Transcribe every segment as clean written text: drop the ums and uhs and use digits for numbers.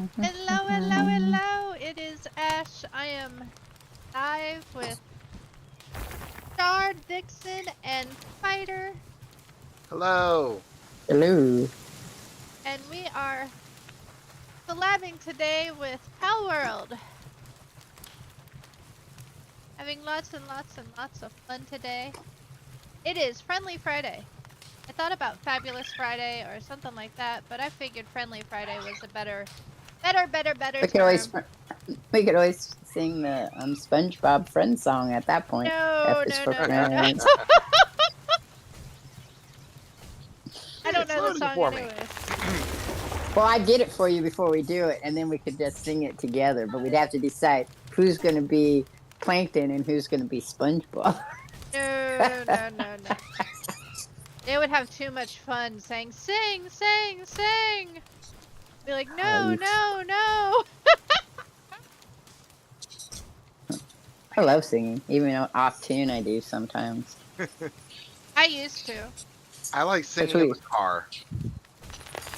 Hello, hello, hello. It is Ash. I am live with Star, Vixen, and Fighter, Hello. Hello. and we are collabing today with Palworld. Having lots and lots and lots of fun today. It is Friendly Friday. I thought about Fabulous Friday or something like that, but I figured Friendly Friday was a better We could term. always we could always sing the SpongeBob friend song at that point. F No, is no, for no, no, no. friends. I don't It's know the loading song for me. anyways. Well, I'd get it for you before we do it, and then we could just sing it together. But we'd have to decide who's going to be Plankton and who's going to be SpongeBob. No, no, no, no. They would have too much fun saying, sing, sing, sing. Be like, no, Oof. no, no. I love singing, even though off tune I do sometimes. I used to. I like singing in the car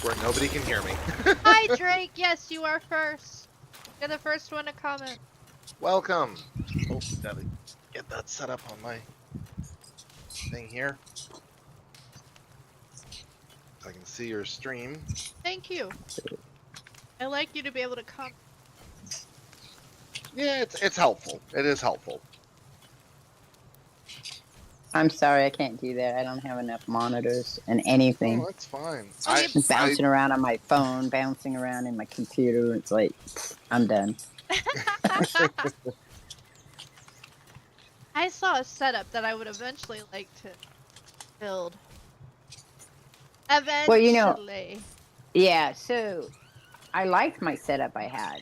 where nobody can hear me. Hi, Drake. Yes, you are first. You're the first one to comment. Welcome. Oh, gotta get that set up on my thing here. So I can see your stream. Thank you. I like you to be able to comment. Yeah, it's helpful. It is helpful. I'm sorry, I can't do that. I don't have enough monitors and anything. Oh, that's fine. Okay. I'm bouncing around on my phone, bouncing around in my computer. It's like, I'm done. I saw a setup that I would eventually like to build. Eventually. Well, you know, yeah, so I liked my setup I had.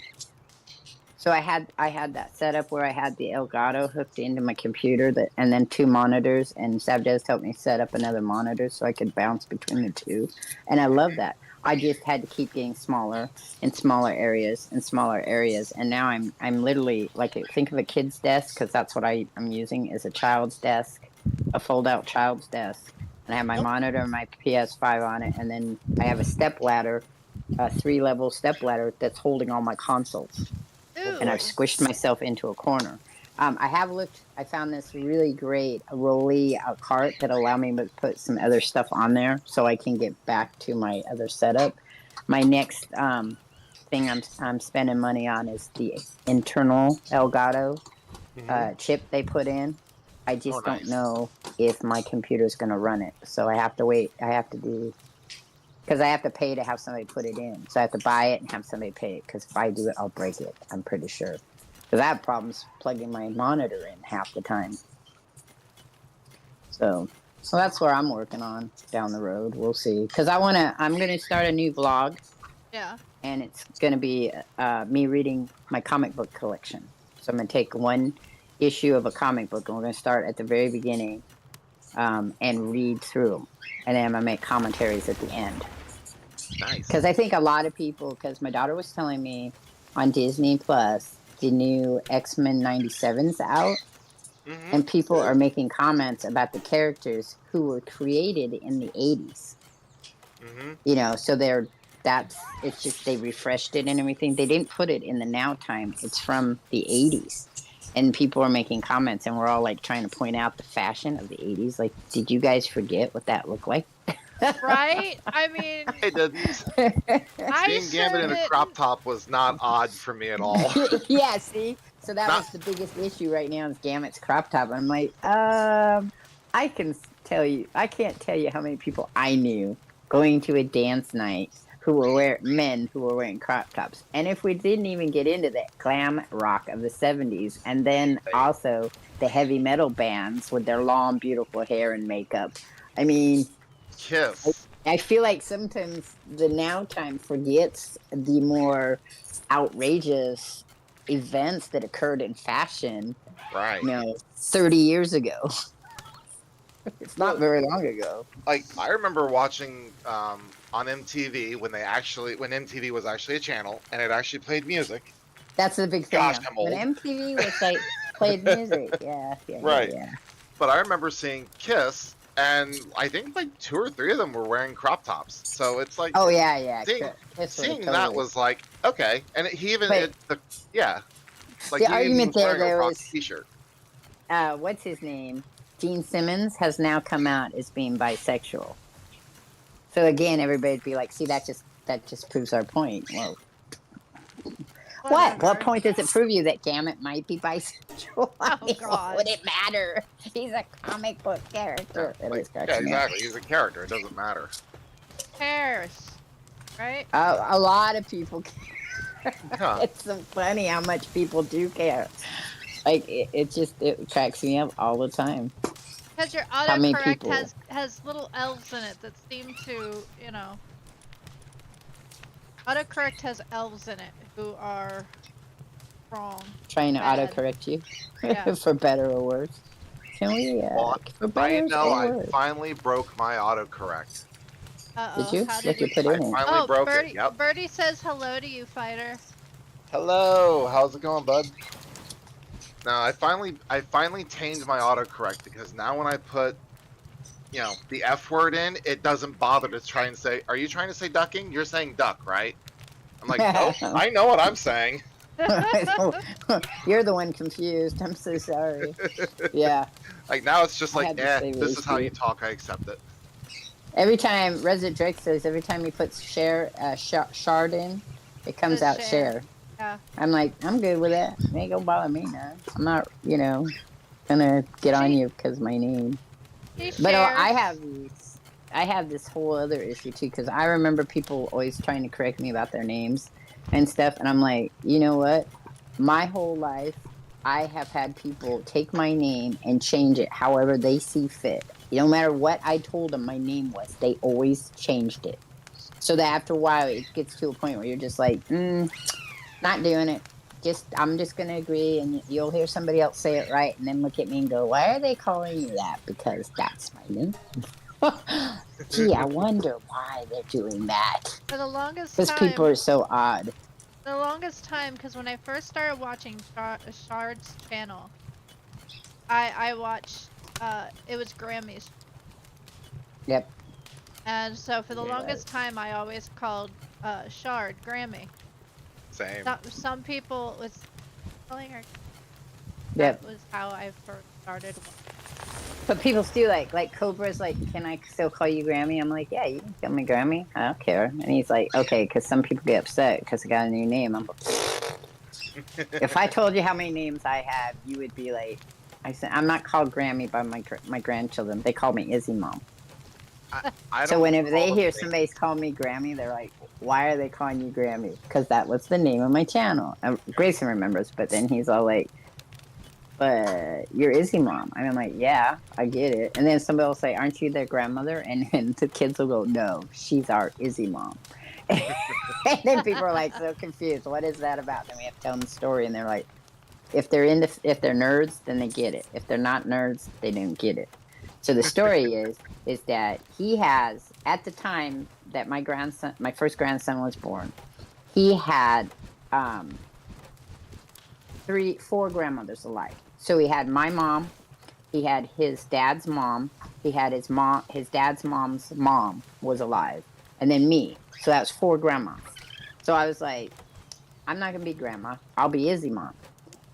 So I had that setup where I had the Elgato hooked into my computer and then two monitors, and Savdes helped me set up another monitor so I could bounce between the two. And I love that. I just had to keep getting smaller and smaller areas and smaller areas. And now I'm literally like, think of a kid's desk, because that's what I'm using, is a child's desk, a fold out child's desk. And I have my monitor and my PS5 on it, and then I have a step ladder, a 3-level step ladder that's holding all my consoles. Ooh. And I've squished myself into a corner. I have looked. I found this really great rolly cart that allow me to put some other stuff on there, so I can get back to my other setup. My next thing I'm spending money on is the internal Elgato chip they put in. I just don't know if my computer's going to run it, so I have to wait. I have to do. Because I have to pay to have somebody put it in. So I have to buy it and have somebody pay it. Because if I do it, I'll break it. I'm pretty sure. Because I have problems plugging my monitor in half the time. So that's where I'm working on down the road. We'll see. Because I'm going to start a new vlog. Yeah. And it's going to be me reading my comic book collection. So I'm going to take one issue of a comic book, and we're going to start at the very beginning and read through them. And then I'm going to make commentaries at the end. Nice. Because I think a lot of people, because my daughter was telling me on Disney Plus, the new X-Men 97's out, and people are making comments about the characters who were created in the 80s. You know, so it's just they refreshed it and everything. They didn't put it in the now time. It's from the 80s. And people are making comments, and we're all like trying to point out the fashion of the 80s. Like, did you guys forget what that looked like? Right? I mean, I didn't. Seeing Gambit in a crop top was not odd for me at all. Yeah, see? So that was the biggest issue right now is Gambit's crop top. I'm like, I can't tell you how many people I knew going to a dance night who were men who were wearing crop tops. And if we didn't even get into the glam rock of the 70s, and then also the heavy metal bands with their long, beautiful hair and makeup. I mean, Kiss. I feel like sometimes the now time forgets the more outrageous events that occurred in fashion, right? 30 years ago. It's not very long ago. Like, I remember watching on MTV when MTV was actually a channel and it actually played music. That's the big thing. Gosh, I'm old. When MTV was like played music, yeah. Right. But I remember seeing Kiss and I think like 2 or 3 of them were wearing crop tops. So it's like Oh yeah. seeing That's what seeing it that totally. was like okay, and he even But yeah, like the he even argument was there wearing a though rock is, t-shirt. what's his name? Gene Simmons has now come out as being bisexual. So again, everybody'd be like, "See, that just proves our point." Well, what? What Whatever. point does it prove you that Gamut might be bisexual? I Oh mean, what would God. it matter? He's a comic book Yeah, character. It like is yeah, cracking me up. exactly. He's a character. It doesn't matter. Cares, right? A lot of people care. Yeah. It's so funny how much people do care. Like it cracks me up all the time. Because your How many autocorrect people has little elves in it that seem to, autocorrect has elves in it who are wrong, trying to bad. autocorrect you Yeah. for better or worse? Can we, Well, for I better know or I worse? finally broke my autocorrect. Did Uh-oh. you? How did What you you? put I in it? finally Oh, broke it. Birdie. Yep. Birdie says hello to you, fighter. Hello. How's it going, bud? No, I finally tamed my autocorrect because now when I put the F word in, it doesn't bother to try and say, "Are you trying to say ducking? You're saying duck, right?" I'm like, "Nope. I know what I'm saying." You're the one confused. I'm so sorry. Yeah, Like now it's just I like, had the same this is how you issue. talk. I accept it. Every time Resident Drake says, every time he puts shard in, it comes Says out share. share. Yeah. I'm like, I'm good with that. It ain't gonna bother me now. I'm not, gonna get on She you because my name. she But shares. I have this whole other issue too because I remember people always trying to correct me about their names and stuff, and I'm like, you know what? My whole life, I have had people take my name and change it however they see fit. No matter what I told them my name was, they always changed it. So that after a while, it gets to a point where you're just like, not doing it. I'm just gonna agree, and you'll hear somebody else say it right, and then look at me and go, "Why are they calling you that?" Because that's my name. Gee, I wonder why they're doing that. For Because people are so odd. the longest time, because when I first started watching Shard's channel, I watched, it was Grammys. Yep. And so for the It longest was. time, I always called, Shard Grammy. Same. Some people was calling her. That Yep. was how I first started. But people still like Cobra's like, can I still call you Grammy? I'm like, yeah, you can call me Grammy. I don't care. And he's like, okay, because some people get upset because I got a new name. I'm like, if I told you how many names I have, you would be like, I said, I'm not called Grammy by my grandchildren. They call me Izzy Mom. I So don't whenever call they them hear names. somebody's call me Grammy, they're like, why are they calling you Grammy? Because that was the name of my channel. Grayson remembers, but then he's all like, but you're Izzy Mom. And I'm like, yeah, I get it. And then somebody will say, aren't you their grandmother? And then the kids will go, no, she's our Izzy Mom. And then people are like so confused. What is that about? Then we have to tell them the story, and they're like, if they're nerds, then they get it. If they're not nerds, they don't get it. So the story is that he has, at the time that my first grandson was born, he had four grandmothers alive. So he had my mom, he had his dad's mom, he had his dad's mom's mom was alive, and then me. So that was four grandmas. So I was like, I'm not gonna be grandma. I'll be Izzy Mom.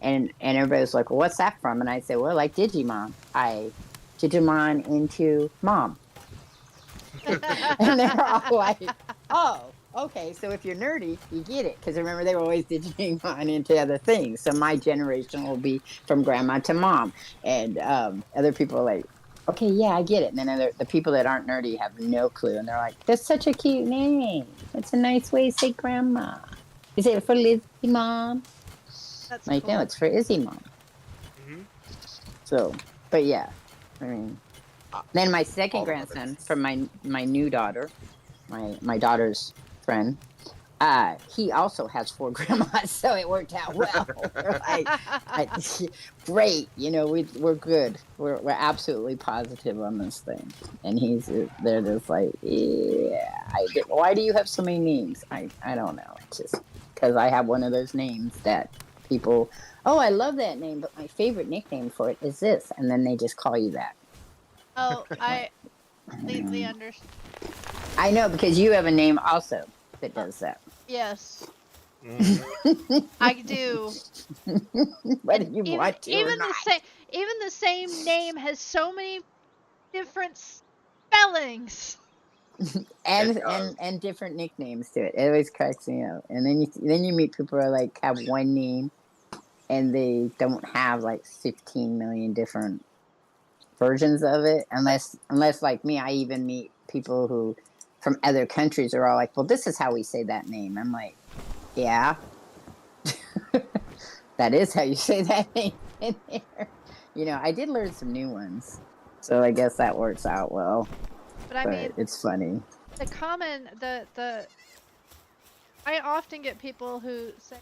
And everybody was like, well, what's that from? And I said, well, like Digimon. I Digimon into mom. And they're all like, oh, okay. So if you're nerdy, you get it. Because remember, they were always Digimon into other things. So my generation will be from grandma to mom. And other people are like, okay, yeah, I get it. And then the people that aren't nerdy have no clue. And they're like, that's such a cute name. It's a nice way to say grandma. Is it for Lizzie Mom? That's Like, no, cool. it's for Izzy Mom. Hmm. So, but yeah, I mean, then my second All the mothers. grandson from my new daughter, my daughter's friend, he also has four grandmas, so it worked out well. We're like, great, we're good. We're absolutely positive on this thing, and they're just like, yeah. Why do you have so many names? I don't know. It's just because I have one of those names that people. Oh, I love that name, but my favorite nickname for it is this, and then they just call you that. Oh, Like, completely understand. I know, because you have a name also that does that. Yes, Mhm. I do. Whether And you want to or not. even the same name has so many different spellings. and It does. and different nicknames to it. It always cracks me up. And then you meet people who are like have one name and they don't have like 15 million different versions of it. Unless like me, I even meet people who from other countries are all like, well, this is how we say that name. I'm like, yeah, that is how you say that name in there. I did learn some new ones. So I guess that works out well. But I But mean, it's funny. the common the I often get people who say,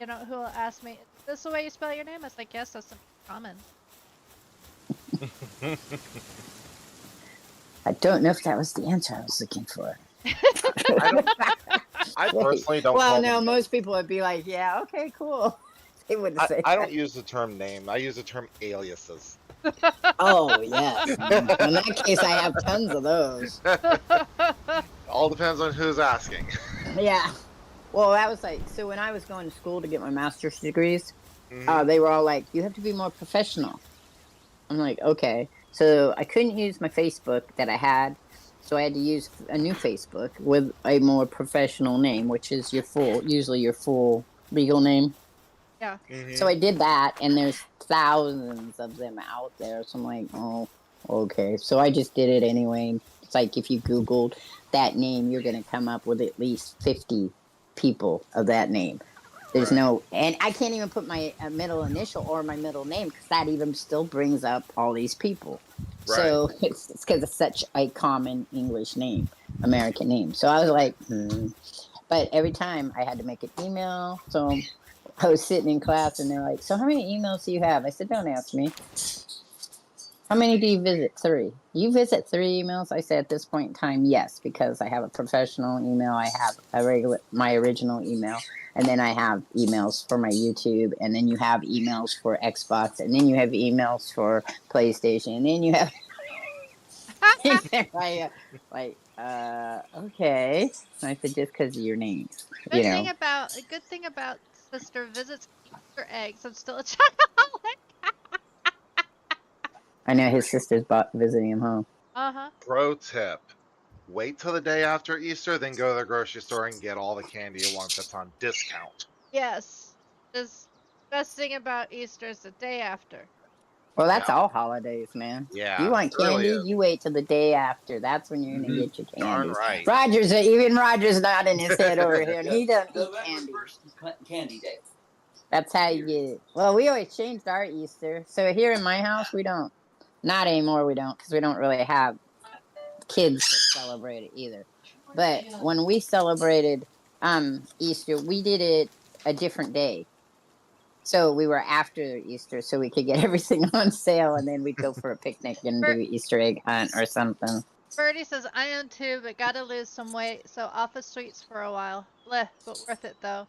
who will ask me, "Is this the way you spell your name?" I was like, "Yes, that's the common." I don't know if that was the answer I was looking for. I personally don't Well, call no, them. most people would be like, yeah, okay, cool. They wouldn't say I that. don't use the term name. I use the term aliases. Oh, yes. In that case, I have tons of those. All depends on who's asking. Yeah. Well, that was like, so when I was going to school to get my master's degrees, Mhm. they were all like, you have to be more professional. I'm like, okay. So I couldn't use my Facebook that I had. So I had to use a new Facebook with a more professional name, which is usually your full legal name. Yeah. So Mhm. I did that, and there's thousands of them out there. So I'm like, oh, okay. So I just did it anyway. It's like if you Googled that name, you're going to come up with at least 50 people of that name. There's Right. no, and I can't even put my middle initial or my middle name because that even still brings up all these people. Right. So it's because it's such a common English name, American name. So I was like, But every time I had to make an email. So I was sitting in class and they're like, so how many emails do you have? I said, don't ask me. How many do you visit? 3. You visit 3 emails? I said at this point in time, yes, because I have a professional email. I have my original email, and then I have emails for my YouTube, and then you have emails for Xbox, and then you have emails for PlayStation, and then you have okay. And I said, just because of your name, you know. A good thing about sister visits Easter eggs. I'm still a chocolate. I know his sister's visiting him home. Uh-huh. Pro tip: wait till the day after Easter, then go to the grocery store and get all the candy you want that's on discount. Yes. This best thing about Easter is the day after. Well, Yeah. that's all holidays, man. You Yeah. want It really candy? is. You wait till the day after. That's when you're gonna Mhm. get your Darn candies. right. Even Roger's nodding his head over here, and he doesn't eat November candy. 1st is Candy Day. That's how you get it. Well, we always changed our Easter. So here in my house, we don't. Not anymore. We don't because we don't really have kids that celebrate it either. But when we celebrated Easter, we did it a different day. So we were after Easter, so we could get everything on sale, and then we'd go for a picnic and do Ber- Easter egg hunt or something. Birdie says, I am too, but gotta lose some weight, so off of sweets for a while. Bleh, but worth it though.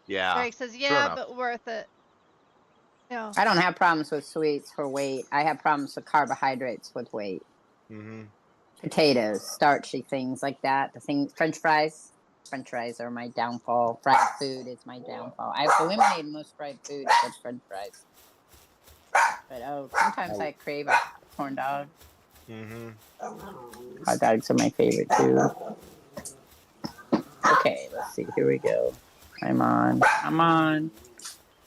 Yeah. Greg says, True yeah, enough. but worth it. No. I don't have problems with sweets for weight. I have problems with carbohydrates with weight. Hmm. Potatoes, starchy things like that. French fries. French fries are my downfall. Fried food is my downfall. I've eliminated most fried food except French fries. But sometimes I crave a corn dog. Hmm. Hot dogs are my favorite too. Okay, let's see. Here we go. I'm on.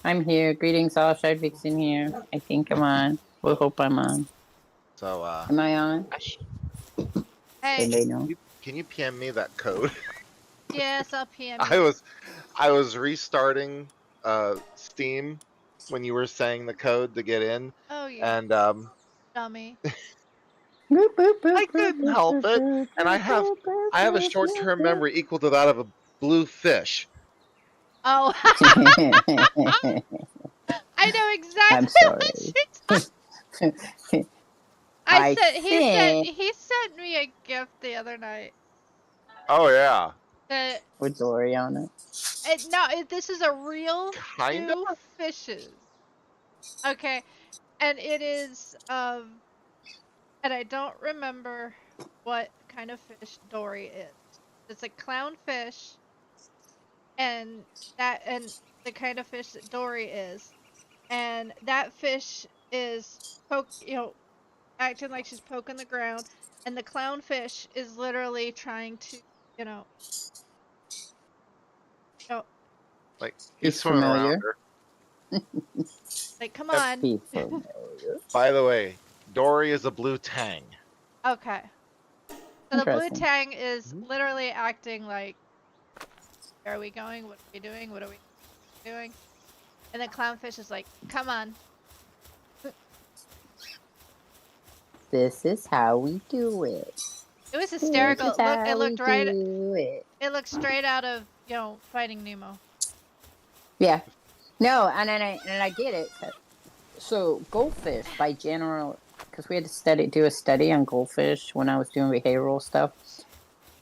I'm here. Greetings, all. Shy Vixen here. I think I'm on. We'll hope I'm on. So, Am I on? Ash, Hey, Anybody know? can you PM me that code? yes, I'll PM I you. was restarting Steam when you were saying the code to get in, Oh, you and dummy. I couldn't help it. And I have a short-term memory equal to that of a blue fish. Oh, I know I'm exactly what sorry. you're talking. I think. He sent me a gift the other night Oh yeah, that With Dory on it. this is a real kinda. two fishes. Okay, and it is and I don't remember what kind of fish Dory is. It's a clownfish, and the kind of fish that Dory is, and that fish is acting like she's poking the ground, and the clownfish is literally trying to, you know, you know, Like he's He's swimming around familiar. her. like come Yep. on. He's familiar. By the way, Dory is a blue tang. Okay. So the blue Interesting. tang is literally acting like, where are we going? What are we doing? What are we doing? And the clownfish is like, come on. This is how we do it. It was This hysterical. is Look, it how we looked right. do it. It looked straight out of, Finding Nemo. Yeah. No, and I get it. So goldfish, by general, because we had to do a study on goldfish when I was doing behavioral stuff.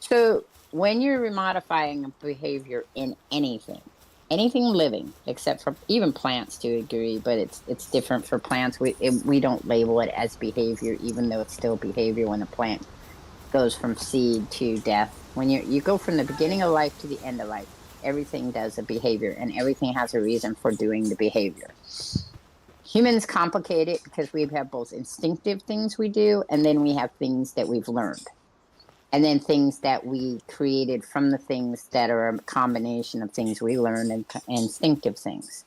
So when you're modifying a behavior in anything living, except for even plants to a degree, but it's different for plants. We don't label it as behavior, even though it's still behavior when a plant goes from seed to death. When you go from the beginning of life to the end of life, everything does a behavior, and everything has a reason for doing the behavior. Humans complicate it because we have both instinctive things we do, and then we have things that we've learned, and then things that we created from the things that are a combination of things we learned and instinctive things.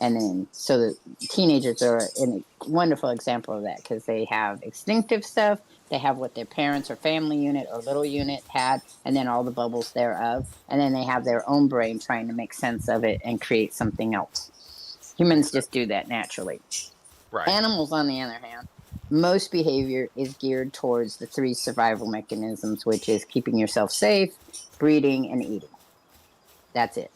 And then, so the teenagers are a wonderful example of that because they have instinctive stuff, they have what their parents or family unit or little unit had, and then all the bubbles thereof. And then they have their own brain trying to make sense of it and create something else. Humans just do that naturally. Right. Animals, on the other hand, most behavior is geared towards the 3 survival mechanisms, which is keeping yourself safe, breeding, and eating. That's it.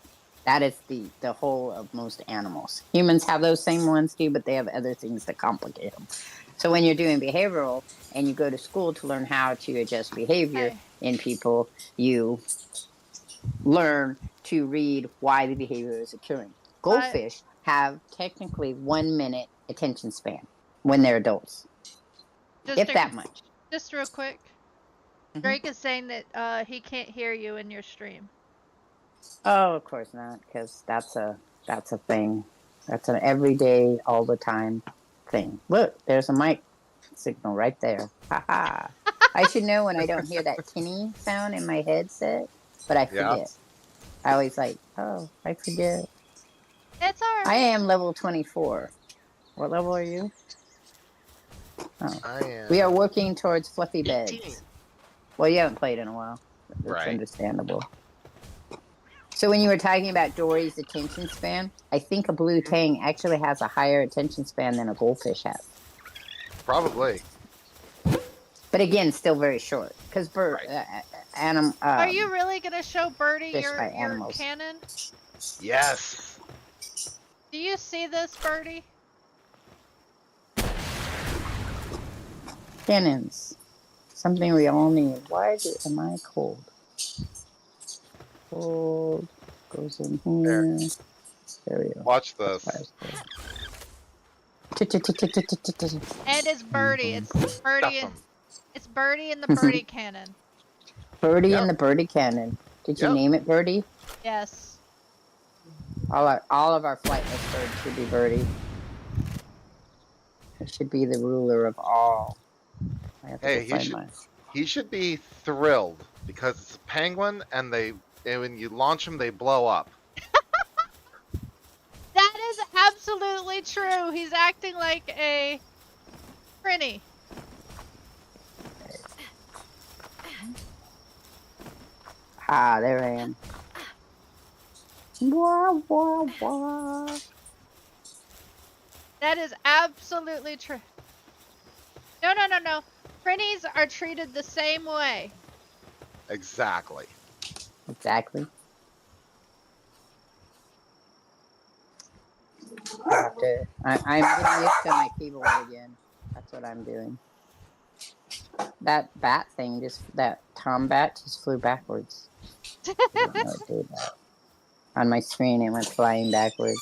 That is the whole of most animals. Humans have those same ones too, but they have other things that complicate them. So when you're doing behavioral and you go to school to learn how to adjust behavior in people, you learn to read why the behavior is occurring. Goldfish have technically 1 minute attention span when they're adults. If that much. Just real quick. Drake is saying that he can't hear you in your stream. Oh, of course not, because that's a thing. That's an everyday, all the time thing. Look, there's a mic signal right there. Haha. I should know when I don't hear that tinny sound in my headset, but I forget. Yeah. I always I forget. It's alright. I am level 24. What level are you? Oh. I am. We are working towards fluffy beds. 18. Well, you haven't played in a while. That's Right. understandable. So when you were talking about Dory's attention span, I think a blue tang actually has a higher attention span than a goldfish has. Probably. But again, still very short. Because are you really gonna show Birdie your animals. cannon? Yes. Do you see this, Birdie? Cannons. Something we all need. Why am I cold? Cold. Goes in here. There we go. Watch this. And it's Birdie. It's Birdie. It's Birdie and the Birdie cannon. Birdie and the Birdie cannon. Did you name it Birdie? Yes. All of our flightless birds should be Birdie. It should be the ruler of all. Hey, he should be thrilled because it's a penguin, and when you launch them, they blow up. That is absolutely true. He's acting like a Prinny. Ah, there I am. Wah, wah, wah. That is absolutely true. No. Prinnies are treated the same way. Exactly. Exactly. I'm getting used to my keyboard again. That's what I'm doing. That Tom bat just flew backwards. I don't know it did that. On my screen, it went flying backwards.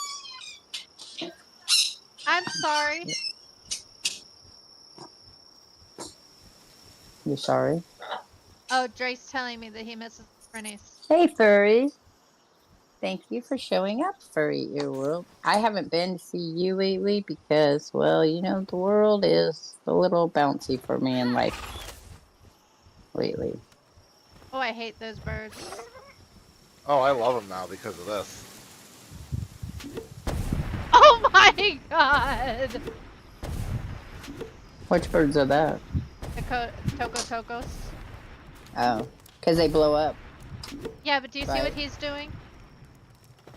I'm sorry. You sorry? Oh, Drake's telling me that he misses Bernice. Hey, furry. Thank you for showing up, Furry Ear World. I haven't been to see you lately because, well, you know, the world is a little bouncy for me in life lately. Oh, I hate those birds. Oh, I love them now because of this. Oh my god! Which birds are that? The Toco Tocos. Oh, because they blow up. Yeah, but do you see what Right. he's doing?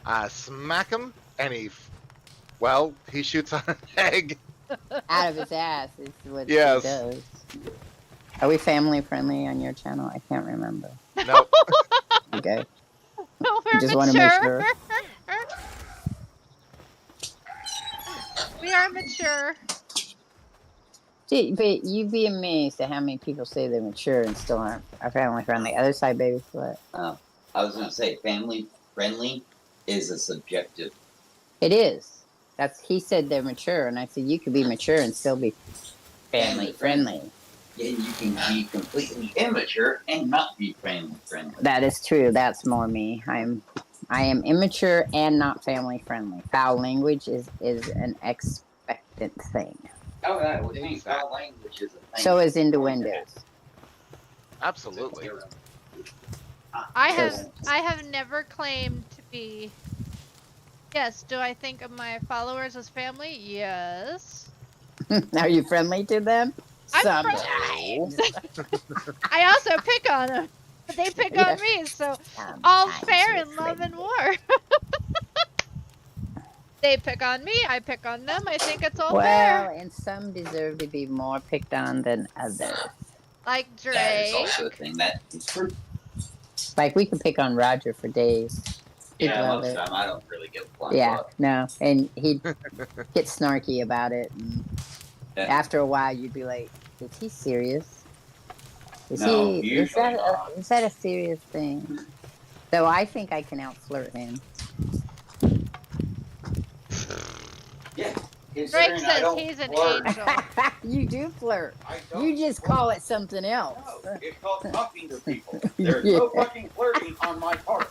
I smack him, and well, he shoots an egg. Out of his ass is what he Yes. does. Are we family friendly on your channel? I can't remember. Nope. Okay. No, we're Just want to make mature. sure. We are mature. Gee, but you'd be amazed at how many people say they're mature and still aren't are family friendly. Other side, baby, what? Oh, I was going to say family friendly is a subjective. It is. He said they're mature, and I said you could be mature and still be family friendly. And you can be completely immature and not be family friendly. That is true. That's more me. I am immature and not family friendly. Foul language is an expectant thing. Oh, that would mean foul language is a thing. So is innuendos. Absolutely. I have never claimed to be. Yes, do I think of my followers as family? Yes. Are you friendly to them? I'm Sometimes. I also pick on them, but they pick on me, so all's fair in love and war. They pick on me, I pick on them. I think it's all fair. Well, and some deserve to be more picked on than others. Like Drake. That is also a thing that is true. Like we could pick on Roger for days. He'd Yeah, love most it. of the time I don't really give a flying Yeah, fuck. no, and he'd get snarky about it. And Yeah. after a while, you'd be like, "Is he serious? Is No, he? usually Is that a serious thing?" So I think I can out flirt him. Yeah. Drake says he's an angel. You do flirt. I don't You just flirt. call it something else. No, it's called talking to people. There's no fucking flirting on my part.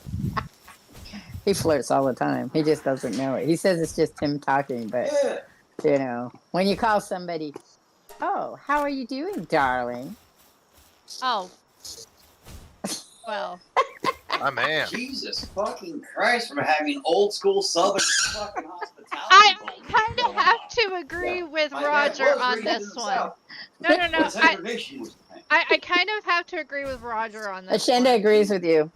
He flirts all the time. He just doesn't know it. He says it's just him talking, but Yeah. you know, when you call somebody, "Oh, how are you doing, darling?" Oh. Well. My man. Jesus fucking Christ, from having old school Southern fucking hospitality. I kind of have to agree with My dad Roger was on raised in this the one. South, No. but segregation was the thing. I kind of have to agree with Roger on this Ashenda one. agrees with you,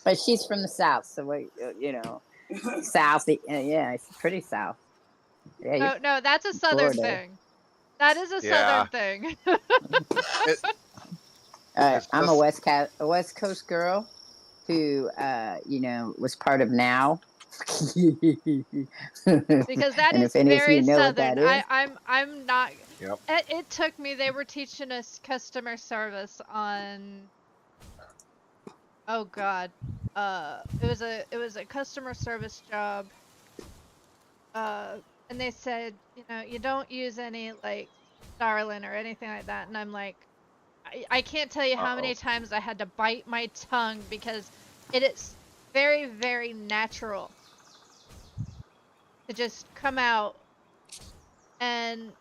but she's from the South, so you know, South. Yeah, it's pretty South. Yeah, No, that's a Southern Florida. thing. That is a Yeah. Southern thing. I'm a West Coast girl who, you know, was part of Now. Because that and is if any very of you know Southern. what that is, I'm not. Yep. It took me. They were teaching us customer service on. Oh God. It was a customer service job. And they said, you know, you don't use any like Starlin or anything like that. And I'm like, I can't tell you how many times I had to bite my tongue because it is very, very natural to just come out and,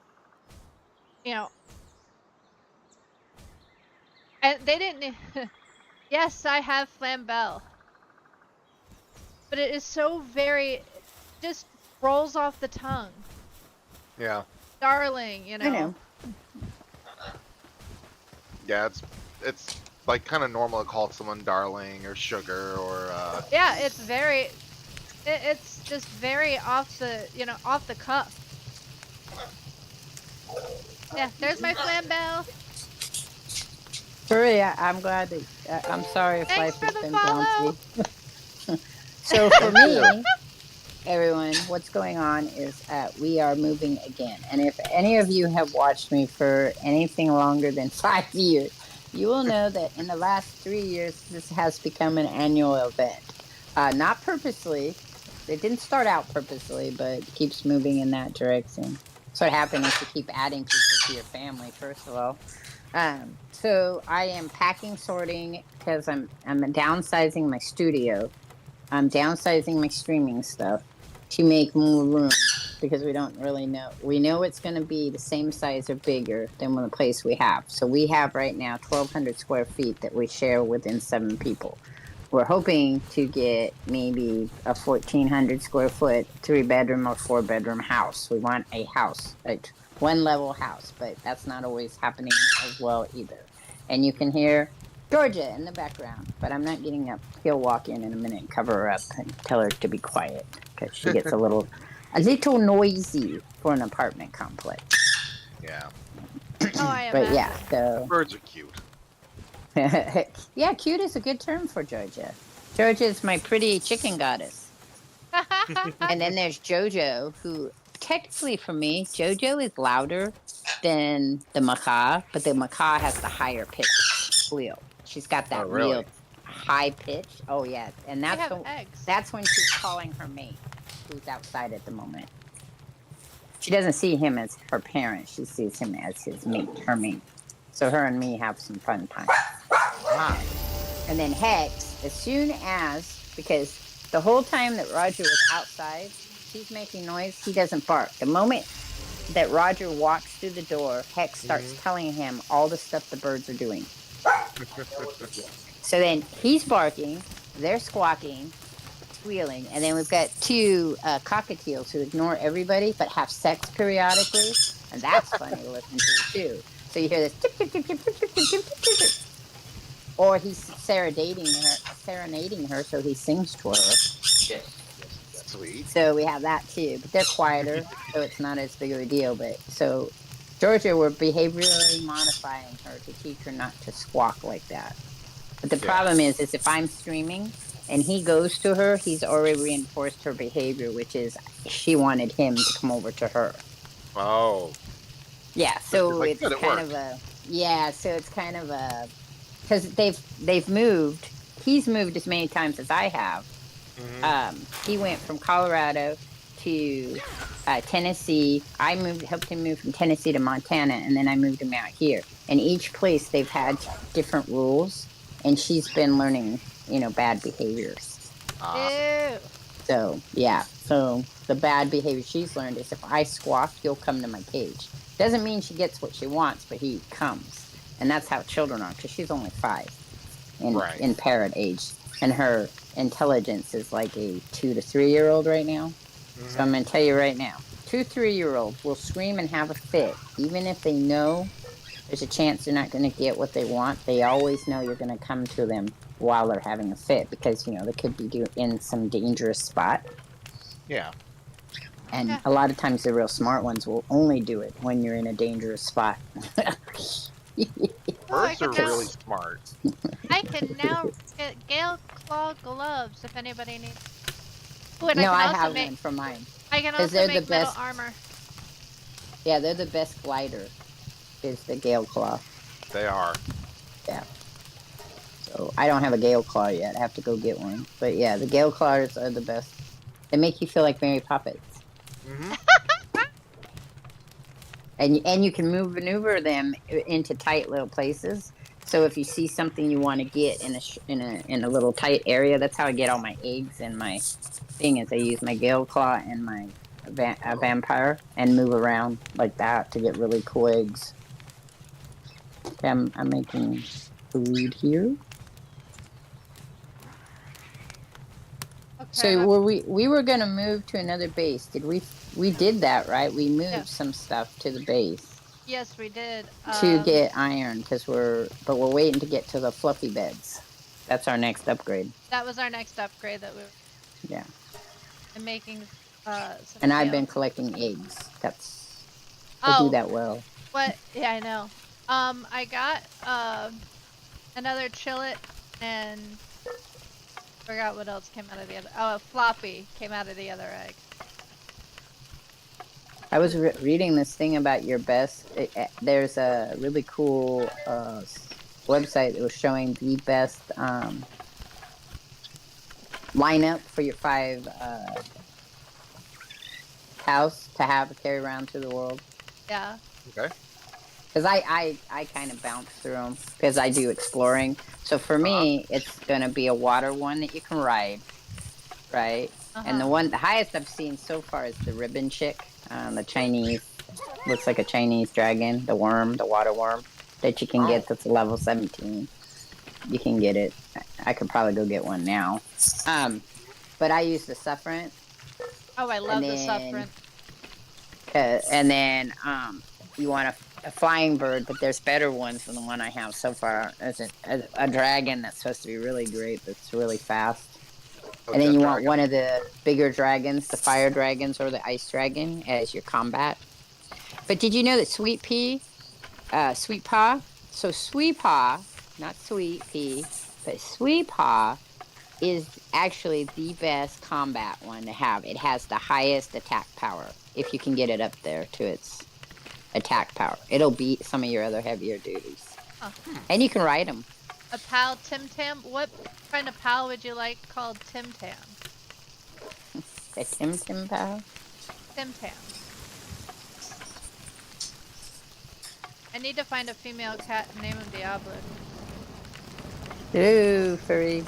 you know, and they didn't. Yes, I have flambelle, but it is so very, just rolls off the tongue. Yeah. Darling, you know. I know. Yeah, it's like kind of normal to call someone darling or sugar or Yeah, it's very. It's just very off the, you know, off the cuff. Yeah, there's my flambelle. Furry, I'm glad that. I'm sorry if Thanks life for has the been follow. bouncy. So for me, everyone, what's going on is we are moving again. And if any of you have watched me for anything longer than 5 years, you will know that in the last 3 years, this has become an annual event. Not purposely. It didn't start out purposely, but it keeps moving in that direction. So what happens is you keep adding people to your family, first of all. So I am packing, sorting because I'm downsizing my studio. I'm downsizing my streaming stuff to make more room because we don't really know. We know it's going to be the same size or bigger than the place we have. So we have right now 1,200 square feet that we share within 7 people. We're hoping to get maybe a 1,400 square foot 3 bedroom or 4 bedroom house. We want a house, a one level house, but that's not always happening as well either. And you can hear Georgia in the background, but I'm not getting up. He'll walk in a minute and cover her up and tell her to be quiet because she gets a little noisy for an apartment complex. Yeah. Oh, I But yeah, imagine. so Birds are cute. yeah, cute is a good term for Georgia. Georgia is my pretty chicken goddess. And then there's Jojo, who technically for me, Jojo is louder than the macaw, but the macaw has the higher pitch squeal. She's got Oh, that really? real high pitch. Oh yeah, and They have eggs. that's when she's calling her mate, who's outside at the moment. She doesn't see him as her parent; she sees him as his mate, her mate. So her and me have some fun time. Ah. And then Hex, as soon as, because the whole time that Roger was outside, she's making noise, he doesn't bark. The moment that Roger walks through the door, Hex starts telling him all the stuff the birds are doing. So then he's barking, they're squawking, squealing, and then we've got two cockatiels who ignore everybody but have sex periodically, and that's funny to listen to too. So you hear this tip, tip, tip, tip, tip, tip, tip, tip, tip, tip. Or he's serenading her, so he sings to her. Sweet. So we have that too, but they're quieter, so it's not as big of a deal. But so Georgia, we're behaviorally modifying her to teach her not to squawk like that. But the problem is if I'm streaming and he goes to her, he's already reinforced her behavior, which is she wanted him to come over to her. Oh. Yeah, so like, it's good, it kind worked. of a so it's kind of a because they've moved. He's moved as many times as I have. He went from Colorado to Tennessee. I helped him move from Tennessee to Montana, and then I moved him out here. And each place they've had different rules, and she's been learning, bad behaviors. Ew. So yeah, so the bad behavior she's learned is if I squawk, you'll come to my cage. Doesn't mean she gets what she wants, but he comes, and that's how children are. Because she's only 5 in parrot age, and her intelligence is like a 2 to 3 year old right now. So I'm going to tell you right now, 2 3 year olds will scream and have a fit, even if they know there's a chance they're not going to get what they want. They always know you're going to come to them while they're having a fit because they could be in some dangerous spot. Yeah. And a lot of times the real smart ones will only do it when you're in a dangerous spot. Birds are really smart. I can now get Gale Claw gloves if anybody needs. Ooh, and No, I also have make. one for mine I can because also they're the make metal best. armor. Yeah, they're the best glider. Is the Gale Claw. They are. Yeah. So I don't have a Gale Claw yet. I have to go get one. But yeah, the Gale Claws are the best. They make you feel like Mary Poppins. And you can maneuver them into tight little places. So if you see something you want to get in a little tight area, that's how I get all my eggs and my thing is I use my Gale Claw and my vampire and move around like that to get really cool eggs. Okay, I'm making food here. Okay, So were we were gonna move to another base? Did we did that right? We moved some stuff to the base. Yes, we did. To get iron because we're waiting to get to the fluffy beds. That's our next upgrade. That was our next upgrade that we Yeah. were making. Some And I've been collecting eggs. I do that well. What? Yeah, I know. I got another chillet and forgot what else came out of the other. Oh, a floppy came out of the other egg. I was reading this thing about your best. There's a really cool website that was showing the best lineup for your 5 cows to have carry around to the world. Yeah. Okay. because I kind of bounce through them because I do exploring. So for Uh-huh. me, it's gonna be a water one that you can ride, right? And Uh-huh. the highest I've seen so far is the ribbon chick, the Chinese, looks like a Chinese dragon, the worm, the water worm that you can Oh. get. That's a level 17. You can get it. I could probably go get one now. Um, but I use the suffrant, Oh, I and love the then suffrant. you want a flying bird, but there's better ones than the one I have so far. There's a dragon that's supposed to be really great. That's really fast. Oh, And then Jet you want Dragon. one of the bigger dragons, the fire dragons or the ice dragon, as your combat. But did you know that Sweet Paw? So Sweet Paw, not Sweet Pea, but Sweet Paw is actually the best combat one to have. It has the highest attack power if you can get it up there to its attack power. It'll beat some of your other heavier duties. Huh. And you can ride them. A pal Tim Tam? What kind of pal would you like called Tim Tam? The Tim Tim Pow. Tim Tam. I need to find a female cat and name him Diablo. Hello, furry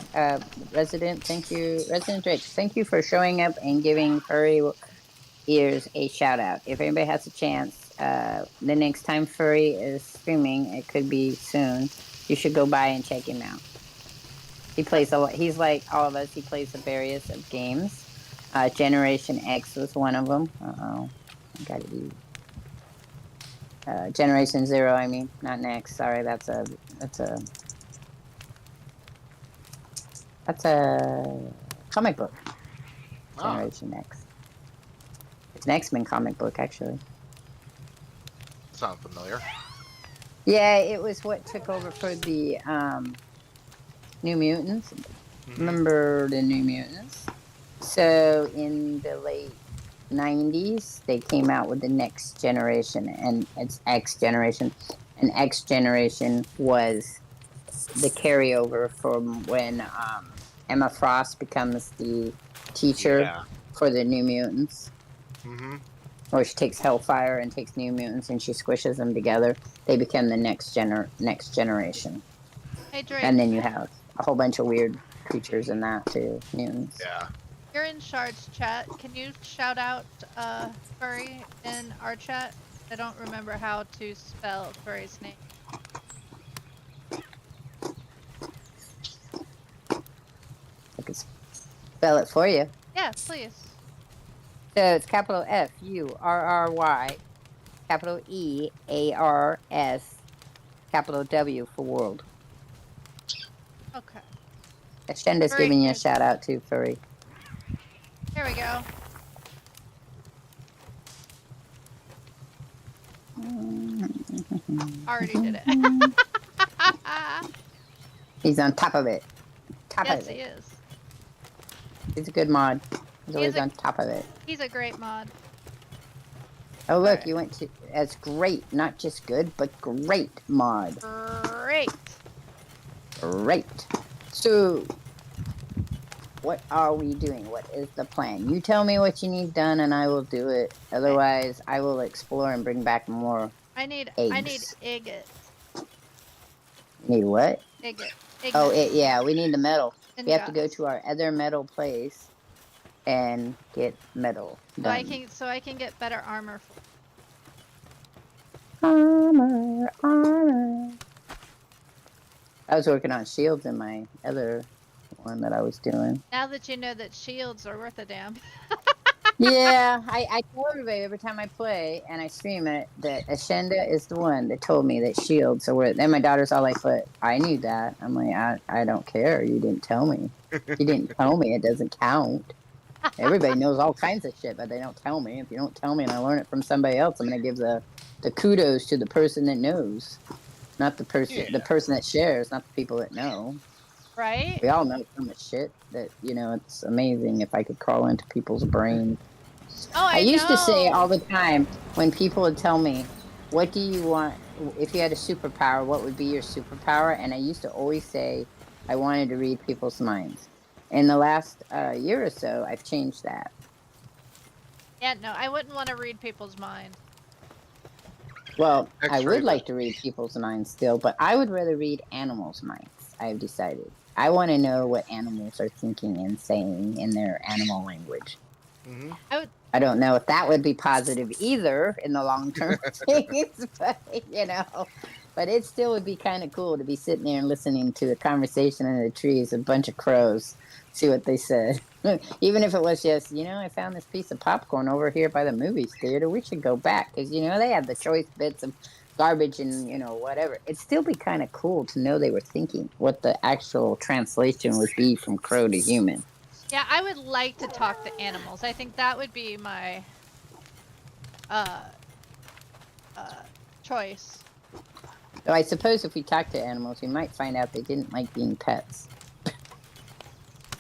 resident. Thank you, Resident Rich. Thank you for showing up and giving furry ears a shout out. If anybody has a chance, the next time Furry is streaming, it could be soon. You should go by and check him out. He plays a lot. He's like all of us. He plays a various of games. Generation X was one of them. Oh, I gotta be. Generation Zero. I mean, not next. Sorry, that's a comic book. Ah, Generation X. It's an X-Men comic book, actually. sound familiar. Yeah, it was what took over for the New Mutants. Remember the New Mutants? So in the late 90s, they came out with the next generation, and it's X generation. And X generation was the carryover from when Emma Frost becomes the teacher Yeah. for the New Mutants. Mm-hmm. Or she takes Hellfire and takes New Mutants and she squishes them together. They become the next generation. Hey Drake, And then you have a whole bunch of weird creatures in that too, mutants. Yeah. you're in Shard's chat. Can you shout out Furry in our chat? I don't remember how to spell Furry's name. I could spell it for you. Yeah, please. So it's capital Furry, capital EARS, capital W for world. Okay. Ashenda's Very giving you a good. shout out too, Furry. Here we go. Already did it. He's on top of it. Top Yes, of he it. is. He's a good mod. He's He always is a- on top of it. He's a great mod. Oh look, Alright. you went to as great, not just good, but great mod. Great. Great. So, what are we doing? What is the plan? You tell me what you need done, and I will do it. Otherwise, I will explore and bring back more. I need Eggs. agate. Need what? Agate. Oh, yeah, we need the metal. And We have to go gas. to our other metal place and get metal So done. I can get better armor. Armor. I was working on shields in my other one that I was doing. Now that you know that shields are worth a damn. Yeah, I tell everybody every time I play and I stream it that Ashenda is the one that told me that shields are worth. And my daughter's all like, "But I knew that." I'm like, I don't care. You didn't tell me. You didn't tell me. It doesn't count. Everybody knows all kinds of shit, but they don't tell me. If you don't tell me and I learn it from somebody else, I'm gonna give the kudos to the person that knows, not the person that shares, not the people that know. Right? We all know so much shit that it's amazing if I could crawl into people's brains. Oh, I used to say know. all the time when people would tell me, "What do you want? If you had a superpower, what would be your superpower?" And I used to always say, I wanted to read people's minds. In the last year or so, I've changed that. Yeah, no, I wouldn't want to read people's minds. Well, I would X-ray like vision. to read people's minds still, but I would rather read animals' minds. I've decided. I want to know what animals are thinking and saying in their animal language. Hmm. I would. I don't know if that would be positive either in the long term things, but but it still would be kind of cool to be sitting there and listening to a conversation in the trees, a bunch of crows, see what they said. Even if it was just, I found this piece of popcorn over here by the movie theater. We should go back because they have the choice bits of garbage and whatever. It'd still be kind of cool to know they were thinking what the actual translation would be from crow to human. Yeah, I would like to talk to animals. I think that would be my uh uh choice. So I suppose if we talk to animals, we might find out they didn't like being pets.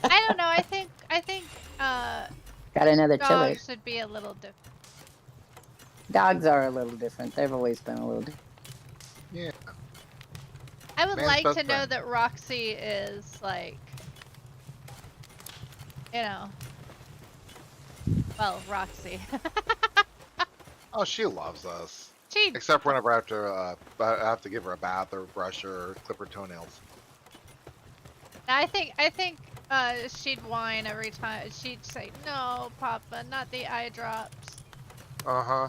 I don't know. I think Got another chiller. dogs would be a little different. Dogs are a little different. They've always been a little different. Yeah. I would Man's like best to know friend. that Roxy is like, well, Roxy. Oh, she loves us. she Except whenever I have to give her a bath or brush her or clip her toenails. I think she'd whine every time. She'd say, "No, Papa, not the eye drops." Uh-huh.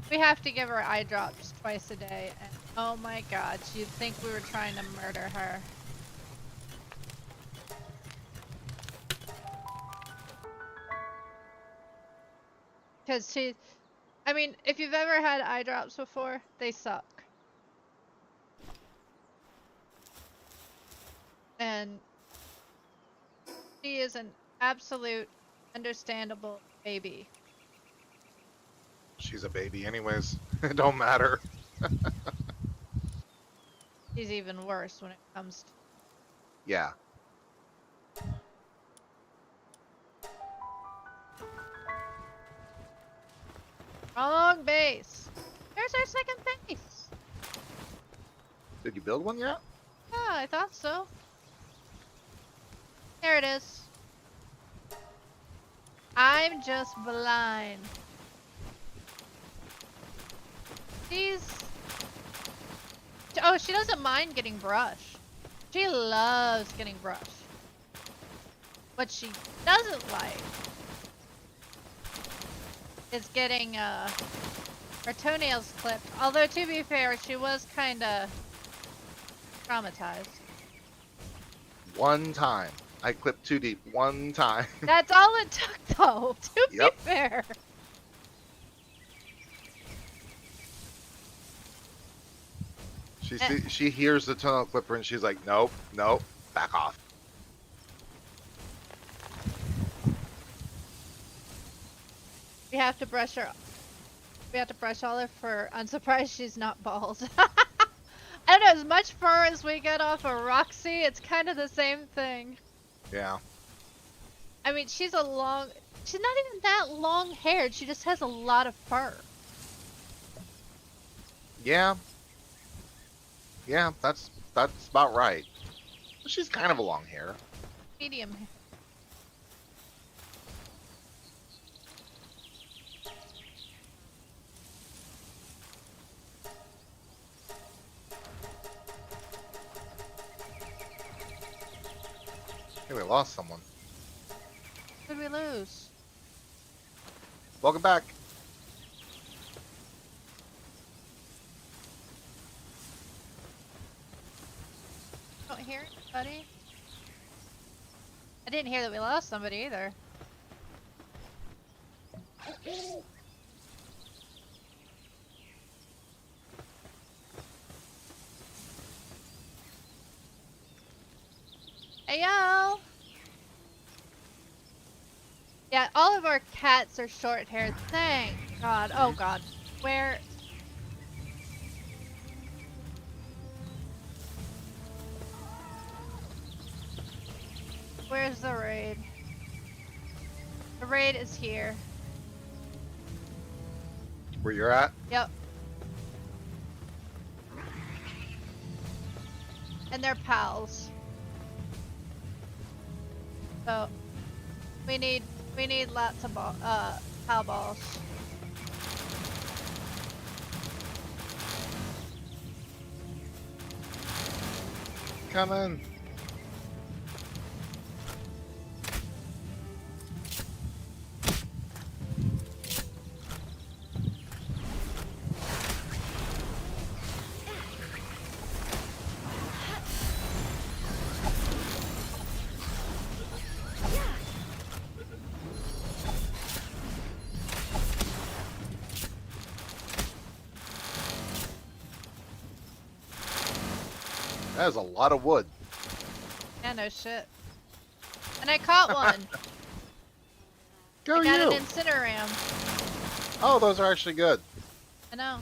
We have to give her eye drops twice a day, and oh my God, she'd think we were trying to murder her. Because I mean, if you've ever had eye drops before, they suck. And she is an absolute understandable baby. She's a baby anyways. It don't matter. She's even worse when it comes to. Yeah. Wrong base! There's our second base! Did you build one yet? Yeah, I thought so. There it is. I'm just blind. Oh, she doesn't mind getting brushed. She loves getting brushed. What she doesn't like is getting her toenails clipped. Although to be fair, she was kinda traumatized. One time. I clipped too deep. One time. That's all it took though, to Yep. be fair. She hears the toenail clipper and she's like, nope, nope, back off. We have to brush her. We have to brush all her fur. I'm surprised she's not bald. I don't know, as much fur as we get off of Roxy, it's kind of the same thing. Yeah. I mean, she's not even that long haired. She just has a lot of fur. Yeah. Yeah, that's about right. She's kind of a long hair. Medium. Hey, we lost someone. Who did we lose? Welcome back. Don't hear anybody. I didn't hear that we lost somebody either. Hey yo! Yeah, all of our cats are short haired. Thank God. Oh God. Where? Where's the raid? The raid is here. Where you're at? Yep. And they're pals. So we need lots of pal balls. coming. That is a lot of wood. Yeah, no shit. And I caught one. Go I got you! an Incineram. Oh, those are actually good. I know.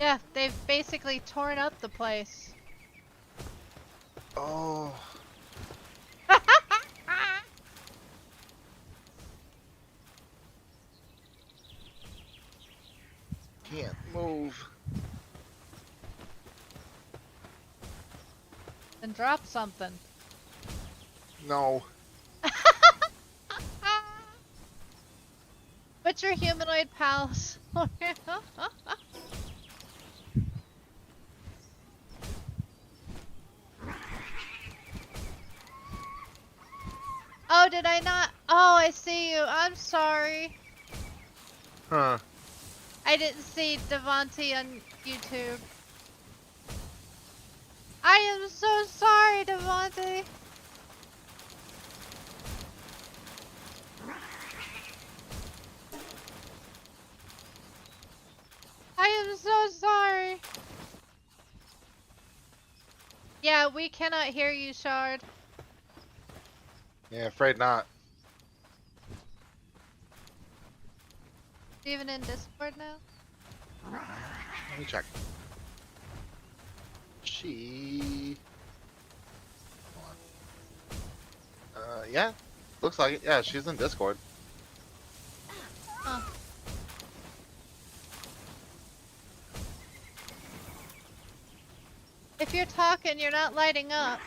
Yeah, they've basically torn up the place. Oh. Can't move. Then drop something. No. But your humanoid pals. Oh, did I not? Oh, I see you. I'm sorry. Huh. I didn't see Devontae on YouTube. I am so sorry, Devontae. I am so sorry. Yeah, we cannot hear you, Shard. Yeah, afraid not. Even in Discord now? Let me check. She... Hold on. Yeah. Looks like it. Yeah, she's in Discord. Huh. If you're talking, you're not lighting up.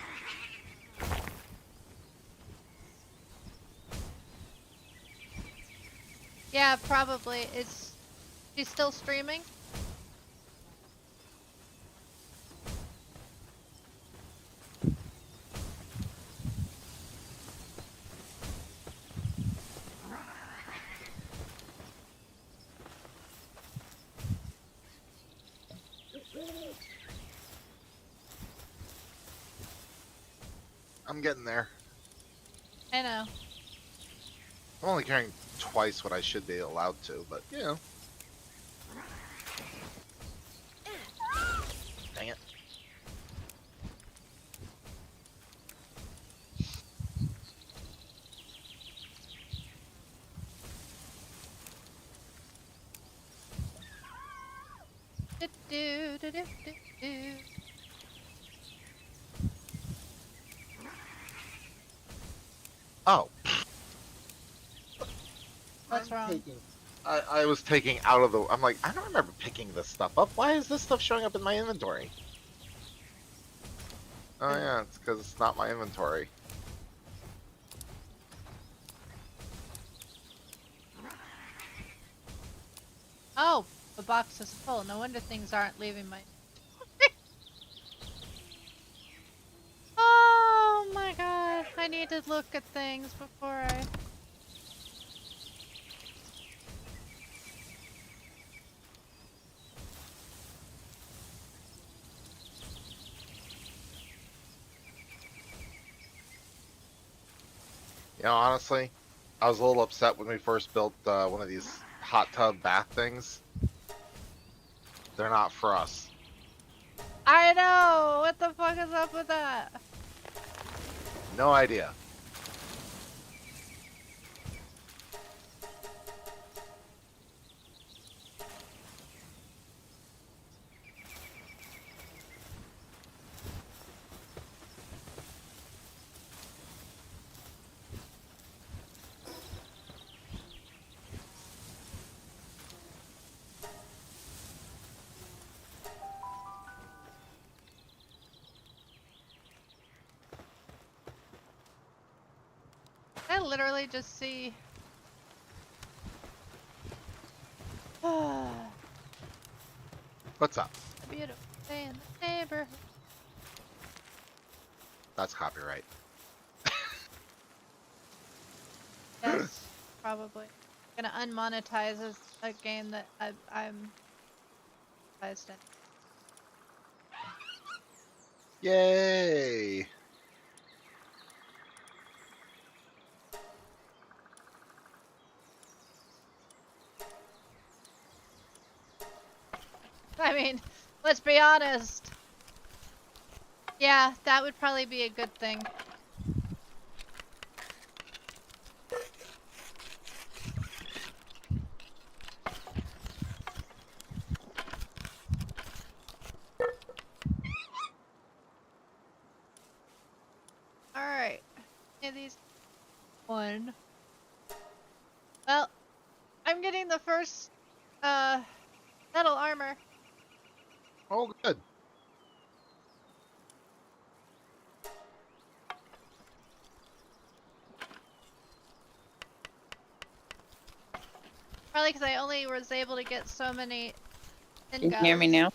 Yeah, probably. Is she still streaming? I'm getting there. I know. I'm only carrying twice what I should be allowed to, but you know. Dang it. Do, do, do, do, do, do. Oh. What's I'm wrong? taking- I was taking out of the... I'm like, I don't remember picking this stuff up. Why is this stuff showing up in my inventory? Oh yeah, it's because it's not my inventory. Oh, the box is full. No wonder things aren't leaving my... Oh my god. I need to look at things before I... You know, honestly, I was a little upset when we first built one of these hot tub bath things. They're not for us. I know! What the fuck is up with that? No idea. I literally just see... What's up? A beautiful day in the neighborhood. That's copyright. Yes, probably. Gonna unmonetize a game that I'm monetized in. Yay! I mean, let's be honest. Yeah, that would probably be a good thing. Alright. Any of these? One. Well, I'm getting the first, metal armor. Oh, good. Probably because I only was able to get so many Can you hear me ingots.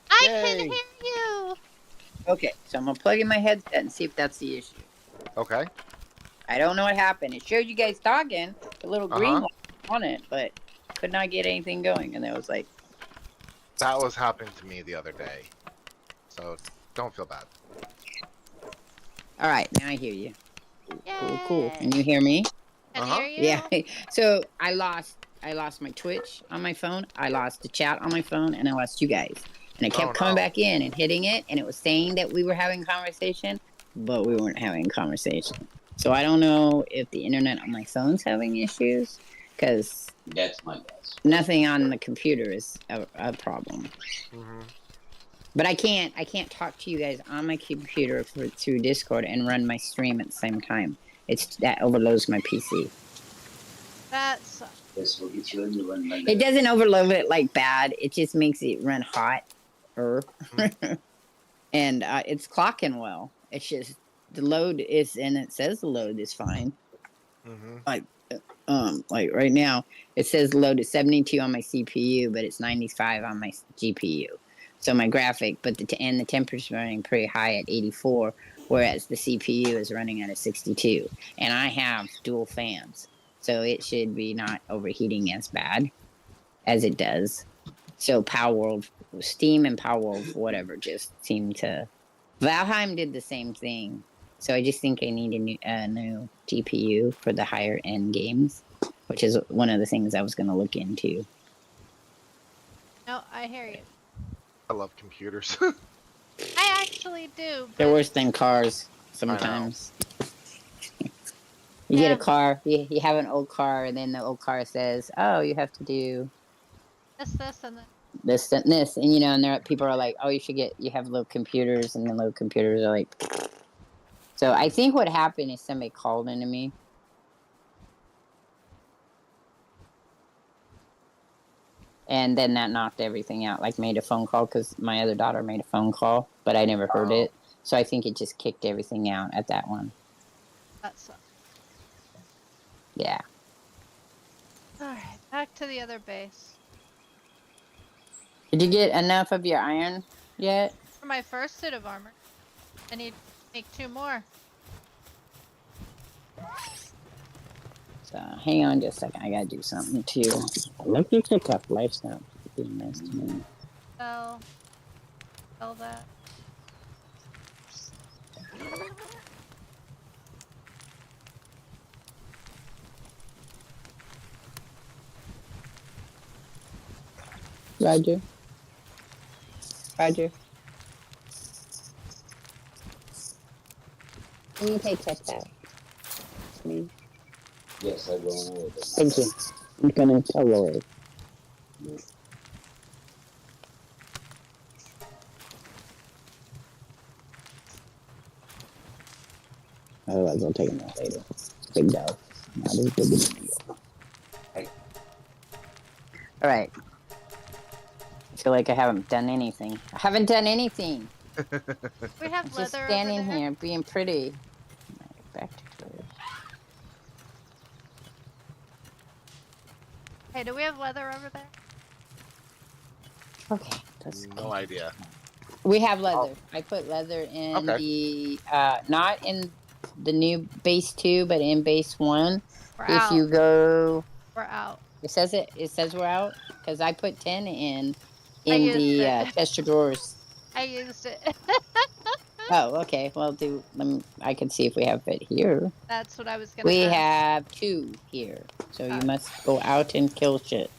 now? I Yay. can hear you! Okay, so I'm gonna plug in my headset and see if that's the issue. Okay. I don't know what happened. It showed you guys talking, the little green Uh-huh. light on it, but could not get anything going. And it was like, That was happening to me the other day. So don't feel bad. all right, now I hear you. Cool, cool. Can Yay. you hear me? Can Uh-huh. hear you? Yeah. So I lost my Twitch on my phone. I lost the chat on my phone, and I lost you guys. And I kept Oh, coming no. back in and hitting it, and it was saying that we were having conversation, but we weren't having conversation. So I don't know if the internet on my phone's having issues, because That's my guess. nothing on the computer is a problem. Mm-hmm. But I can't talk to you guys on my computer through Discord and run my stream at the same time. That overloads my PC. That sucks. This will get you a new one. It doesn't overload it like bad. It just makes it run hot. And it's clocking well. It's just the load is, and it says the load is fine. Mm-hmm. Like right now, it says the load is 72 on my CPU, but it's 95 on my GPU. So my graphic, but the temperature running pretty high at 84, whereas the CPU is running at a 62. And I have dual fans, so it should be not overheating as bad as it does. So Palworld, Steam and Palworld, whatever, just seem to. Valheim did the same thing. So I just think I need a new GPU for the higher end games, which is one of the things I was going to look into. No, I hear you. I love computers. I actually do. They're But worse than cars sometimes. You Yeah. get a car, you have an old car, and then the old car says, "Oh, you have to do this, and then. this and this," and you know, and there people are like, "Oh, you have little computers," and the little computers are like. So I think what happened is somebody called into me. And then that knocked everything out, like made a phone call, because my other daughter made a phone call, but I never heard it. So I think it just kicked everything out at that one. That sucks. Yeah. Alright, back to the other base. Did you get enough of your iron yet? For my first suit of armor, I need to make 2 more. So hang on just a second. I gotta do something too. Look at the tough lifestyle. Being nice to me. Sell that. Roger. Roger. Can you take that, please? Yes, I will. Thank you. I'm gonna tell it. Otherwise, I'll take them out later. Big dog. Not as big as a deal. All right. I feel like I haven't done anything. I haven't done anything. We have Just leather standing over there. here being pretty. Back to it. Hey, do we have leather over there? Okay. No idea. We have leather. I put leather in Okay. the not in the new base 2, but in base 1. We're If out. you go, We're out. it says we're out because I put 10 in I used the it. chest of drawers. I used it. Oh, okay. Well, I can see if we have it here. That's what I was gonna We ask. have 2 here, so you Oh. must go out and kill shit.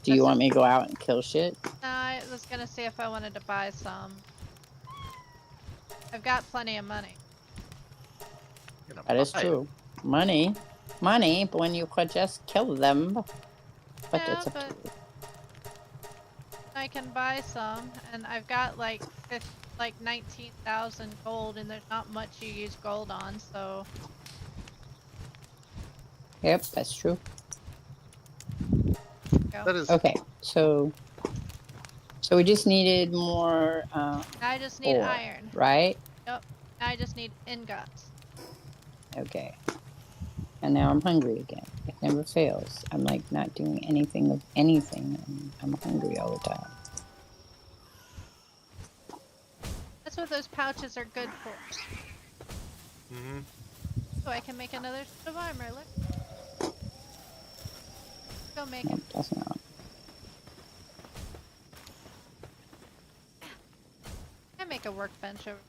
Do you want me to go out and kill shit? No, I was gonna see if I wanted to buy some. I've got plenty of money. That is true. Money, but when you could just kill them. But Yeah, it's up but to you. I can buy some, and I've got like 19,000 gold, and there's not much you use gold on, so. Yep, that's true. Go. That is Okay, so we just needed more I just need ore, iron. right? Yep. I just need ingots. Okay. And now I'm hungry again. It never fails. I'm like not doing anything of anything, and I'm hungry all the time. That's what those pouches are good for. Mm-hmm. So I can make another suit of armor. Look. Go make it. Nope, that's not. I make a workbench over.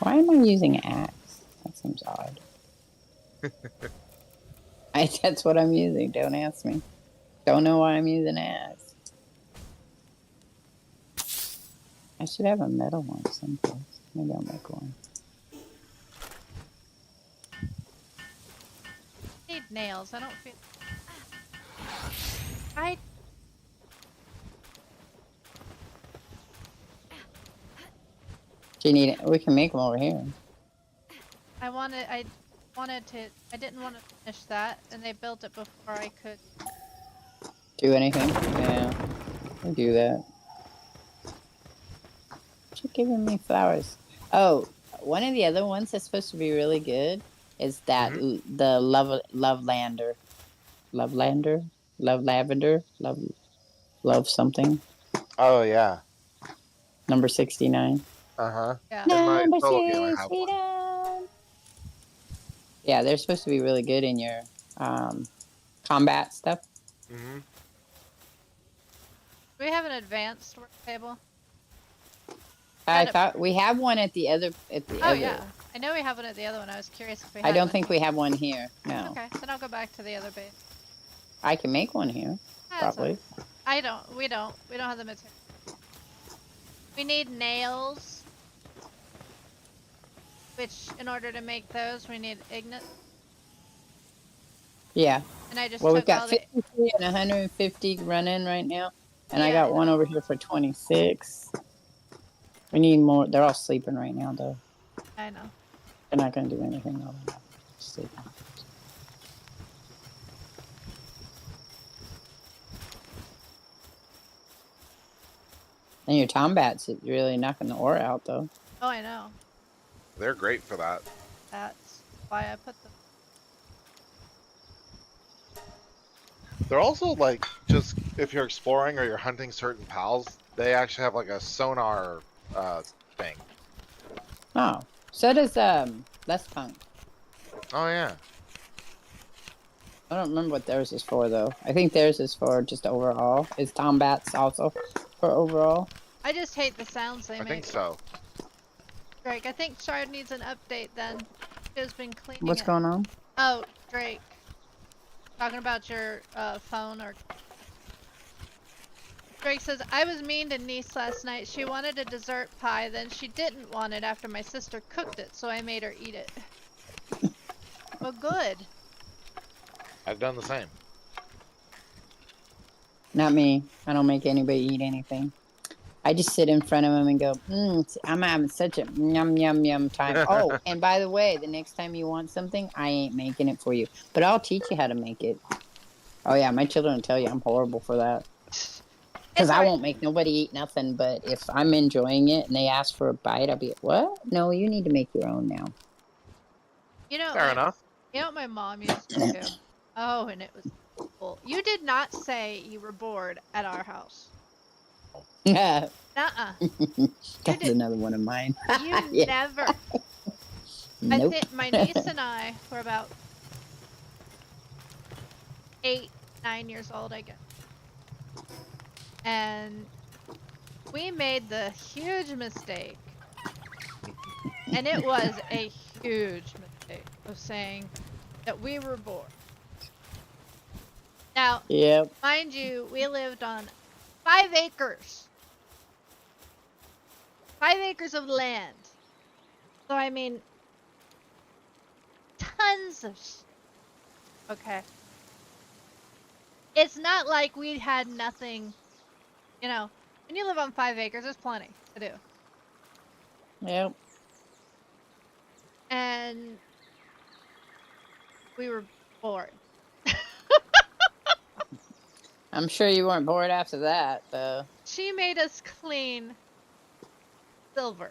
Why am I using axe? That seems odd. That's what I'm using. Don't ask me. Don't know why I'm using axe. I should have a metal one someplace. Maybe I'll make one. I need nails. I don't feel. Do you need it? We can make them over here. I didn't want to finish that, and they built it before I could. Do anything? Yeah, we do that. You're giving me flowers. Oh, one of the other ones that's supposed to be really good is that the love something. Oh yeah. Number 69. Uh-huh. Yeah. Number solo game, I have one. 69. Yeah, they're supposed to be really good in your combat stuff. Mm-hmm. Do we have an advanced work table? I thought we have one at the other. Oh yeah, I know we have one at the other one. I was curious if we had I don't one. think we have one here. No. Okay, then I'll go back to the other base. I can make one here. That's Probably. fine. We don't have the material. We need nails. Which, in order to make those, we need ignites. Yeah. And I just Well, took we've got all the... 53 and 150 running right now. And I Yeah, got one over here for 26. We need more. They're all sleeping right now, though. I know. They're not going to do anything all the time. Sleeping. And your tombats is really knocking the ore out, though. Oh, I know. They're great for that. That's why I put them. They're also like just if you're exploring or you're hunting certain pals, they actually have like a sonar thing. Oh, so does Les Punk. Oh yeah. I don't remember what theirs is for though. I think theirs is for just overall. Is Tombats also for overall? I just hate the sounds they I make. think so. Drake, I think Shard needs an update then. She's been cleaning What's it. going on? Oh, Drake. Talking about your phone or... Drake says, I was mean to niece last night. She wanted a dessert pie, then she didn't want it after my sister cooked it, so I made her eat it. Well, good. I've done the same. Not me. I don't make anybody eat anything. I just sit in front of them and go, I'm having such a yum, yum, yum time. Oh, and by the way, the next time you want something, I ain't making it for you. But I'll teach you how to make it. Oh, yeah, my children will tell you I'm horrible for that. Because I won't make nobody eat nothing, but if I'm enjoying it and they ask for a bite, I'll be, what? No, you need to make your own now. You know, Fair enough. you know what my mom used to do? Oh, and it was cool. You did not say you were bored at our house. That's Nuh-uh. You did. another one of mine. You Yeah. never. I Nope. think my niece and I were about 8, 9 years old, I guess. And we made the huge mistake, and it was a huge mistake, of saying that we were bored. Now, Yep. mind you, we lived on 5 acres. 5 acres of land. So, I mean, tons of okay. It's not like we had nothing, you know. When you live on 5 acres, there's plenty to do. Yep. And we were bored. I'm sure you weren't bored after that, though. She made us clean silver.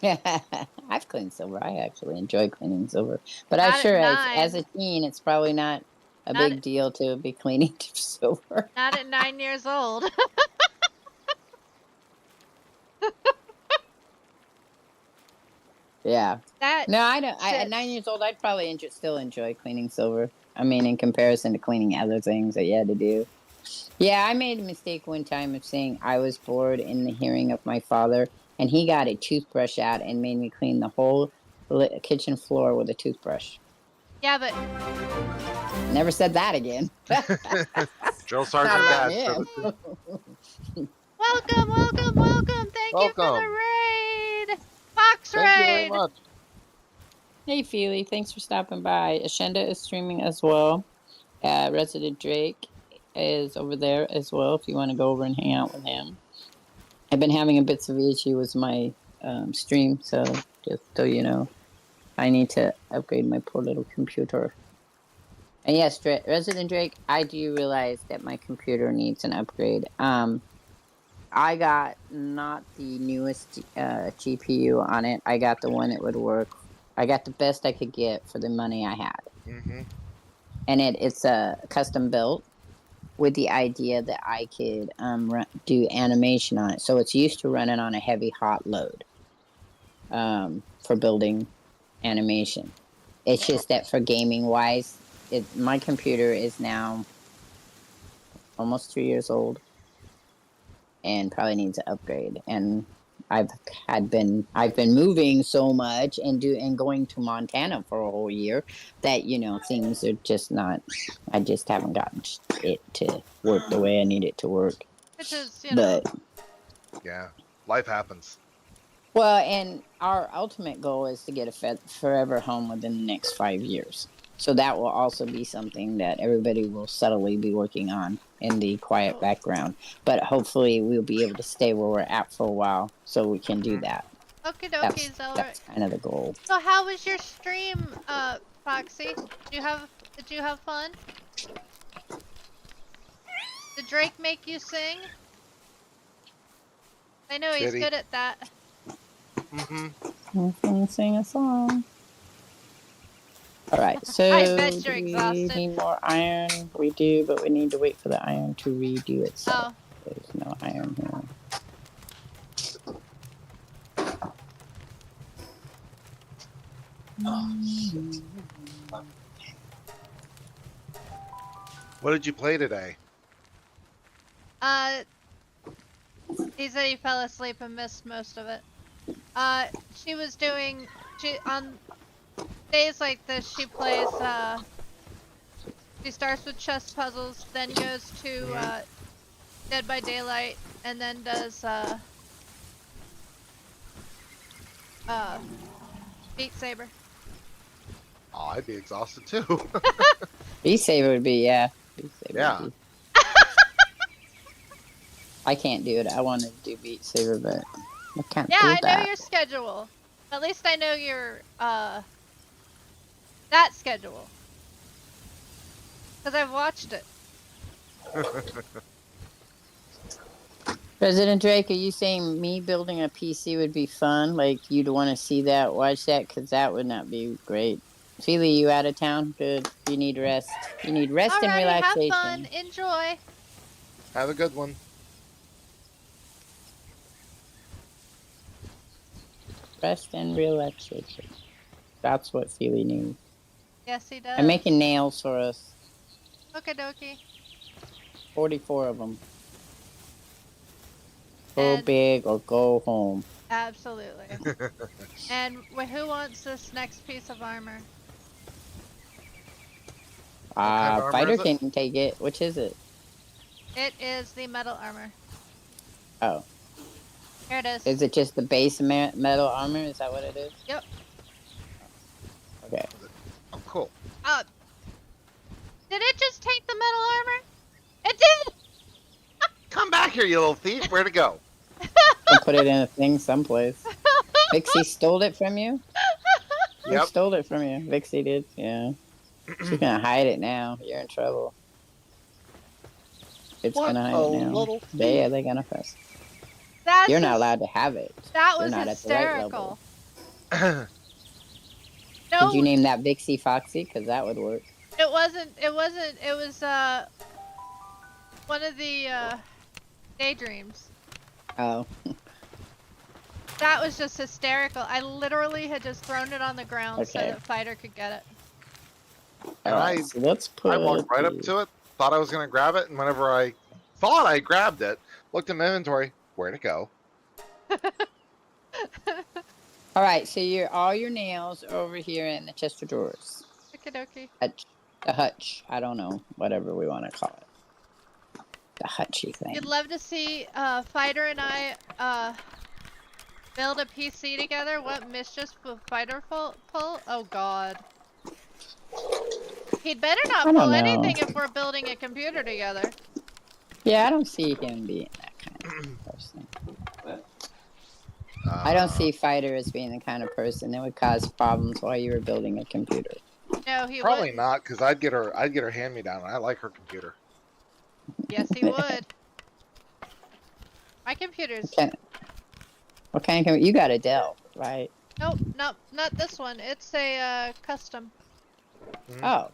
I've cleaned silver. I actually enjoy cleaning silver, but I'm Not at sure as 9. a teen, it's probably not a Not big deal to be cleaning silver. not at 9 years old. Yeah. That No, I don't. At shit. 9 years old, I'd probably still enjoy cleaning silver. I mean, in comparison to cleaning other things that you had to do. Yeah, I made a mistake one time of saying I was bored in the hearing of my father, and he got a toothbrush out and made me clean the whole kitchen floor with a toothbrush. Yeah, but Never said that again. Drill Not Sergeant about Dad. him. welcome, welcome, welcome. Thank you for the Welcome. raid. Fox Thank you very raid. much. Hey, Feely, thanks for stopping by. Ashenda is streaming as well. Resident Drake is over there as well if you want to go over and hang out with him. I've been having a bit of issue with my stream, so just so you know, I need to upgrade my poor little computer. And yes, Resident Drake, I do realize that my computer needs an upgrade. I got not the newest GPU on it. I got the one that would work. I got the best I could get for the money I had. Mm-hmm. And it's a custom built with the idea that I could do animation on it. So it's used to running on a heavy hot load for building animation. It's just that for gaming wise, my computer is now almost 3 years old and probably needs an upgrade. And I've been moving so much and going to Montana for a whole year that things are just not. I just haven't gotten it to work the way I need it to work. Which is, But Yeah, life happens. well, and our ultimate goal is to get a forever home within the next 5 years. So that will also be something that everybody will subtly be working on in the quiet background. But hopefully we'll be able to stay where we're at for a while so we can do that. okie dokie, Zelric. That's kind of the goal. So how was your stream, Foxy? Did you have fun? Did Drake make you sing? I know he's Did he? good at that. Mm-hmm. I'm going to sing a song. All right, so I bet you're do we exhausted. need more iron? We do, but we need to wait for the iron to redo itself. Oh. There's no iron here. What did you play today? He said he fell asleep and missed most of it. She was doing, on days like this, she plays, she starts with chess puzzles, then goes to, Dead by Daylight, and then does, Beat Saber. Oh, I'd be exhausted too. Beat Saber would be, yeah. Beat Saber Yeah. would be. I can't do it. I want to do Beat Saber, but I can't Yeah, do I that. know your schedule. At least I know your, that schedule. Because I've watched it. President Drake, are you saying me building a PC would be fun? Like you'd want to see that, watch that, because that would not be great. Feely, you out of town? Good. You need rest. You need rest and Alrighty, have fun. relaxation. Enjoy. Have a good one. Rest and relaxation. That's what Feely needs. Yes, he does. I'm making nails for us. Okie dokie. 44 of them. Go And- big or go home. Absolutely. And who wants this next piece of armor? kind of armor Fighter is it? can take it. Which is it? It is the metal armor. Oh. Here it is. Is it just the base metal armor? Is that what it is? Yep. Okay. Oh, cool. Did it just take the metal armor? It did! Come back here, you little thief. Where'd it go? I'll put it in a thing someplace. Vixie stole it from you? Who Yep. stole it from you? Vixie did? Yeah. She's gonna hide it now. You're in trouble. It's What gonna hide a it now. little They're gonna fuss. That's You're not allowed to have it. That You're was not at the right level. hysterical. Did No, you name that Vixie Foxy? Because that would work. it wasn't. It wasn't. It was one of the daydreams. Oh. That was just hysterical. I literally had just thrown it on the ground so Okay. that Fighter could get it. And Alright, so let's put I walked right up the- to it, thought I was going to grab it, and whenever I thought I grabbed it, looked in my inventory, where'd it go? Alright, so all your nails are over here in the chest of drawers. Okie dokie. Hutch. The hutch. I don't know. Whatever we want to call it. The hutchy thing. You'd love to see Fighter and I build a PC together. What mischief will Fighter pull? Oh God. He'd better not I don't pull know. anything if we're building a computer together. Yeah, I don't see him being that kind of person. I don't see Fighter as being the kind of person that would cause problems while you were building a computer. No, he Probably would. not, because I'd get her hand me down. I like her computer. Yes, he would. My computer's. What kind of you got a Dell, right? Nope, not this one. It's a custom. Oh.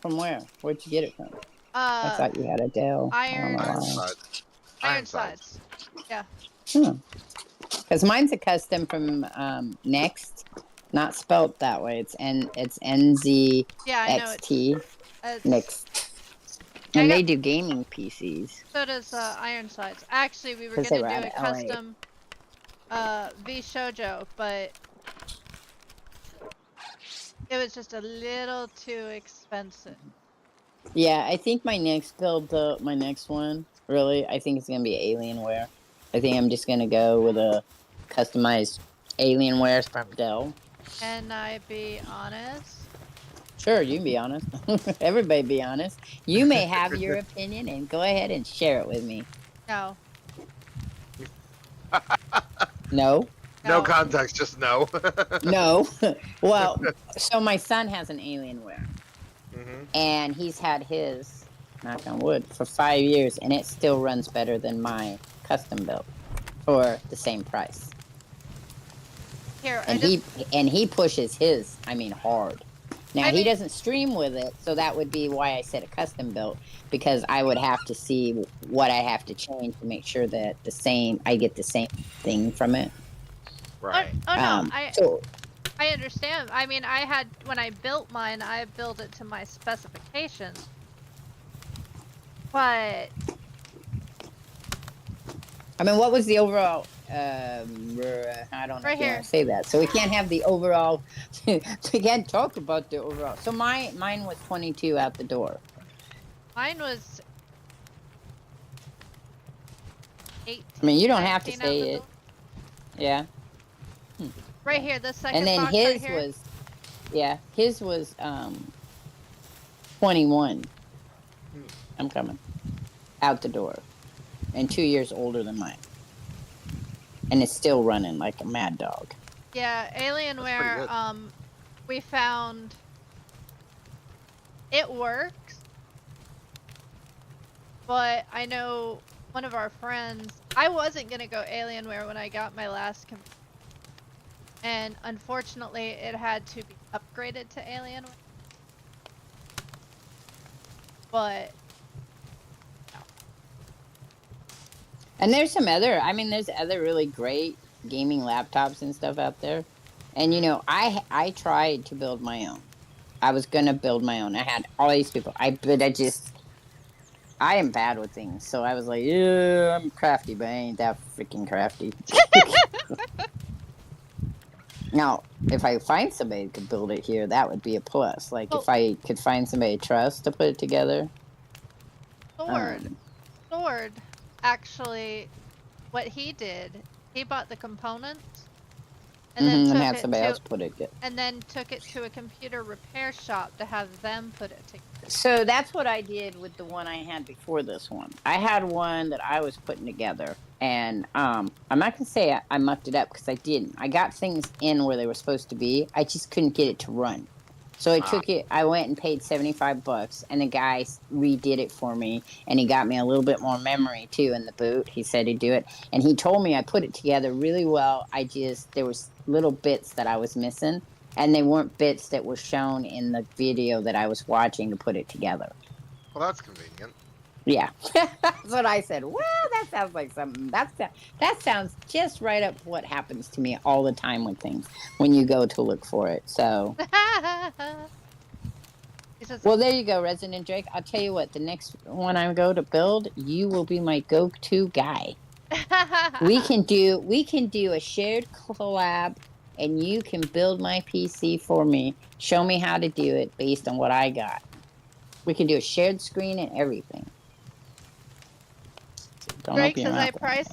From where? Where'd you get it from? I thought you had a Dell. Iron- Ironsides. Ironsides. Yeah. Because mine's a custom from Next, not spelt that way. It's NZXT Yeah, I know it's Next, I and got- they do gaming PCs. So does Ironsides. Actually, we were 'Cause they gonna were do a out of LA. custom V Shoujo, but it was just a little too expensive. Yeah, I think my next build, my next one, really, I think it's gonna be Alienware. I think I'm just gonna go with a customized Alienware from Dell. Can I be honest? Sure, you can be honest. Everybody be honest. You may have your opinion, and go ahead and share it with me. No. No? No context, just no. No. Well, so my son has an Alienware, Mhm. and he's had his, knock on wood, for 5 years, and it still runs better than my custom built for the same price. Here, And he pushes his, I mean, hard. Now, I he mean- doesn't stream with it, so that would be why I said a custom built, because I would have to see what I have to change to make sure that I get the same thing from it. Right. Oh no, So, I understand. I mean, when I built mine, I built it to my specifications. But I mean, what was the overall? I don't know Right if you here. want to say that. So we can't have the overall. We can't talk about the overall. So mine was 22 out the door. mine was 18. I mean, you don't have to 19 out say the it. door. Yeah. Right here, the second And then box his right here. was, his was 21. I'm coming out the door, and 2 years older than mine, and it's still running like a mad dog. Yeah, pretty Alienware, good. we found it works, but I know one of our friends. I wasn't gonna go Alienware when I got my last computer, and unfortunately, it had to be upgraded to Alienware. But And there's some other, I mean, there's other really great gaming laptops and stuff out there. And you know, I tried to build my own. I was gonna build my own. I had all these people. But I am bad with things. So I was like, yeah, I'm crafty, but I ain't that freaking crafty. Now, if I find somebody that could build it here, that would be a plus. Like well, if I could find somebody to trust to put it together. Sword, Sword, actually, what he did, he bought the components and then and took had it somebody to else put it. and then took it to a computer repair shop to have them put it together. So that's what I did with the one I had before this one. I had one that I was putting together, and I'm not gonna say I mucked it up because I didn't. I got things in where they were supposed to be. I just couldn't get it to run. So I took it. I went and paid $75, and the guy redid it for me, and he got me a little bit more memory too in the boot. He said he'd do it, and he told me I put it together really well. There was little bits that I was missing, and they weren't bits that were shown in the video that I was watching to put it together. Well, that's convenient. Yeah, that's what I said. Well, that sounds like something. That sounds just right up what happens to me all the time with things when you go to look for it. So, well, there you go, Resident Drake. I'll tell you what. The next one I go to build, you will be my go-to guy. we can do a shared collab, and you can build my PC for me. Show me how to do it based on what I got. We can do a shared screen and everything. Drake says I price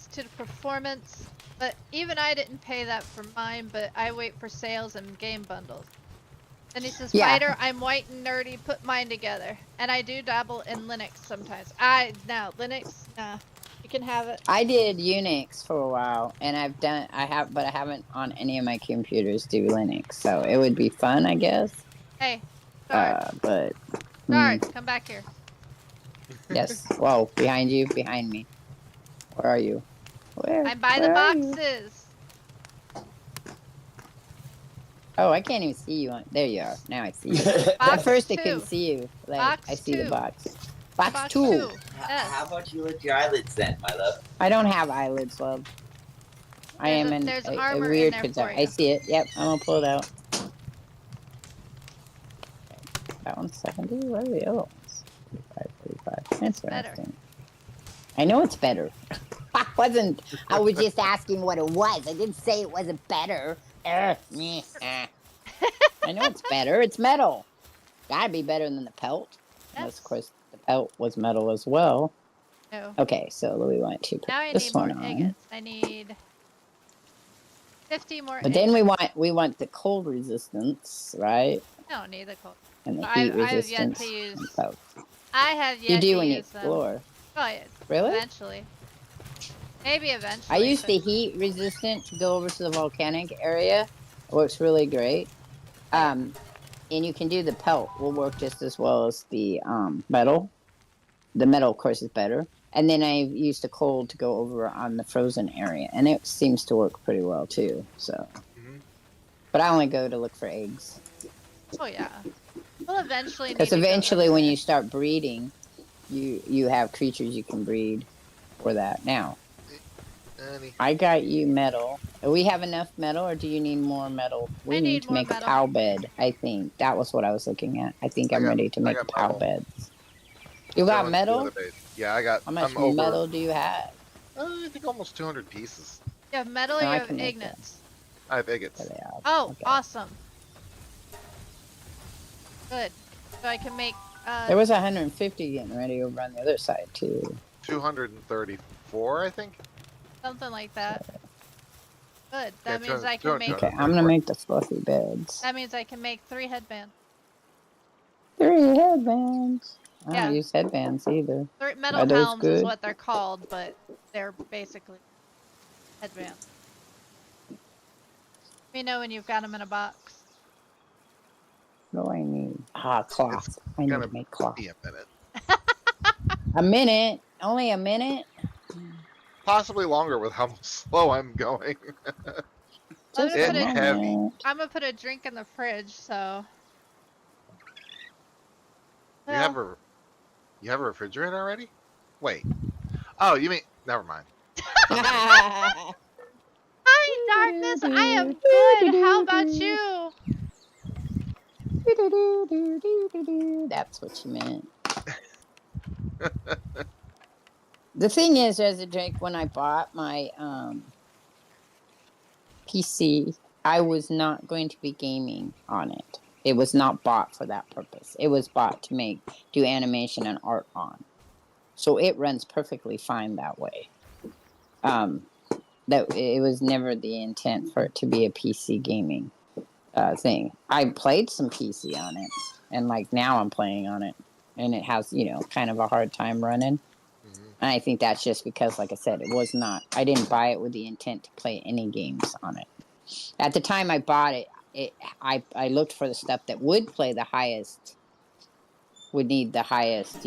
to performance, but even I didn't pay that for mine, but I wait for sales and game bundles. Then he says, Fighter, I'm white and nerdy, put mine together. And I do dabble in Linux sometimes. Linux, nah. You can have it. I did Unix for a while, and but I haven't on any of my computers do Linux. So it would be fun, I guess. Hey, Sard. Sard, come back here. Yes. Whoa, behind me. Where are you? I'm by the boxes. Oh, I can't even see you. There you are. Now I see you. At first, I couldn't see you. Like, I see the box. Box two. Yes. How about you lift your eyelids then, my love? I don't have eyelids, love. There's a weird concern. I see it. Yep, I'm gonna pull it out. That one's 70. What are the other ones? 45. Interesting. Better. I know it's better. I was just asking what it was. I didn't say it wasn't better. I know it's better. It's metal. Gotta be better than the pelt. Yes. Unless, of course, the pelt was metal as well. No. Okay, so we want to put this one on. Ingots. I need 50 more. But then we want the cold resistance, right? I don't need the cold. And the heat resistance. I have yet to use. Pelt. I have yet you do to when you use explore. them. Oh, yeah. Really? Eventually. Maybe eventually. I use the heat resistant to go over to the volcanic area. It works really great. And you can do the pelt. Will work just as well as the metal. The metal, of course, is better. And then I used the cold to go over on the frozen area, and it seems to work pretty well too. So, but I only go to look for eggs. Oh yeah. We'll eventually. Because eventually, when you start breeding, you have creatures you can breed for that. Now, I got you metal. Do we have enough metal, or do you need more metal? We need to make a POW bed. I think that was what I was looking at. I think I'm ready to make a POW bed. You got metal? Yeah, I got. How much metal do you have? I think almost 200 pieces. You have metal, or you have ingots? I have ingots. Oh, okay. Awesome. Good. So I can make. There was 150 getting ready over on the other side too. 234, I think. Something like that. Good. That means I can make. Okay, I'm gonna make the fluffy beds. That means I can make 3 headbands. 3 headbands. I don't use headbands either. Metal helms is what they're called, but they're basically headbands. Let me know when you've got them in a box. What do I need? Cloth. I need to make cloth. Be a minute. A minute? Only a minute? Possibly longer with how slow I'm going. I'm Just gonna a put It's a heavy. moment. I'm gonna put a drink in the fridge, so You have well. a you have a refrigerator already? Wait. Oh, you mean never mind. Hi, darkness. I am good. How about you? That's what you meant. The thing is, as a Drake, when I bought my PC, I was not going to be gaming on it. It was not bought for that purpose. It was bought to do animation and art on. So it runs perfectly fine that way. That it was never the intent for it to be a PC gaming thing. I played some PC on it, and like now I'm playing on it, and it has kind of a hard time running. Mhm. And I think that's just because, like I said, it was not. I didn't buy it with the intent to play any games on it. At the time I bought it, I looked for the stuff that would play the highest, would need the highest.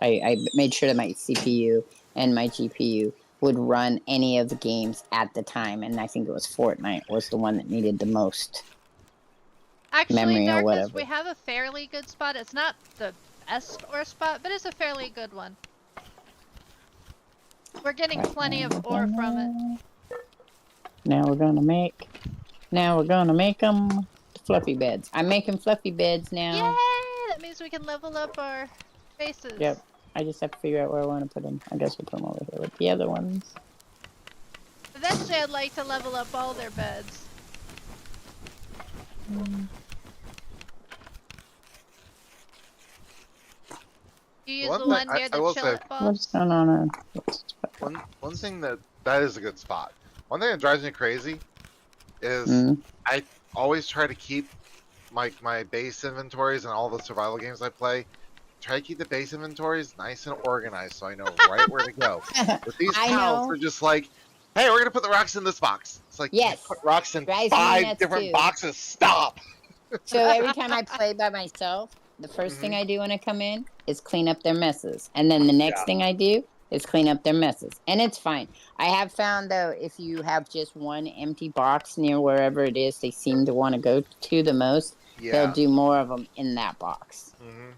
I made sure that my CPU and my GPU would run any of the games at the time, and I think it was Fortnite was the one that needed the most Actually, memory or darkness, whatever. we have a fairly good spot. It's not the best ore spot, but it's a fairly good one. We're getting Right plenty now of ore from it. Now we're gonna make. Now we're gonna make them fluffy beds. I'm making fluffy beds now. Yay! That means we can level up our bases. Yep. I just have to figure out where I want to put them. I guess we'll put them over here with the other ones. Eventually, I'd like to level up all their beds. You use One the thing one near I the will say, chillet What's box? going on? one thing that is a good spot. One thing that drives me crazy is Mm. I always try to keep my base inventories and all the survival games I play. Try to keep the base inventories nice and organized so I know right where to go. But these I pals know. are just like, hey, we're gonna put the rocks in this box. It's like you Yes. put rocks in Drives me 5 nuts different too. boxes. Stop. So every time I play by myself, the 1st thing I do when I come in is clean up their messes. And then the next Yeah. thing I do is clean up their messes. And it's fine. I have found though, if you have just one empty box near wherever it is they seem to want to go to the most, they'll Yeah. do more of them in that box. hmm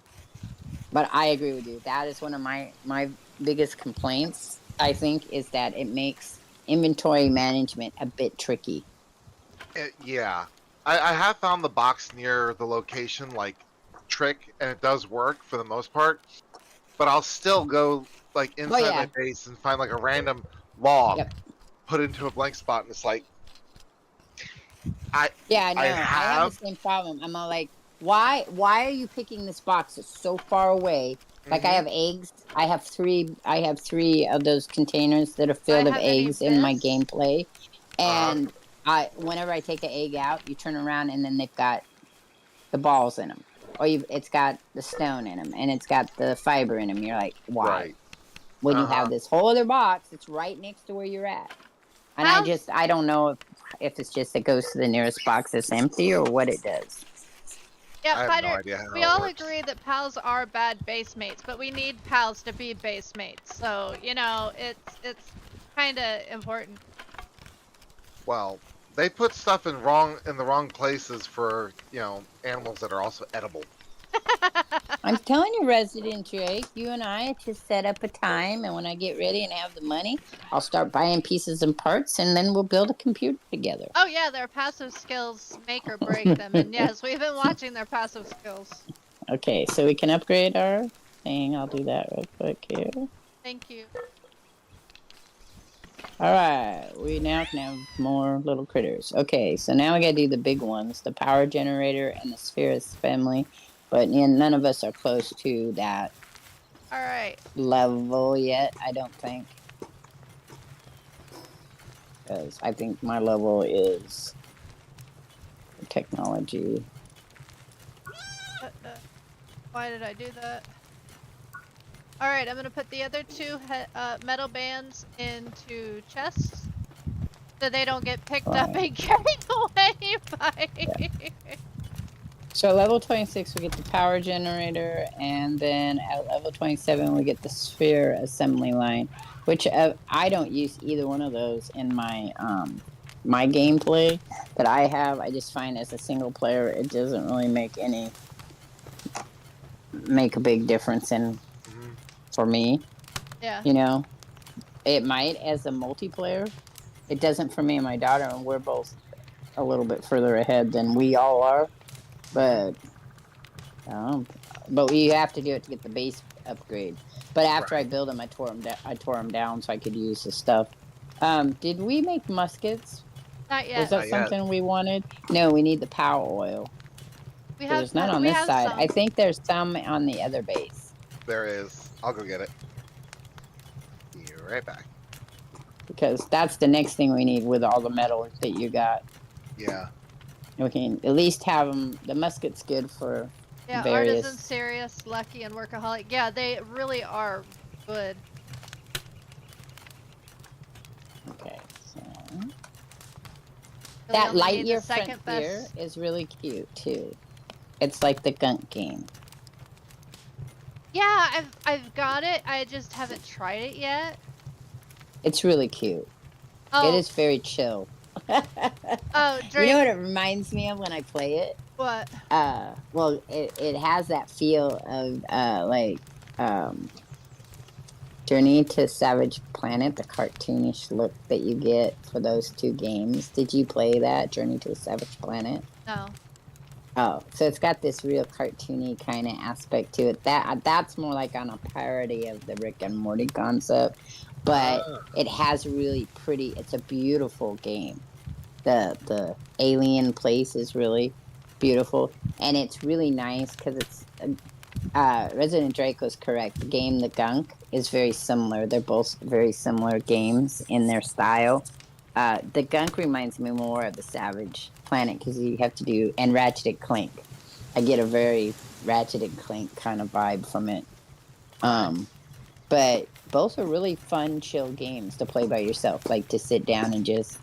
But I agree with you. That is one of my biggest complaints, I think, is that it makes inventory management a bit tricky. Yeah. I have found the box near the location like trick, and it does work for the most part. But I'll still go like inside my base and find like a random log, Yep. put into a blank spot, and it's like Yeah, I know. I I have the have same problem. I'm all like, why are you picking this box that's so far away? Like I Mhm. have eggs. I have three of those containers that are Do I filled of have any eggs in my bits? gameplay. Uh-huh. And whenever I take an egg out, you turn around and then they've got the balls in them. Or it's got the stone in them and it's got the fiber in them. You're like, why? Right. When you Uh-huh. have this whole other box that's right next to where you're at. And I don't know if it's just it goes to the nearest box that's empty or what it does. Yeah, I have no Fighter, idea how we it all works. agree that pals are bad base mates, but we need pals to be base mates. So, it's kind of important. Well, they put stuff in the wrong places for, animals that are also edible. I'm telling you, Resident Drake, you and I just set up a time, and when I get ready and have the money, I'll start buying pieces and parts, and then we'll build a computer together. Oh yeah, their passive skills make or break them, and yes, we've been watching their passive skills. Okay, so we can upgrade our thing. I'll do that real quick here. Thank you. All right, we now can have more little critters. Okay, so now we gotta do the big ones, the power generator and the Spherus family, but none of us are close to that All right. level yet, I don't think. Because I think my level is technology. Why did I do that? All right, I'm gonna put the other two metal bands into chests, so they don't get picked up and carried away by. So at level 26, we get the power generator, and then at level 27, we get the sphere assembly line, which I don't use either one of those in my gameplay that I have. I just find as a single player, it doesn't really make a big difference in Mhm. for me. Yeah. You know, it might as a multiplayer. It doesn't for me and my daughter, and we're both a little bit further ahead than we all are. But Um, but we have to do it to get the base upgrade. But after I Right. build them, I tore them down so I could use the stuff. Did we make muskets? Not Was yet. that Not yet. something we wanted? No, we need the power oil. We So have there's none on we this have side. I some. think there's some on the other base There is. I'll go get it. Be right back. because that's the next thing we need with all the metal that you got. Yeah. We can at least have them. The musket's good for Yeah, Artisan, various. Serious, Lucky, and Workaholic. Yeah, they really are good. Okay, so Really that only need the Lightyear second Frontier best. is really cute too. It's like the gunk game. Yeah, I've got it. I just haven't tried it yet. It's really cute. It Oh, is very chill. oh, You know Drake. what it reminds me of when I play it? What? Well, it has that feel of like um Journey to Savage Planet, the cartoonish look that you get for those two games. Did you play that, Journey to a Savage Planet? No. Oh, so it's got this real cartoony kind of aspect to it. That's more like on a parody of the Rick and Morty concept, but Ah. it has really pretty. It's a beautiful game. The alien place is really beautiful, and it's really nice because it's Resident Drake was correct. The game The Gunk is very similar. They're both very similar games in their style. The Gunk reminds me more of the Savage Planet because you have to do and Ratchet and Clank. I get a very Ratchet and Clank kind of vibe from it. Okay. But both are really fun, chill games to play by yourself, like to sit down and just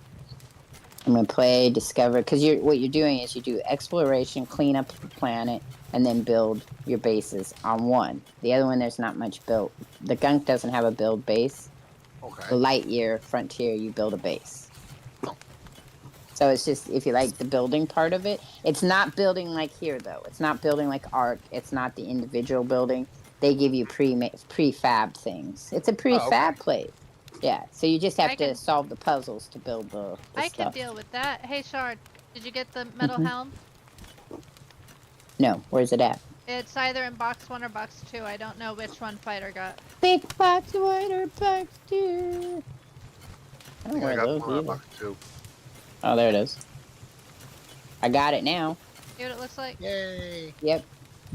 I'm gonna play, discover, because what you're doing is you do exploration, clean up the planet, and then build your bases on one. The other one, there's not much built. The Gunk doesn't have a build base. Okay. The Lightyear Frontier, you build a base. So it's just if you like the building part of it, it's not building like here though. It's not building like Ark. It's not the individual building. They give you prefab things. It's a Oh, okay. prefab place. Yeah, so you just have I to can solve the puzzles to build the I can stuff. deal with that. Hey Shard, did you get the metal Mhm. helm? No, where's it at? It's either in box 1 or box 2. I don't know which one Fighter got. Big box water box two. I I don't think I wear got those one on either. box too. Oh, there it is. I got it now. See what it looks like? Yay. Yep.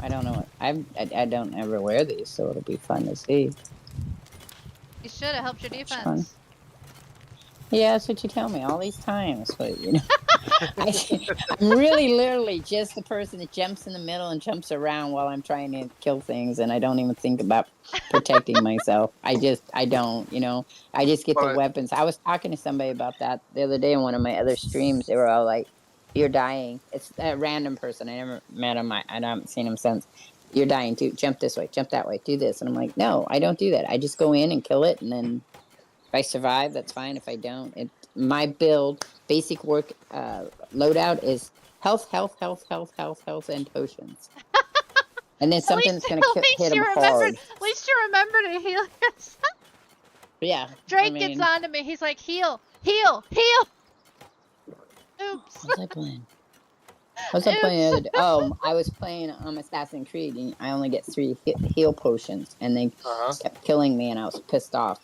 I don't know. I don't ever wear these, so it'll be fun to see. You should. It helps your It's fun. defense. Yeah, that's what you tell me all these times. But you know, I'm really literally just the person that jumps in the middle and jumps around while I'm trying to kill things, and I don't even think about protecting myself. I don't. You know, I just get the But weapons. I was talking to somebody about that the other day in one of my other streams. They were all like, "You're dying." It's a random person. I never met him. I haven't seen him since. You're dying too. Jump this way. Jump that way. Do this. And I'm like, no, I don't do that. I just go in and kill it, and then if I survive, that's fine. If I don't, my build basic work loadout is health, health, health, health, health, health, and potions. And then something that's gonna at hit least them you remembered. hard. At least you remembered to heal yourself. Yeah, I Drake gets mean, on to me. He's like, heal, heal, heal. Oops. what was I playing? What was I playing the Oops. other day? Oh, I was playing Assassin's Creed, and I only get 3 heal potions, and they kept killing me, and I was pissed off.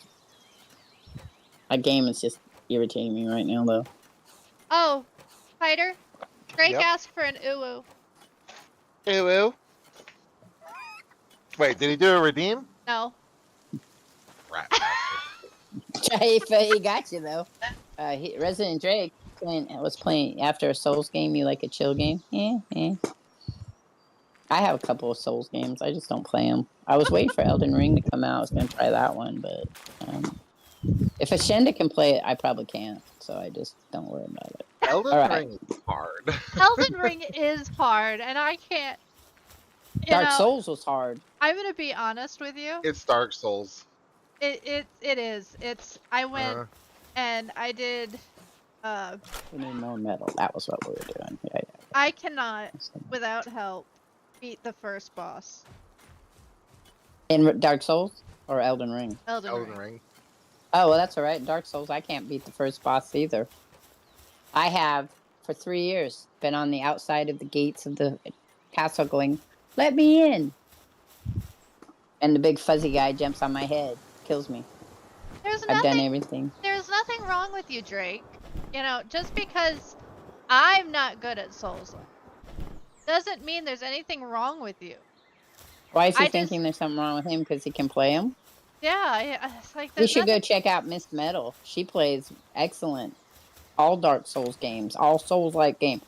That game is just irritating me right now, though. Oh, Fighter. Drake Yep. asked for an uwu. Ew. Wait, did he do a redeem? No. Rat. He got you though. Resident Drake was playing after a Souls game. You like a chill game? Yeah. I have a couple of Souls games. I just don't play them. I was waiting for Elden Ring to come out. I was going to try that one, but If Ashenda can play it, I probably can't. So I just don't worry about it. Elden All right. Ring is hard. Elden Ring is hard, and I can't. Dark Souls was hard. I'm gonna be honest with you. It's Dark Souls. It is. I went and I did. We need more metal. That was what we were doing. Yeah. I cannot, without help, beat the first boss. In Dark Souls or Elden Ring? Elden Ring. Oh, well, that's all right. Dark Souls, I can't beat the first boss either. I have, for 3 years, been on the outside of the gates of the castle going, let me in. And the big fuzzy guy jumps on my head, kills me. I've done everything. There's nothing wrong with you, Drake. You know, just because I'm not good at Souls doesn't mean there's anything wrong with you. Why is he thinking there's something wrong with him? Because he can play them? Yeah, it's like we should go check out Miss Metal. She plays excellent. All Dark Souls games, all Souls-like games.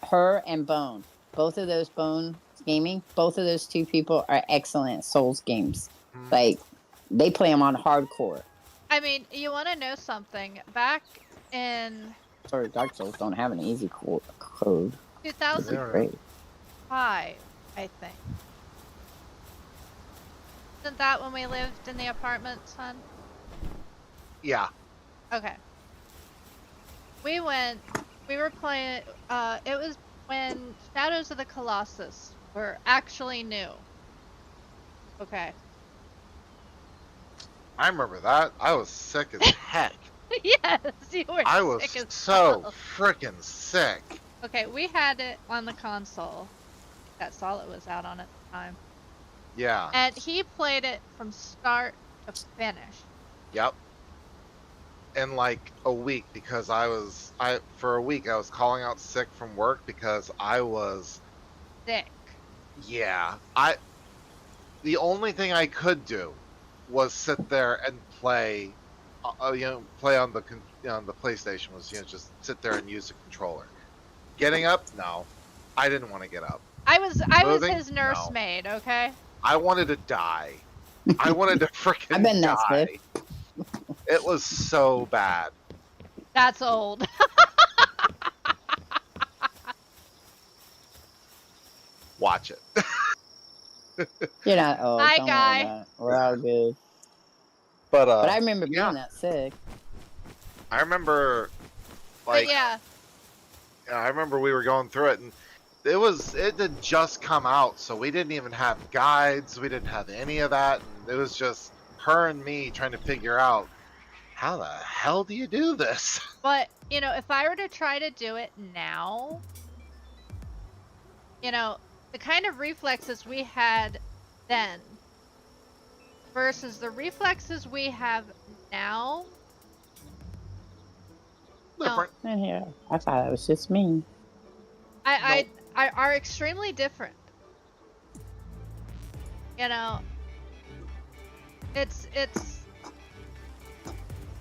Her and Bone, both of those Bone gaming, both of those two people are excellent Souls games. Like, they play them on hardcore. I mean, you want to know something? Back in... Sorry, Dark Souls don't have an easy code. 2005, I think. Isn't that when we lived in the apartments, hon? Yeah. Okay. We were playing, it was when Shadows of the Colossus were actually new. Okay. I remember that. I was sick as heck. Yes, you were I was sick as so hell. freaking sick. Okay, we had it on the console. That's all it was out on at the time. Yeah. And he played it from start to finish. Yep. In like a week, because for a week I was calling out sick from work because I was sick. Yeah. The only thing I could do was sit there and play play on the PlayStation, was just sit there and use the controller. Getting up? No. I didn't want to get up. I was his nursemaid, no. Okay? I wanted to die. I wanted to freaking I've been die. It was so bad. That's old. Watch it. You're not old. Hi, guy. We're all good. But I remember being that sick. I remember, like, but yeah. I remember we were going through it, and it had just come out, so we didn't even have guides. We didn't have any of that. And it was just her and me trying to figure out, how the hell do you do this? But, if I were to try to do it now, the kind of reflexes we had then versus the reflexes we have now. Different. Yeah, I thought it was just me. I are extremely different. It's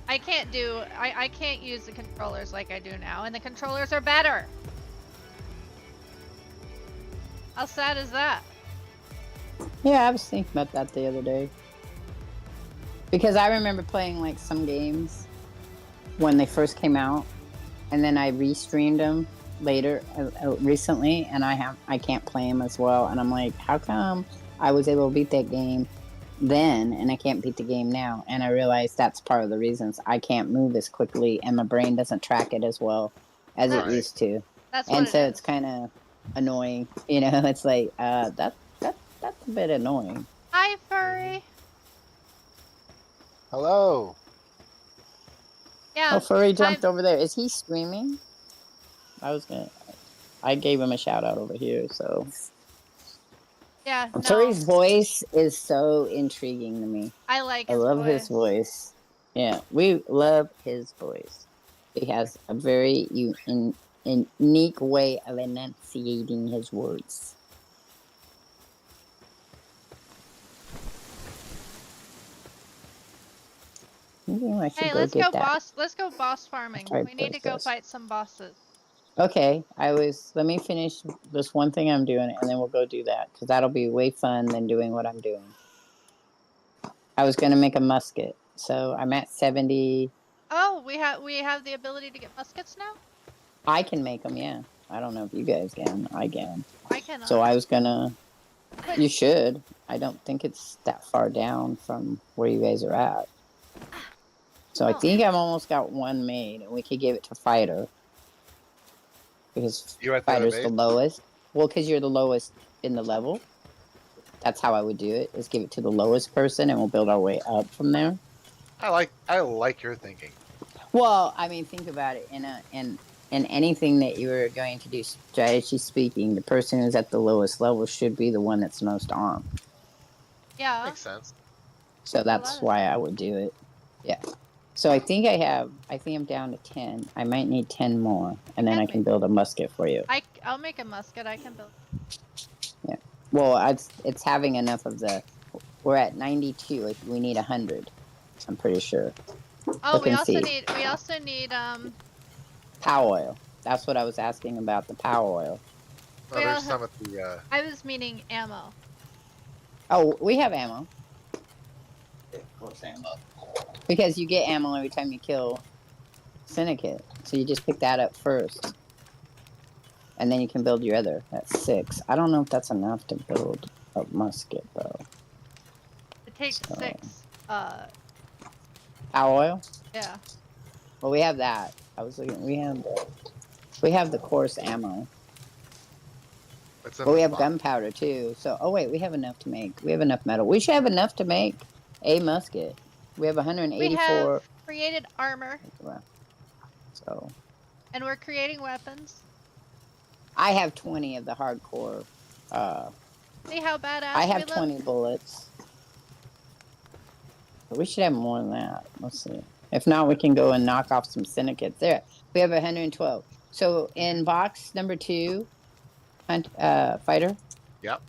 I can't use the controllers like I do now, and the controllers are better. How sad is that? Yeah, I was thinking about that the other day. Because I remember playing like some games when they first came out, and then I restreamed them later recently, and I can't play them as well, and I'm like, how come I was able to beat that game then and I can't beat the game now? And I realized that's part of the reasons. I can't move as quickly and my brain doesn't track it as well as it used to. And so it's kind of annoying, it's like that's a bit annoying. Hi, furry. Hello. Yeah. Oh, furry jumped over there. Is he streaming? I gave him a shout out over here, so. Yeah. No. Furry's voice is so intriguing to me. I like his voice. I love his voice. Yeah, we love his voice. He has a very unique way of enunciating his words. Hey, let's go boss farming. We need to go fight some bosses. Okay, let me finish this one thing I'm doing, and then we'll go do that, because that'll be way fun than doing what I'm doing. I was going to make a musket, So I'm at 70. Oh, we have the ability to get muskets now? I can make them, yeah. I don't know if you guys can. I can. I cannot. So I was gonna. But You should. I don't think it's that far down from where you guys are at. So I Oh. think I've almost got one made, and we could give it to Fighter because You at the other Fighter's the base? lowest. Well, because you're the lowest in the level. That's how I would do it: is give it to the lowest person, and we'll build our way up from there. I like your thinking. Well, I mean, think about it. In anything that you are going to do, strategy speaking, the person who's at the lowest level should be the one that's most armed. yeah. Makes sense. So that's why I would do it. Yeah. So I think I'm down to 10. I might need 10 more, and then I can build a musket for you. I'll make a musket. I can build. Yeah. Well, it's having enough of the. We're at 92. We need 100. I'm pretty sure. Oh, Look we and also see. need Power oil. That's what I was asking about, the power oil. No, We there's all some at the. I was meaning ammo. Oh, we have ammo. Of course, ammo. Because you get ammo every time you kill Syndicate. So you just pick that up first. And then you can build your other. That's 6. I don't know if that's enough to build a musket, though. It takes So. 6. Power oil? Yeah. Well, we have that. I was looking. We have the coarse ammo. But we have gunpowder too. So, oh wait, we have enough to make. We have enough metal. We should have enough to make a musket. We have 184. We have created armor. So. And we're creating weapons. I have 20 of the hardcore. See how badass I have we 20 look? bullets. But we should have more than that. Let's see. If not, we can go and knock off some syndicates. There, we have 112. So in box number 2, Fighter. Yep.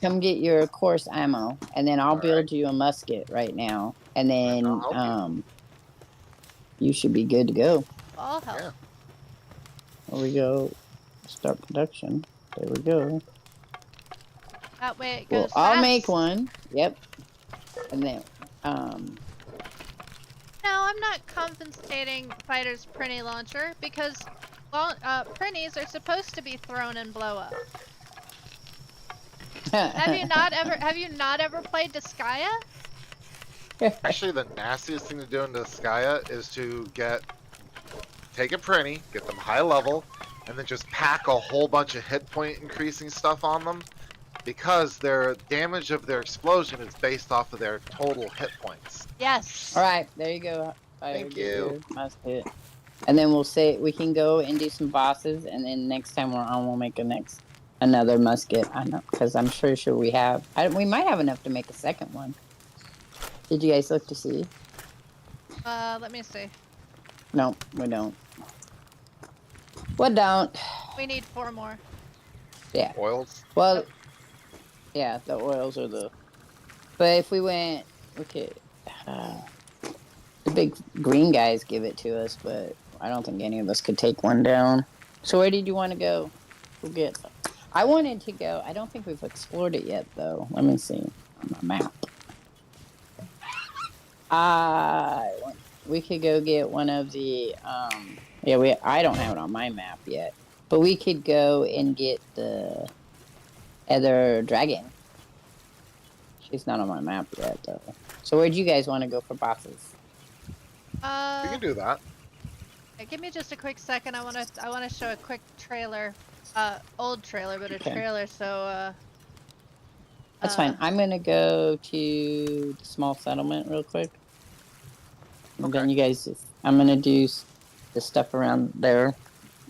Come get your coarse ammo, and then I'll build you a musket right now, and then you should be good to go. All help. Yeah. There we go. Start production. There we go. That way it goes I'll fast. make one. Yep. And then, No, I'm not compensating Fighter's Prinny launcher because Prinnies are supposed to be thrown and blow up. Have you not ever played Disgaea? Actually, the nastiest thing to do in Disgaea is to take a Prinny, get them high level, and then just pack a whole bunch of hit point increasing stuff on them, because their damage of their explosion is based off of their total hit points. Yes. All right, there you go. Thank you. Musket. And then we'll say we can go and do some bosses, and then next time we're on, we'll make another musket. I know, because I'm sure we have. We might have enough to make a second one. Did you guys look to see? Let me see. No, we don't. We don't. We need 4 more. Yeah. Oils? Well, yeah, the oils are the. But if we went, okay, the big green guys give it to us, but I don't think any of us could take one down. So where did you want to go? We'll get. I wanted to go. I don't think we've explored it yet, though. Let me see on the map. We could go get one of the. Yeah, I don't have it on my map yet, but we could go and get the other dragon. She's not on my map yet, though. So where'd you guys want to go for bosses? We can do that. Give me just a quick second. I wanna show a quick trailer. Old trailer, but a trailer. So. That's fine. I'm gonna go to the small settlement real quick. And then you guys, I'm gonna do the stuff around there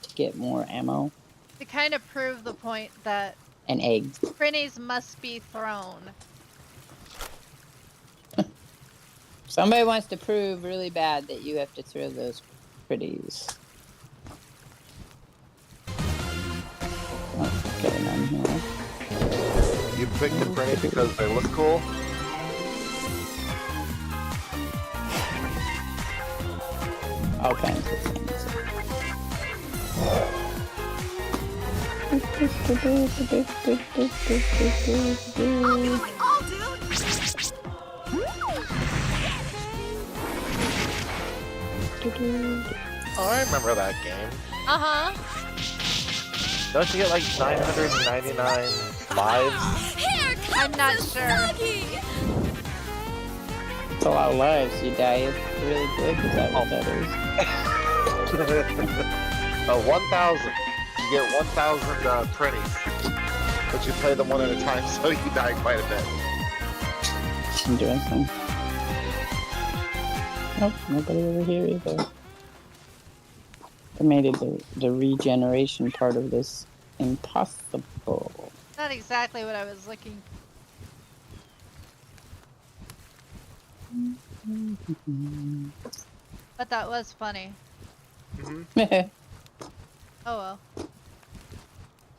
to get more ammo. To kind of prove the point that. And eggs. Prinnies must be thrown. Somebody wants to prove really bad that you have to throw those pretties. Okay, I'm here. You picked the Prinny because they look cool? All kinds of things. Oh, I remember that game. Uh-huh. Don't you get like 999 lives? I'm not sure. It's a lot of lives. You die really quick. Is that what that is? 1,000. You get 1,000 printies. But you play them one at a time, so you die quite a bit. Interesting. Nope, nobody over here either. I made it the regeneration part of this impossible. Not exactly what I was looking for. But that was funny. Mm-hmm. Oh well.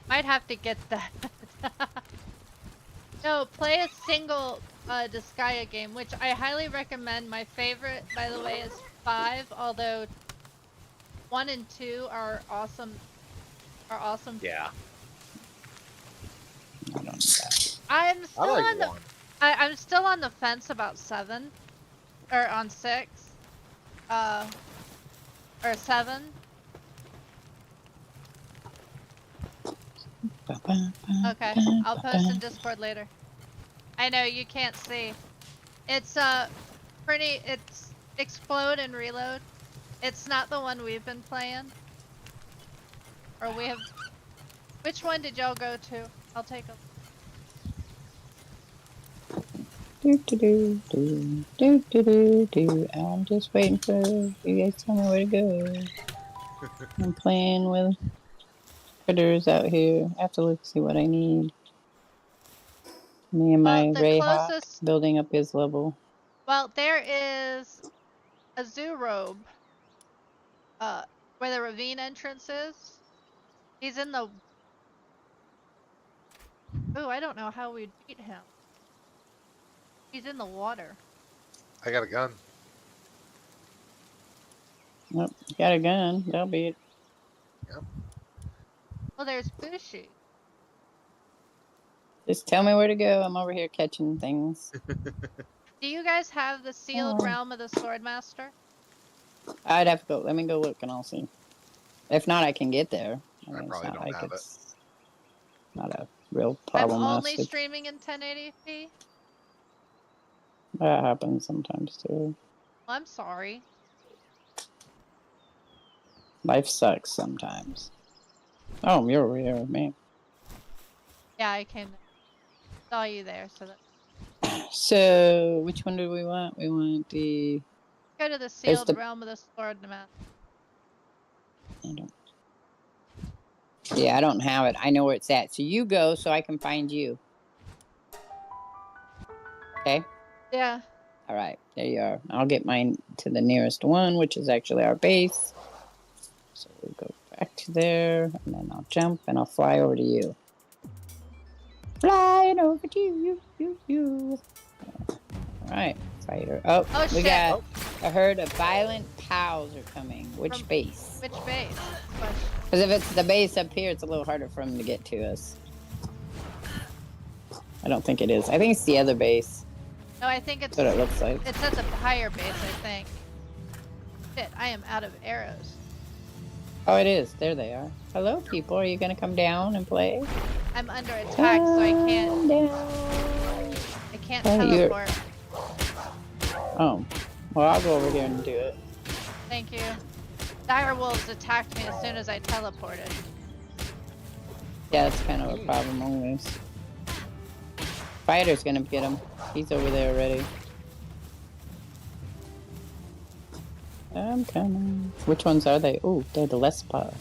Might have to get that. No, play a single Disgaea game, which I highly recommend. My favorite, by the way, is 5, although 1 and 2 are awesome. Yeah. I don't know that. I'm still I like on the 1. I'm still on the fence about 7 or on 6. Or 7. Okay, I'll post in Discord later. I know you can't see. It's it's explode and reload. It's not the one we've been playing. Or we have. Which one did y'all go to? I'll take a. I'm just waiting for you guys to tell me where to go. I'm playing with critters out here. I have to look see what I need. Me and my the Ray Hawk closest. building up his level. Well, there is a zoo robe. Where the ravine entrance is. He's in the. Ooh, I don't know how we'd beat him. He's in the water. I got a gun. Yep, got a gun. That'll be it. Yep. Well, there's Bushi. Just tell me where to go. I'm over here catching things. Do you guys have the sealed realm of the Swordmaster? I'd have to go. Let me go look and I'll see. If not, I can get there. I mean, probably don't have it. It's not a real problem. I'm only streaming in 1080p. That happens sometimes too. Well, I'm sorry. Life sucks sometimes. Oh, you're over here with me. Yeah, I came there. Saw you there, so that. So, which one do we want? We want the. Go to the sealed realm of the Swordmaster. Yeah, I don't have it. I know where it's at. So you go so I can find you. Okay? Yeah. All right, there you are. I'll get mine to the nearest one, which is actually our base. So we'll go back to there, and then I'll jump and I'll fly over to you. Flying over to you. All right, fighter. Oh, we shit. got a herd of violent pals are coming. Which base? Which base? Because if it's the base up here, it's a little harder for them to get to us. I don't think it is. I think it's the other base. No, I think it's. That's what it looks like. It's at the higher base, I think. Shit, I am out of arrows. Oh, it is. There they are. Hello, people. Are you going to come down and play? I'm under attack, so I can't. I can't teleport. Oh. Well, I'll go over here and do it. Thank you. Dire wolves attacked me as soon as I teleported. Yeah, that's kind of a problem always. Fighter's gonna get him. He's over there already. I'm coming. Which ones are they? Oh, they're the less paws.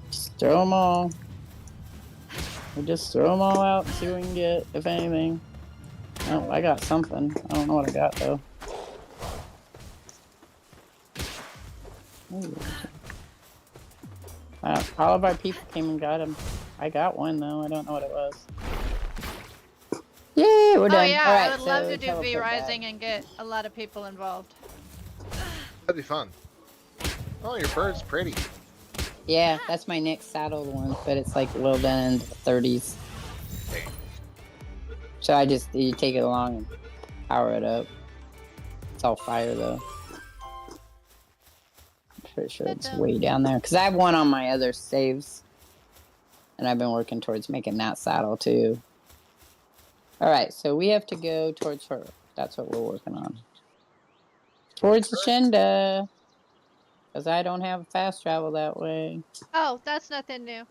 Just throw them all. We'll just throw them all out and see what we can get, if anything. Oh, I got something. I don't know what I got, though. Ooh. All of our people came and got him. I got one, though. I don't know what it was. Yay, we're done. Oh, yeah, all right, I would love to do V teleport Rising back. and get a lot of people involved. That'd be fun. Oh, your bird's pretty. Yeah, that's my next saddled one, but it's like well done in the 30s. game. So you take it along and power it up. It's all fire though. I'm pretty sure it's way down there because I have one on my other saves, and I've been working towards making that saddle too. All right, so we have to go towards her. That's what we're working on. Towards the Shinda, because I don't have fast travel that way. Oh, that's nothing new.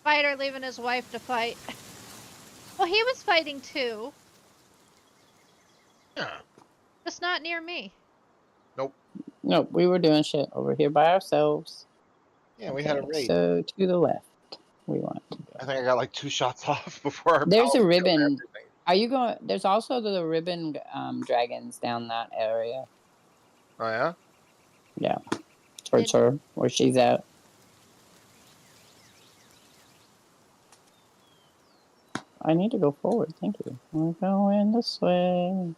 Fighter leaving his wife to fight. Well, he was fighting too. Yeah. Just not near me. Nope. Nope, we were doing shit over here by ourselves. Yeah, we had a raid. So to the left, we want to go. I think I got like 2 shots off before our There's a pal ribbon. killed everything. Are you going? There's also the ribbon dragons down that area. Oh yeah. Yeah, towards her, where she's at. I need to go forward. Thank you. We're going this way.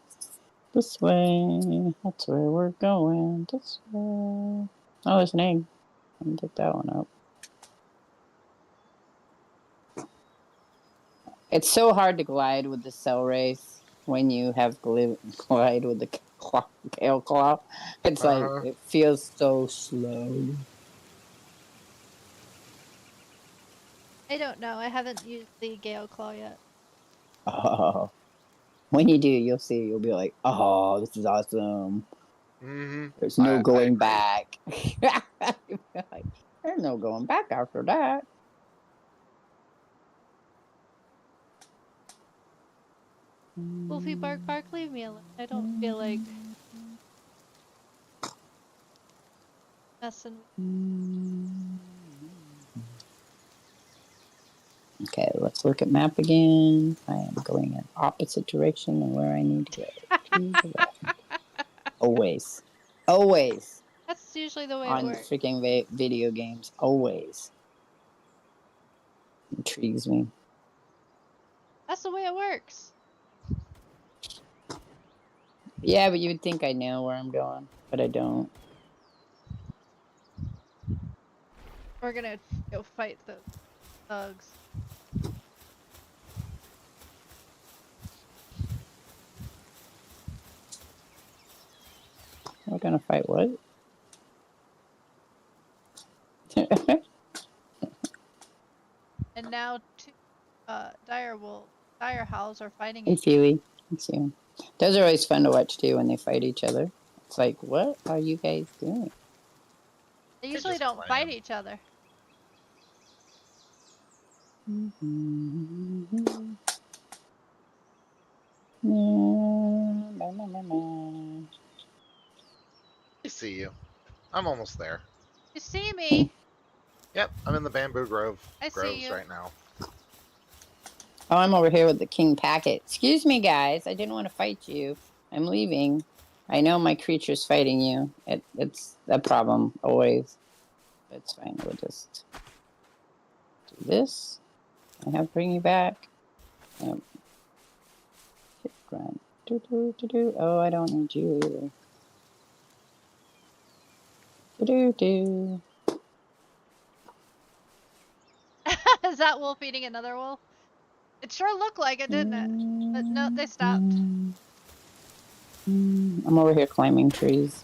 This way. That's where we're going. This way. Oh, there's an egg. Let me get that one up. It's so hard to glide with the cell race when you have glide with the pale claw. It's like, it feels so slow. I don't know. I haven't used the Gale Claw yet. Oh. When you do, you'll see. You'll be like, oh, this is awesome. Mm-hmm. There's no going back. Like, there's no going back after that. Wolfie bark bark, leave me alone. I don't feel like messing. Okay, let's look at map again. I am going in opposite direction than where I need to go. To the left. Always. Always. That's usually the way On it works. freaking video games. Always. Intrigues me. That's the way it works. Yeah, but you would think I know where I'm going, but I don't. We're gonna go fight the thugs. We're gonna fight what? And now two dire howls are fighting Hey, each Feely. It's you. Those are always fun to watch too when they fight each other. It's like, what are you guys doing? They usually don't fight each other. I see you. I'm almost there. You see me? Yep, I'm in the bamboo groves you. right now. Oh, I'm over here with the king packet. Excuse me, guys. I didn't want to fight you. I'm leaving. I know my creature's fighting you. It's a problem, always. It's fine. We'll just do this. I have to bring you back. Yep. Grunt. Oh, I don't need you either. Is that wolf eating another wolf? It sure looked like it, didn't it? But no, they stopped. I'm over here climbing trees.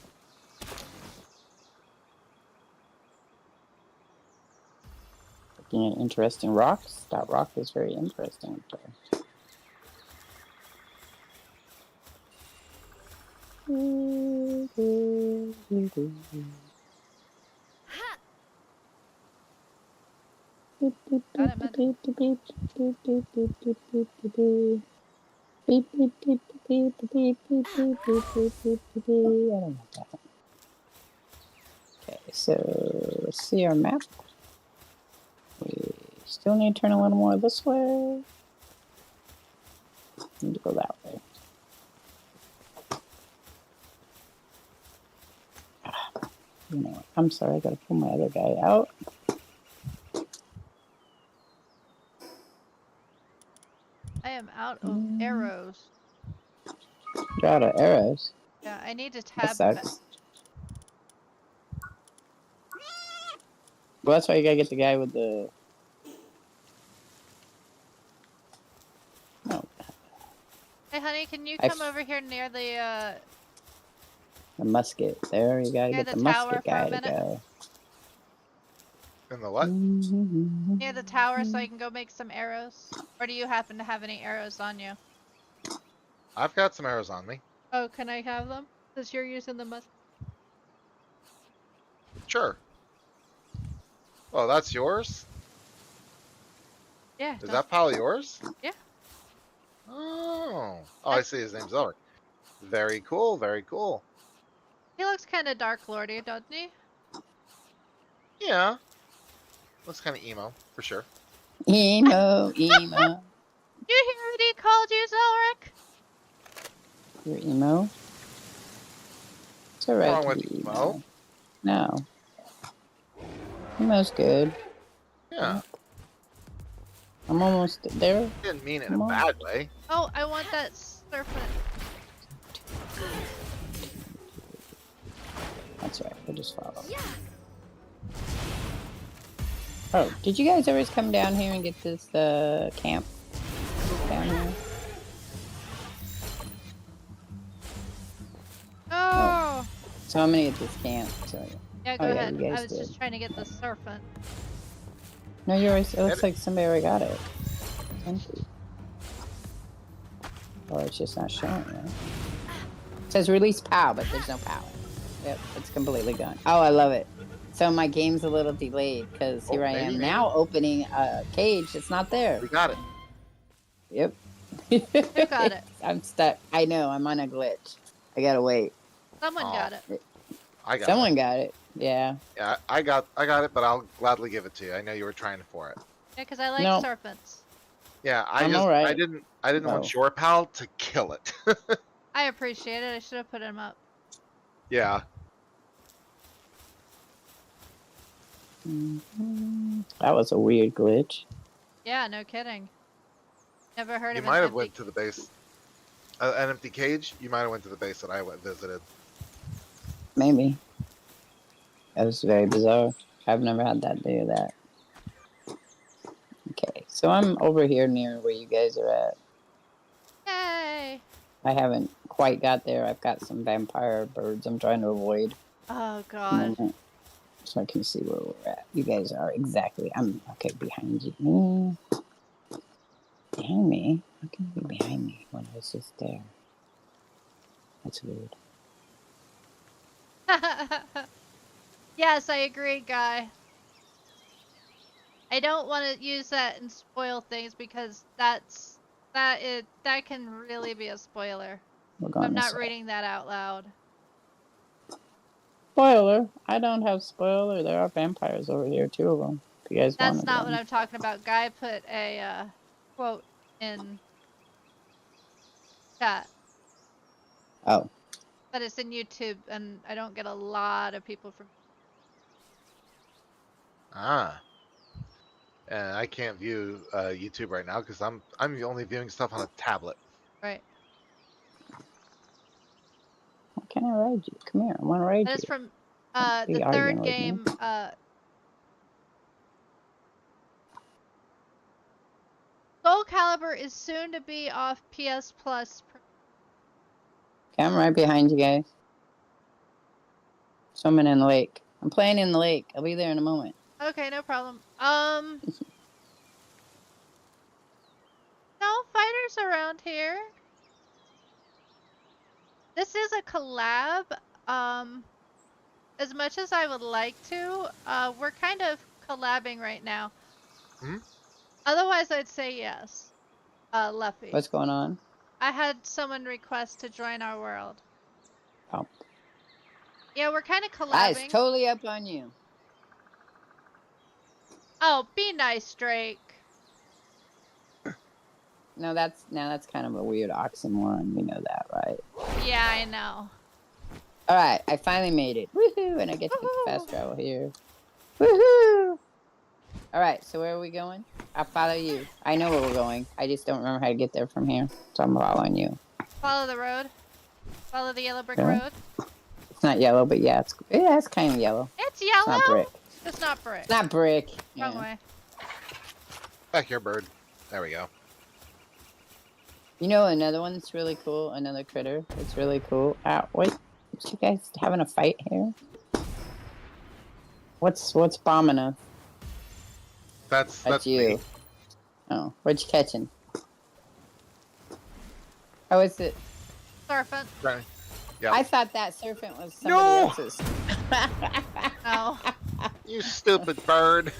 Looking at interesting rocks. That rock is very interesting up there. Got it, man. Okay, so let's see our map. We still need to turn a little more this way. Need to go that way. You know what? I'm sorry, I gotta pull my other guy out. I am out of arrows. You're out of arrows. Yeah, I need to That tab. sucks. Well, that's why you gotta get the guy with the... Hey, honey, can you I come over here near The musket. There, you gotta near get the the tower musket for a guy to minute? go. In the what? Near the tower so I can go make some arrows? Or do you happen to have any arrows on you? I've got some arrows on me. Oh, can I have them? Since you're using the musket. Sure. Oh, that's yours? Yeah, Is that pal yours? Yeah. Oh. Oh, I see. His name's Elric. Very cool. Very cool. He looks kind of dark lordy, doesn't he? Yeah. Looks kind of emo, for sure. Emo. You hear what he called you, Zelric? You're emo? It's What's alright wrong to with be emo? emo. No. Emo's good. Yeah. I'm almost there. Didn't mean it in Come a on. bad way. Oh, I want that serpent. That's right. We'll just follow. Oh, did you guys always come down here and get this camp down here? Oh! So I'm gonna get this camp. So Yeah, go Oh, yeah, ahead. you I guys was did. just trying to get the serpent. no, you're always. It Get looks it. like somebody already got it. It's empty. Or it's just not showing. Right? It says release POW, but there's no power. Yep, it's completely gone. Oh, I love it. So my game's a little delayed because here I am maybe. now opening a cage. It's not there. We got it. Yep. Who got it? I'm stuck. I know. I'm on a glitch. I gotta wait. Someone Oh. got it. I got Someone it. got it. Yeah. Yeah, I got it, but I'll gladly give it to you. I know you were trying for it. Yeah, because I like No. serpents. Yeah, I'm alright. I didn't want Oh. your pal to kill it. I appreciate it. I should have put him up. Yeah. That was a weird glitch. Yeah, no kidding. Never heard You of might an have empty... went to the base. An empty cage? You might have went to the base that I visited. Maybe. That was very bizarre. I've never had that do that. Okay, so I'm over here near where you guys are at. Yay! I haven't quite got there. I've got some vampire birds I'm trying to avoid. Oh, God. So I can see where we're at. You guys are exactly. I'm okay behind you. Behind me? How can you be behind me when I was just there? That's weird. Yes, I agree, Guy. I don't want to use that and spoil things because that can really be a spoiler. We're going I'm this not way. reading that out loud. Spoiler. I don't have spoiler. There are vampires over here, 2 of them. If you guys That's wanted not one. what I'm talking about. Guy put a quote in chat, Oh, but it's in YouTube, and I don't get a lot of people from. Ah. And I can't view YouTube right now because I'm only viewing stuff on a tablet. Right. why can't I ride you? Come here. I want to ride That you. is from Are you the arguing third with me? game. Soul Calibur is soon to be off PS Plus. Okay, I'm right behind you guys. Swimming in the lake. I'm playing in the lake. I'll be there in a moment. Okay, no problem. No fighters around here. This is a collab. As much as I would like to, we're kind of collabing right now. Hmm? Otherwise, I'd say yes. Luffy. What's going on? I had someone request to join our world. Oh. Yeah, we're kind of Guys, collabing. totally up on you. Oh, be nice, Drake. No, that's kind of a weird oxymoron. You know that, right? Yeah, I know. All right, I finally made it. Woohoo! And I get to get the fast travel here. Woohoo! All right, so where are we going? I'll follow you. I know where we're going. I just don't remember how to get there from here, so I'm following you. Follow the road. Follow the yellow brick Really? road. It's not yellow, but yeah, it's kind of yellow. It's yellow. It's not brick. It's not brick. It's not brick. Wrong Yeah. way. Back here, bird. There we go. You know another one that's really cool. Another critter that's really cool. Ow! Wait, you guys having a fight here? What's bombing us? That's you. me. Oh, what you catching? Oh, is it? Serpent. Right. Yeah. I thought that serpent was somebody else's. No. You stupid bird.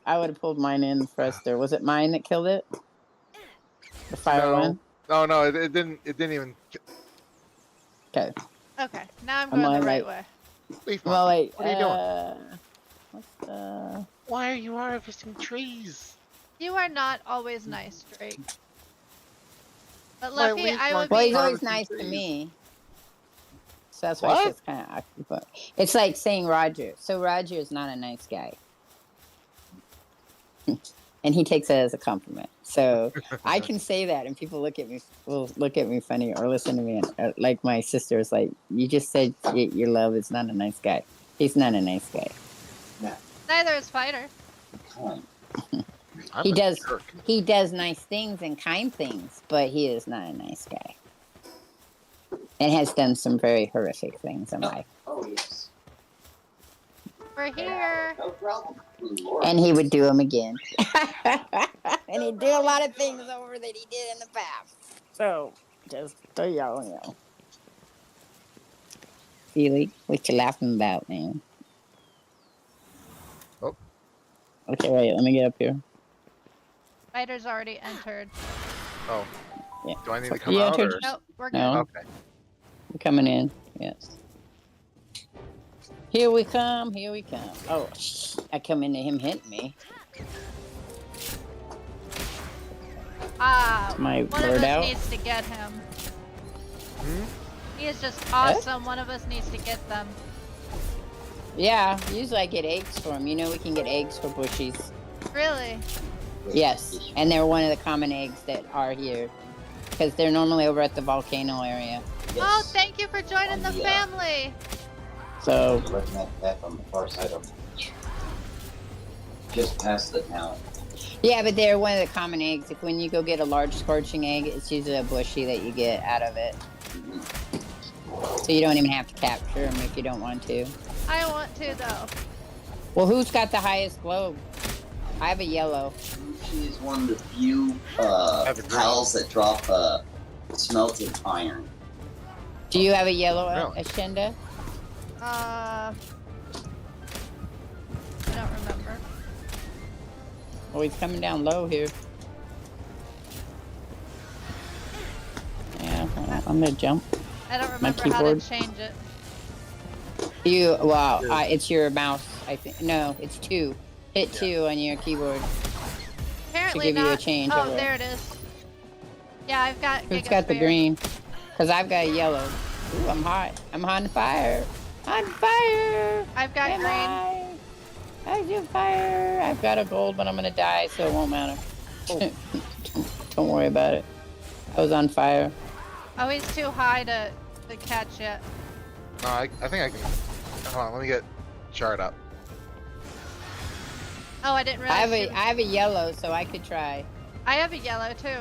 I would have pulled mine in faster. Was it mine that killed it? The fire No. one? No, it didn't even Okay. Okay, now I'm I'm going the on, right like- way. leaf Well, monkey. like, What are you doing? What's the... Why are you harvesting trees? You are not always nice, Drake. But My Lucky, leaf I would monkey- Well, be. he's always Harvesting nice to trees. me. So that's why What? it's kind of awkward. It's like saying Roger. So Roger is not a nice guy. And he takes it as a compliment. So I can say that, and people will look at me funny or listen to me. And, like my sister is like, you just said your love is not a nice guy. He's not a nice guy. Neither is Fighter. Fine. I'm He a does. jerk. He does nice things and kind things, but he is not a nice guy. And has done some very horrific things in life. Oh, yes. We're here. No problem. Lord. And he would do them again. And he'd do a lot of things over that he did in the past. So, just so y'all know. Feely, what you laughing about, man? Oh. Okay, wait, let me get up here. Fighter's already entered. Oh. Yeah. Do I need to come You out? entered- Or... Nope, we're good. No, Okay. we're coming in. Yes. Here we come. Here we come. Oh, I come into him hitting me. My One of bird us out. needs to get him. Hmm? He is just awesome. One of us needs to get them. Yeah, usually I get eggs for him. You know, we can get eggs for bushies. Really? Yes, and they're one of the common eggs that are here because they're normally over at the volcano area. Yes. Oh, thank you for joining On the the, family. So, You're looking at that on the far side of just past the town. yeah, but they're one of the common eggs. If when you go get a large scorching egg, it's usually a bushy that you get out of it. So you don't even have to capture them if you don't want to. I want to though. Well, who's got the highest globe? I have a yellow. She is one of the few have a green. pals that drop smelted iron. Do you have a yellow, Really? Ashenda? I don't remember. Oh, he's coming down low here. Yeah, I'm gonna jump. I don't My remember how to keyboard. change it. It's your mouse. I think no, it's 2. Hit 2 on your keyboard. Apparently give you not. a change Oh, over. there it is. Yeah, I've got. Who's Giga got the Sphere. green? Because I've got a yellow. Ooh, I'm hot. I'm on fire. On fire. I've got Am green. I do fire. I've got a gold, but I'm gonna die, so it won't matter. Don't worry about it. I was on fire. Oh, he's too high to catch it. No, I think I can. Hold on, let me get chart up. Oh, I didn't I have realize. I have a yellow, so I could try. I have a yellow too.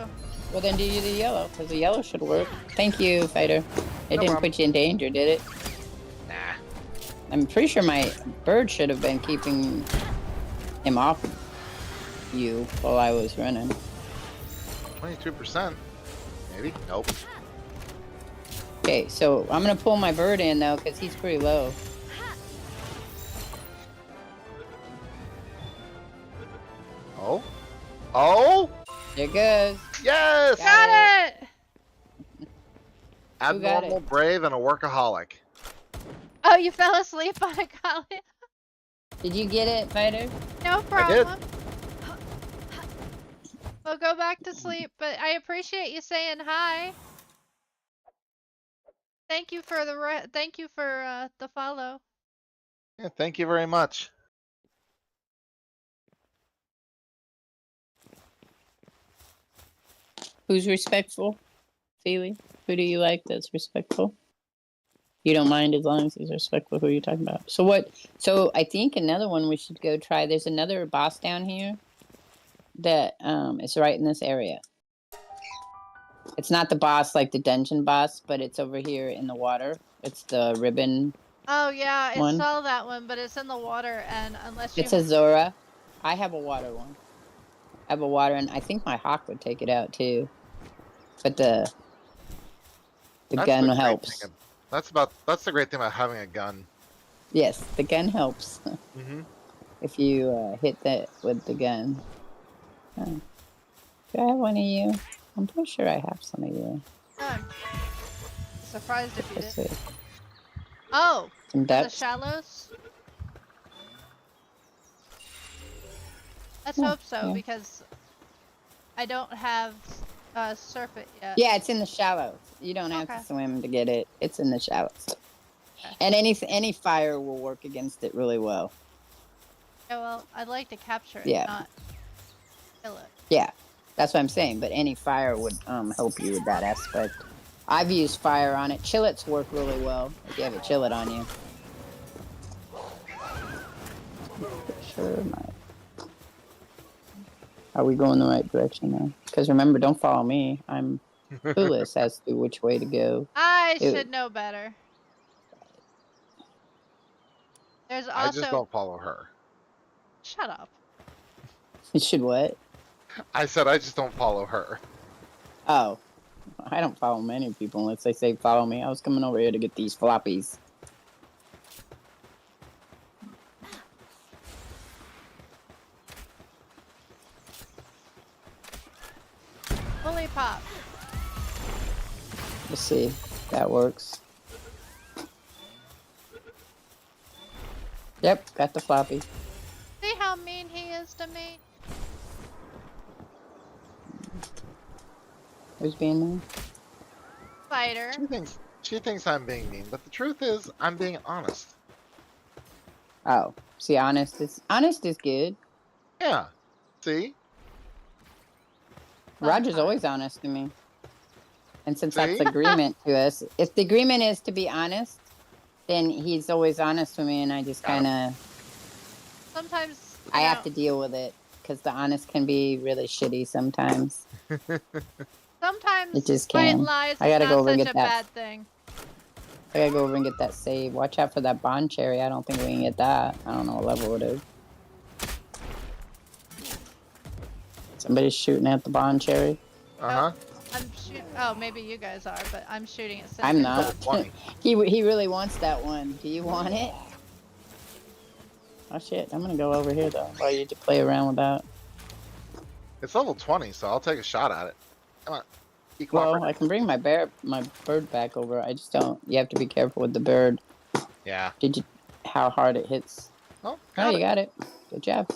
Well, then do you the yellow? Because the yellow should work. Thank you, fighter. It No didn't problem. put you in danger, did it? Nah. I'm pretty sure my bird should have been keeping him off you while I was running. 22%. Maybe. Nope. Okay, so I'm gonna pull my bird in though, because he's pretty low. Oh. Oh. There goes. Yes. Got it! Who got Abnormal, it? brave, and a workaholic. Oh, you fell asleep on a collie? Did you get it, fighter? No I did. problem. We'll go back to sleep, but I appreciate you saying hi. Thank you for the follow. Yeah, thank you very much. Who's respectful? Feely? Who do you like that's respectful? You don't mind as long as he's respectful. Who are you talking about? So I think another one we should go try. There's another boss down here that is right in this area. It's not the boss like the dungeon boss, but it's over here in the water. It's the ribbon Oh yeah, I one. saw that one, but it's in the water, and unless It's you a Zora. I have a water one. I have a water, and I think my hawk would take it out too. But the That's gun the great helps. thing. That's the great thing about having a gun. Yes, the gun helps. Mm-hmm. If you hit that with the gun. Oh. Do I have one of you? I'm pretty sure I have some of you. I'm surprised if you Let's did. see. Oh, Some in the depth. shallows. Let's Yeah, hope so, yeah. because I don't have surf it yet. Yeah, it's in the shallows. You don't have Okay. to swim to get it. It's in the shallows. Okay. And any fire will work against it really well. Yeah, well, I'd like to capture it, Yeah. not kill it. Yeah, that's what I'm saying. But any fire would help you with that aspect. I've used fire on it. Chillets work really well if you have a chillet on you. Sure. Are we going the right direction now? Because remember, don't follow me. I'm clueless as to which way to go. I should know better. There's I just also. don't follow her. Shut up. You should what? I said I just don't follow her. Oh, I don't follow many people unless they say follow me. I was coming over here to get these floppies. Fully pop. Let's see if that works. Yep, got the floppy. See how mean he is to me? Who's being mean? Spider. She thinks I'm being mean, but the truth is I'm being honest. Oh, see, honest is good. Yeah. See? Roger's always honest to me. And since that's See? the agreement to us, if the agreement is to be honest, then he's always honest to me, and I just kind of, Sometimes I have to deal with it because the honest can be really shitty sometimes. Sometimes It just white can. lies I is gotta not go over and such get a that. bad thing. I gotta go over and get that save. Watch out for that bond cherry. I don't think we can get that. I don't know what level it is. Somebody's shooting at the bond cherry. Uh-huh. I'm shooting. Oh, maybe you guys are, but I'm shooting at. I'm not. 20. He really wants that one. Do you want it? Oh shit! I'm gonna go over here though. While you to play around with that. It's level 20, so I'll take a shot at it. Come on. Be Well, cooperative. I can bring my bird back over. I just don't. You have to be careful with the bird. Yeah. Did you? How hard it hits? Oh, Oh, you got it. Good job.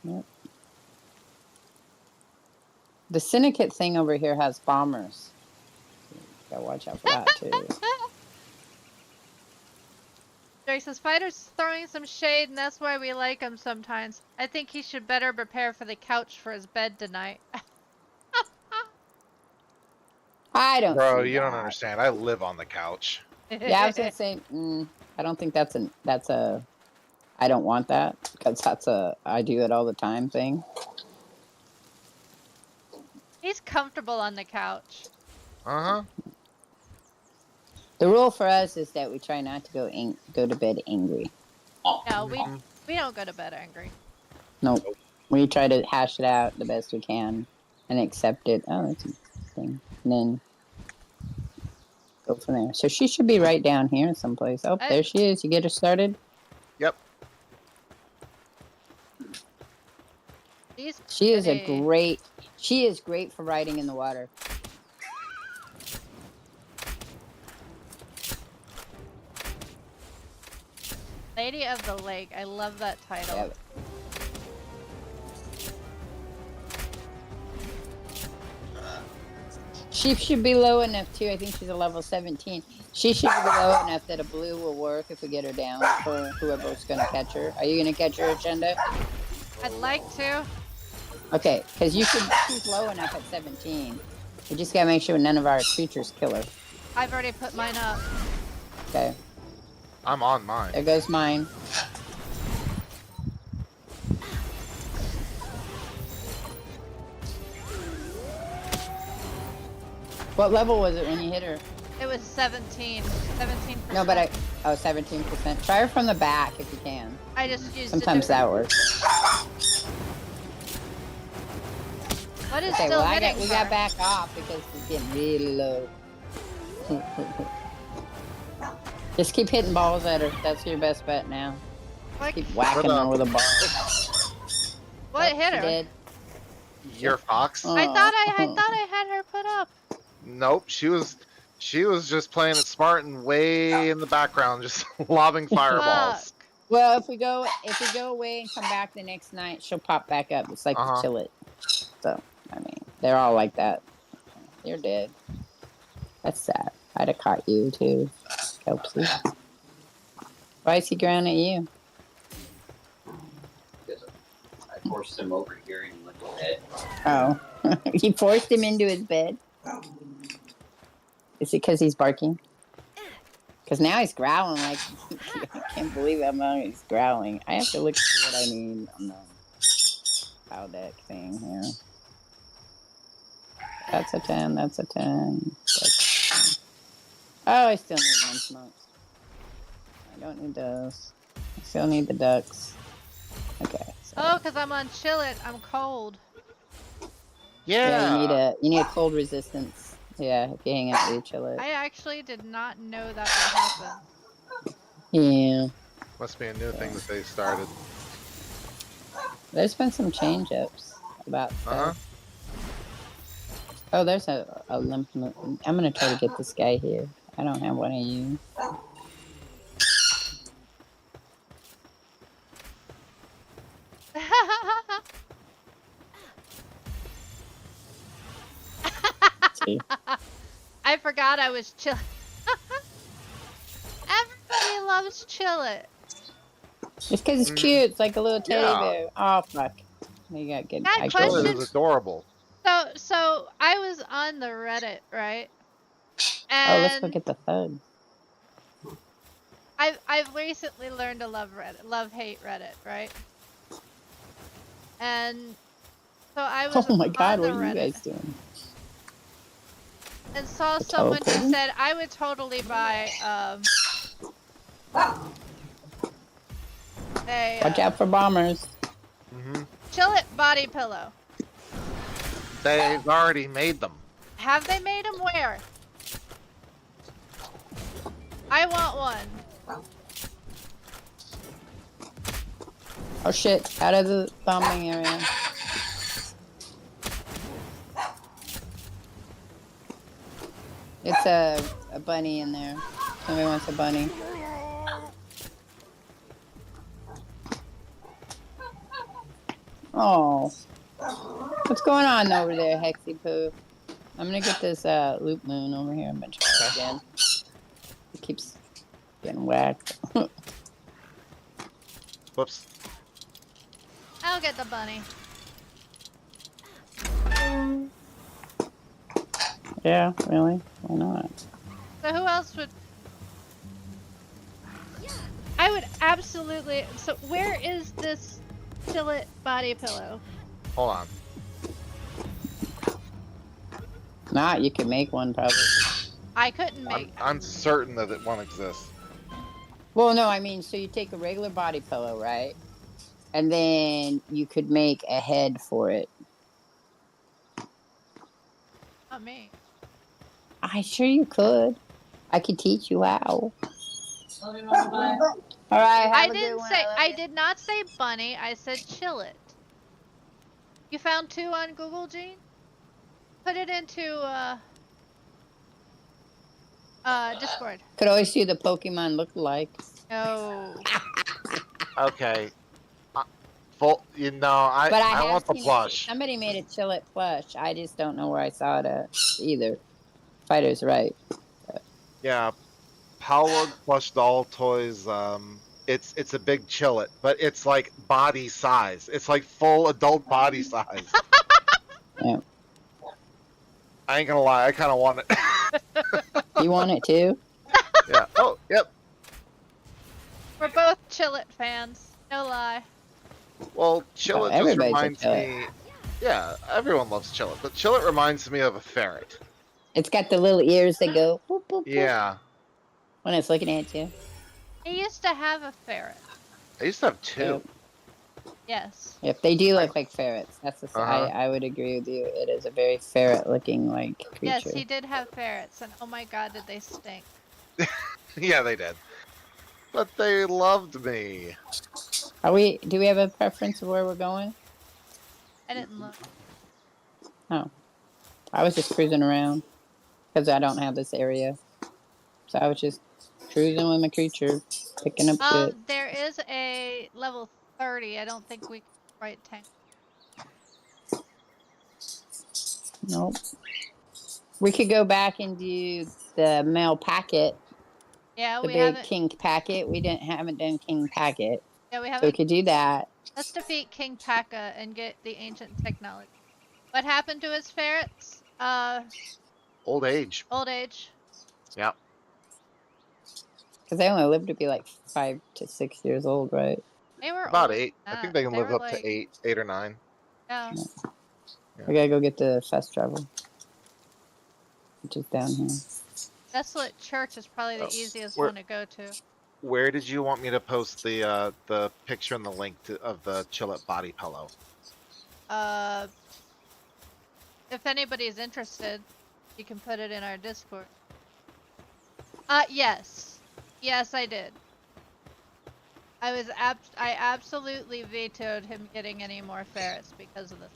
Yep. The syndicate thing over here has bombers. Gotta watch out for that too. Drake says Spider's throwing some shade, and that's why we like him sometimes. I think he should better prepare for the couch for his bed tonight. I don't. Bro, see you don't that. understand. I live on the couch. Yeah, I was gonna say. I don't think that's a. I don't want that because that's a I do it all the time thing. He's comfortable on the couch. Uh-huh. The rule for us is that we try not to go to bed angry. No, we don't go to bed angry. Nope. We try to hash it out the best we can and accept it. Oh, that's interesting. And then go from there. So she should be right down here someplace. Oh, there she is. You get her started? Yep. She is she is great for riding in the water. Lady of the Lake. I love that title. Yep. She should be low enough too. I think she's a level 17. She should be low enough that a blue will work if we get her down for whoever's going to catch her. Are you going to catch her, Agenda? I'd like to. Okay, because she's low enough at 17. We just got to make sure none of our creatures kill her. I've already put mine up. Okay. I'm on mine. There goes mine. What level was it when you hit her? It was 17. 17%. No, but 17%. Try her from the back if you can. I just used Sometimes that works. What is Okay, still well hitting we her? got back off because it's getting really low. Just keep hitting balls at her. That's your best bet now. Like, Keep whacking her with a ball. what Oh, hit she her? did. Your fox? I thought I had her put up. Nope, she was just playing it smart and way in the background, just lobbing fireballs. Fuck. Well, if we go away and come back the next night, she'll pop back up. It's like the chill it. So I mean, they're all like that. You're dead. That's sad. I'd have caught you too, Kelpsy. Why is he growling at you? Because I forced him over here and he went to bed. Oh, you forced him into his bed. Is it because he's barking? Because now he's growling like I can't believe how much he's growling. I have to look at what I need on the pow deck thing here. That's a 10. That's a 10. That's a 10. Oh, I still need one smoke. I don't need those. I still need the ducks. Okay. So. Oh, because I'm on chill it. I'm cold. Yeah. You need a cold resistance. Yeah, if you hang out with your chiller. I actually did not know that would happen. Yeah. Must be a new thing that they started. There's been some change ups about stuff. Oh, there's a lymph node. I'm gonna try to get this guy here. I don't have one of you. I forgot I was chill. Everybody loves chill it. Just because it's cute. It's like a little teddy bear. Oh, fuck. You got good. That It is adorable. So I was on the Reddit, right? Oh, let's go And get the thug. I've recently learned to love Reddit, hate Reddit, right? And so I was Oh my god, on what the are you Reddit guys doing? and saw The someone who teleporting? said I would totally buy a Watch out for bombers. chill it body pillow. They've already made them. Have they made them where? I want one. Oh shit, out of the bombing area. It's a bunny in there. Somebody wants a bunny. Oh. What's going on over there, Hexy Poo? I'm gonna get this loop moon over here. I'm gonna try it again. It keeps getting whacked. Whoops. I'll get the bunny. Yeah, really? Why not? So who else would? I would absolutely. So where is this chill it body pillow? Hold on. Not, you can make one probably. I couldn't make. I'm certain that it won't exist. Well, no, I mean, so you take a regular body pillow, right? And then you could make a head for it. Not me. I sure you could. I could teach you how. All right. I didn't say. I did not say bunny. I said chill it. You found 2 on Google, Gene? Put it into Discord. Could always see the Pokemon look like. No. Okay. Full. You know, I want the plush. Somebody made a chill it plush. I just don't know where I saw it at either. Fighter's right. Yeah. Palworld plush doll toys. It's a big chillet, but it's like body size. It's like full adult body size. Yeah. I ain't gonna lie, I kind of want it. You want it too? Yeah. Oh, yep. We're both chill it fans. No lie. Well, chillet just everybody's a reminds chillet. me. Yeah, everyone loves chillet, but chillet reminds me of a ferret. It's got the little ears that go boop, boop, boop Yeah. when it's looking at you. I used to have a ferret. I used to have two. Yep. Yes. Yep, they do look like ferrets. Uh-huh. I would agree with you. It is a very ferret-looking like Yes, creature. he did have ferrets, and oh my god, did they stink. Yeah, they did. But they loved me. Do we have a preference of where we're going? I didn't look. Oh, I was just cruising around because I don't have this area, so I was just cruising with my creature, picking up shit. There is a level 30. I don't think we can quite tank. Nope. We could go back and do the mail packet, Yeah, the we big haven't. king packet. We haven't done king packet, Yeah, we so we haven't. could do that. Let's defeat King Paka and get the ancient technology. What happened to his ferrets? Old age. Old age. Yep. Because they only live to be like 5 to 6 years old, right? They were About older 8. than I think that. they can They live were up like, to 8 or 9. yeah. Yeah. We gotta go get the fast travel, which is down here. Desolate Church is probably the easiest Where- one to go to. Where did you want me to post the picture and the link of the Chillet body pillow? If anybody's interested, you can put it in our Discord. Yes. Yes, I did. I absolutely vetoed him getting any more ferrets because of this.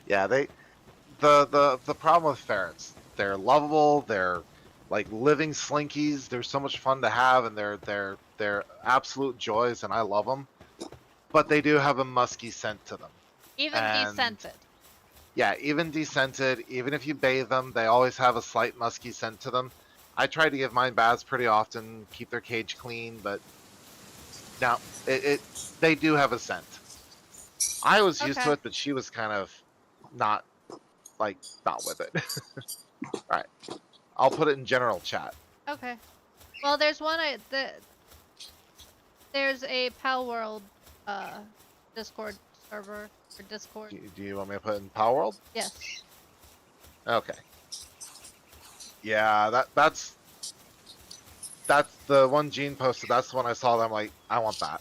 Yeah, the problem with ferrets, they're lovable, they're like living slinkies, they're so much fun to have, and they're absolute joys, and I love them. But they do have a musky scent to them. Even descented. Yeah, even descented, even if you bathe them, they always have a slight musky scent to them. I try to give mine baths pretty often, keep their cage clean, but no, they do have a scent. I was used to Okay. it, but she was kind of not with it. All right, I'll put it in general chat. Okay. Well, there's one there's a Palworld Discord server or Discord. Do you want me to put it in Palworld? Yes. Okay. Yeah, that's the one Gene posted. That's the one I saw. That I'm like, I want that.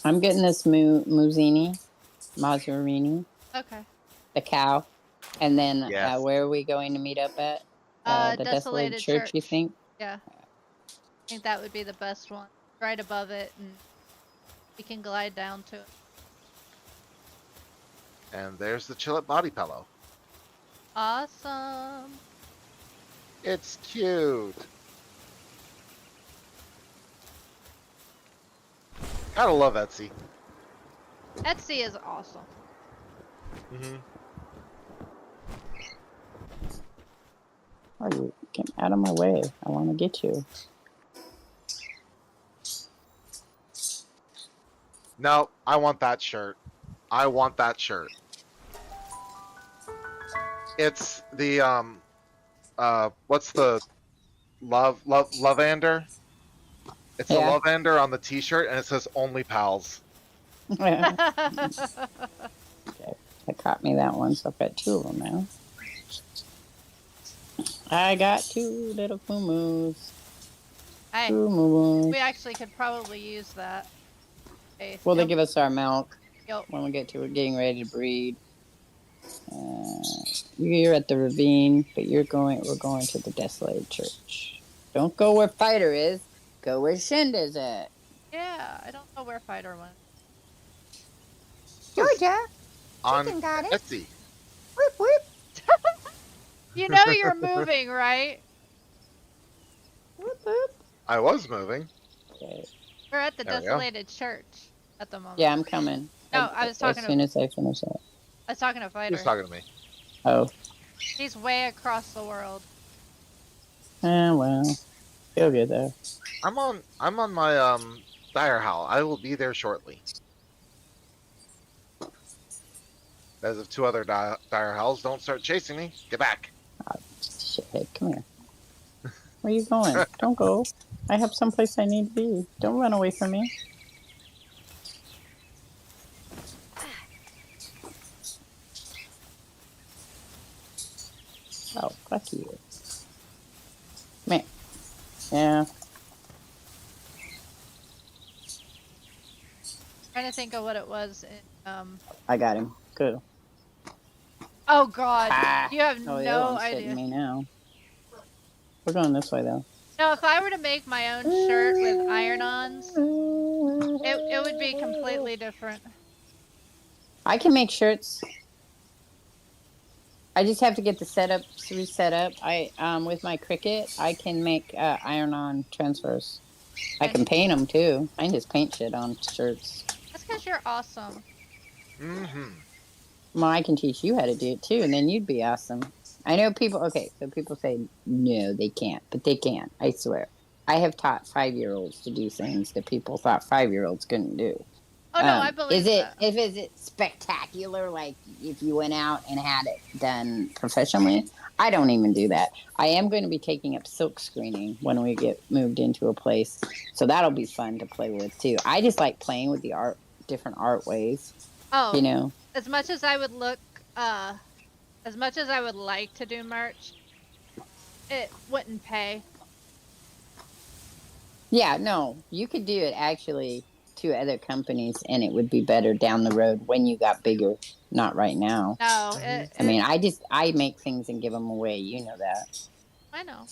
I'm getting this Mazzarini, Okay. the cow, and then Yes. where are we going to meet up at? The Desolated Church, you think? Yeah. I think that would be the best one. Right above it, and we can glide down to it. And there's the Chillet body pillow. Awesome. It's cute. Gotta love Etsy. Etsy is awesome. Mm-hmm. Oh, you get out of my way. I want to get you. No, I want that shirt. I want that shirt. It's the what's the Lovander? It's a Yeah. Lovander on the t-shirt and it says only pals. That caught me that one, so I've got 2 of them now. I got 2 little kumus. We actually could probably use that. Okay, Well, they give us our milk Yep. when we get to getting ready to breed. You're at the ravine, but we're going to the Desolated Church. Don't go where Fighter is. Go where Shinda's at. Yeah, I don't know where Fighter went. Georgia, On chicken got it. Etsy. Whoop whoop. You know you're moving, right? Whoop whoop. I was moving. Okay. We're at the There we go. Desolated Church at the moment. Yeah, I'm coming. No, I was talking as to- soon as I finish it. I was talking to He Fighter. was talking to me. Oh. He's way across the world. Well. He'll get there. I'm on my dire howl. I will be there shortly. As of 2 other dire howls, don't start chasing me. Get back. Shit, come here. Where you going? Don't go. I have someplace I need to be. Don't run away from me. Fuck you. Man. Yeah. Trying to think of what it was in I got him. Good. oh god. Ha! You have Oh, the other no one's hitting idea. me now. We're going this way, though. No, if I were to make my own shirt with iron-ons, it would be completely different. I can make shirts. I just have to get the setup reset up. With my Cricut, I can make iron-on transfers. I can paint them too. I can just paint shit on shirts. That's because you're awesome. Mm-hmm. Well, I can teach you how to do it too, and then you'd be awesome. I know people. Okay, so people say no, they can't, but they can. I swear. I have taught 5-year-olds to do things that people thought 5-year-olds couldn't do. Oh no, I believe that. Is it spectacular? Like if you went out and had it done professionally? I don't even do that. I am going to be taking up silk screening when we get moved into a place, so that'll be fun to play with too. I just like playing with the different art ways. Oh, you know, as much as I would as much as I would like to do merch, it wouldn't pay. Yeah, no, you could do it actually to other companies, and it would be better down the road when you got bigger. Not right now. No, I mean, I make things and give them away. You know that. I know.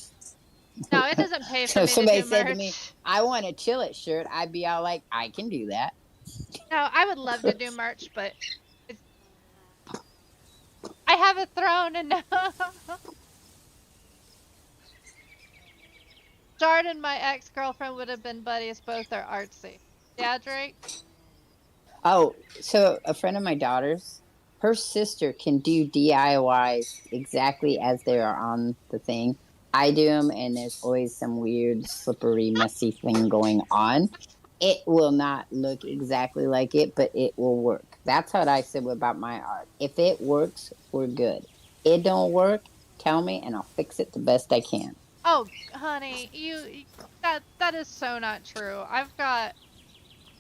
No, it doesn't pay for So me somebody to do said merch. to me, "I want a Chill It shirt." I'd be all like, "I can do that." No, I would love to do merch, but I have a throne and no. Jordan, my ex-girlfriend, would have been buddies. Both are artsy. Yeah, Drake? Oh, so a friend of my daughter's, her sister can do DIYs exactly as they are on the thing. I do them, and there's always some weird, slippery, messy thing going on. It will not look exactly like it, but it will work. That's what I said about my art. If it works, we're good. It don't work, tell me, and I'll fix it the best I can. Oh, honey, that is so not true. I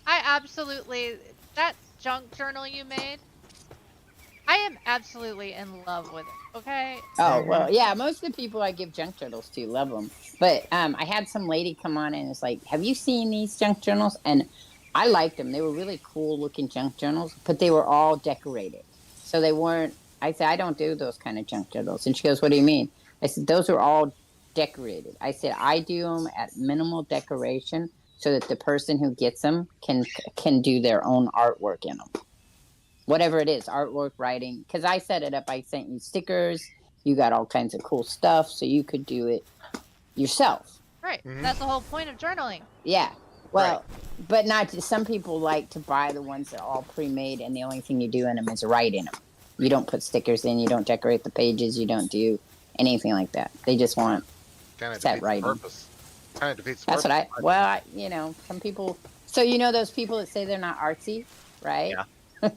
absolutely, that junk journal you made, I am absolutely in love with it, okay? Oh, well, yeah, most of the people I give junk journals to love them. But I had some lady come on and it's like, have you seen these junk journals? And I liked them. They were really cool looking junk journals, but they were all decorated. So they weren't, I said, I don't do those kind of junk journals. And she goes, what do you mean? I said, those are all decorated. I said, I do them at minimal decoration so that the person who gets them can do their own artwork in them. Whatever it is, artwork, writing. Because I set it up. I sent you stickers. You got all kinds of cool stuff, so you could do it yourself. Right. That's the whole point of journaling. Yeah. Well, but not just, some people like to buy the ones that are all pre-made, and the only thing you do in them is write in them. You don't put stickers in. You don't decorate the pages. You don't do anything like that. They just want set writing. Kind of defeats the That's purpose. what some people. So those people that say they're not artsy, right? Yeah.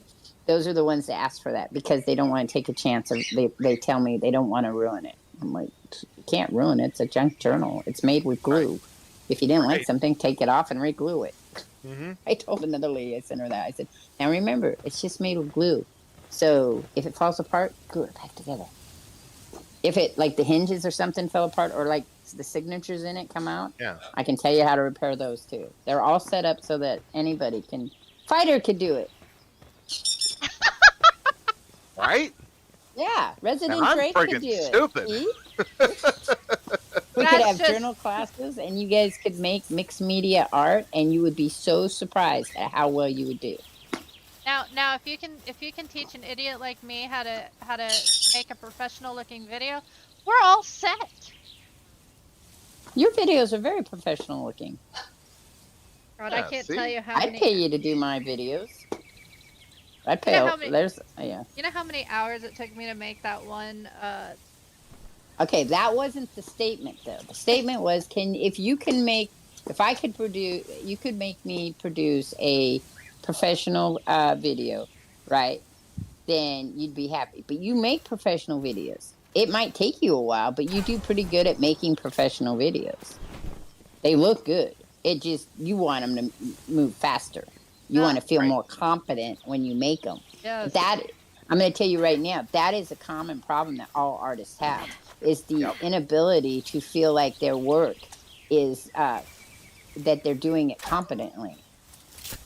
Those are the ones that ask for that because they don't want to take a chance. They tell me they don't want to ruin it. I'm like, you can't ruin it. It's a junk journal. It's made with glue. Right. If you didn't like something, take it off and re-glue it. Mm-hmm. I told another lady, I sent her that. I said, now remember, it's just made with glue. So if it falls apart, glue it back together. If it, like the hinges or something fell apart or like the signatures in it come out, I can tell you how to repair those too. They're all set up so that anybody can, fighter could do it. Right? Yeah, Resident Drake could do stupid. it. We could have journal classes, and you guys could make mixed media art, and you would be so surprised at how well you would do. Now, if you can teach an idiot like me how to make a professional looking video, we're all set. Your videos are very professional looking. God, I can't tell you how many. I'd pay you to do my videos. I'd pay. You know how many hours it took me to make that one? Okay, that wasn't the statement though. The statement was, you could make me produce a professional video, right? Then you'd be happy. But you make professional videos. It might take you a while, but you do pretty good at making professional videos. They look good. You want them to move faster. You want to feel more confident when you make them. Yes. I'm going to tell you right now, that is a common problem that all artists have. is the inability to feel like their work is that they're doing it competently.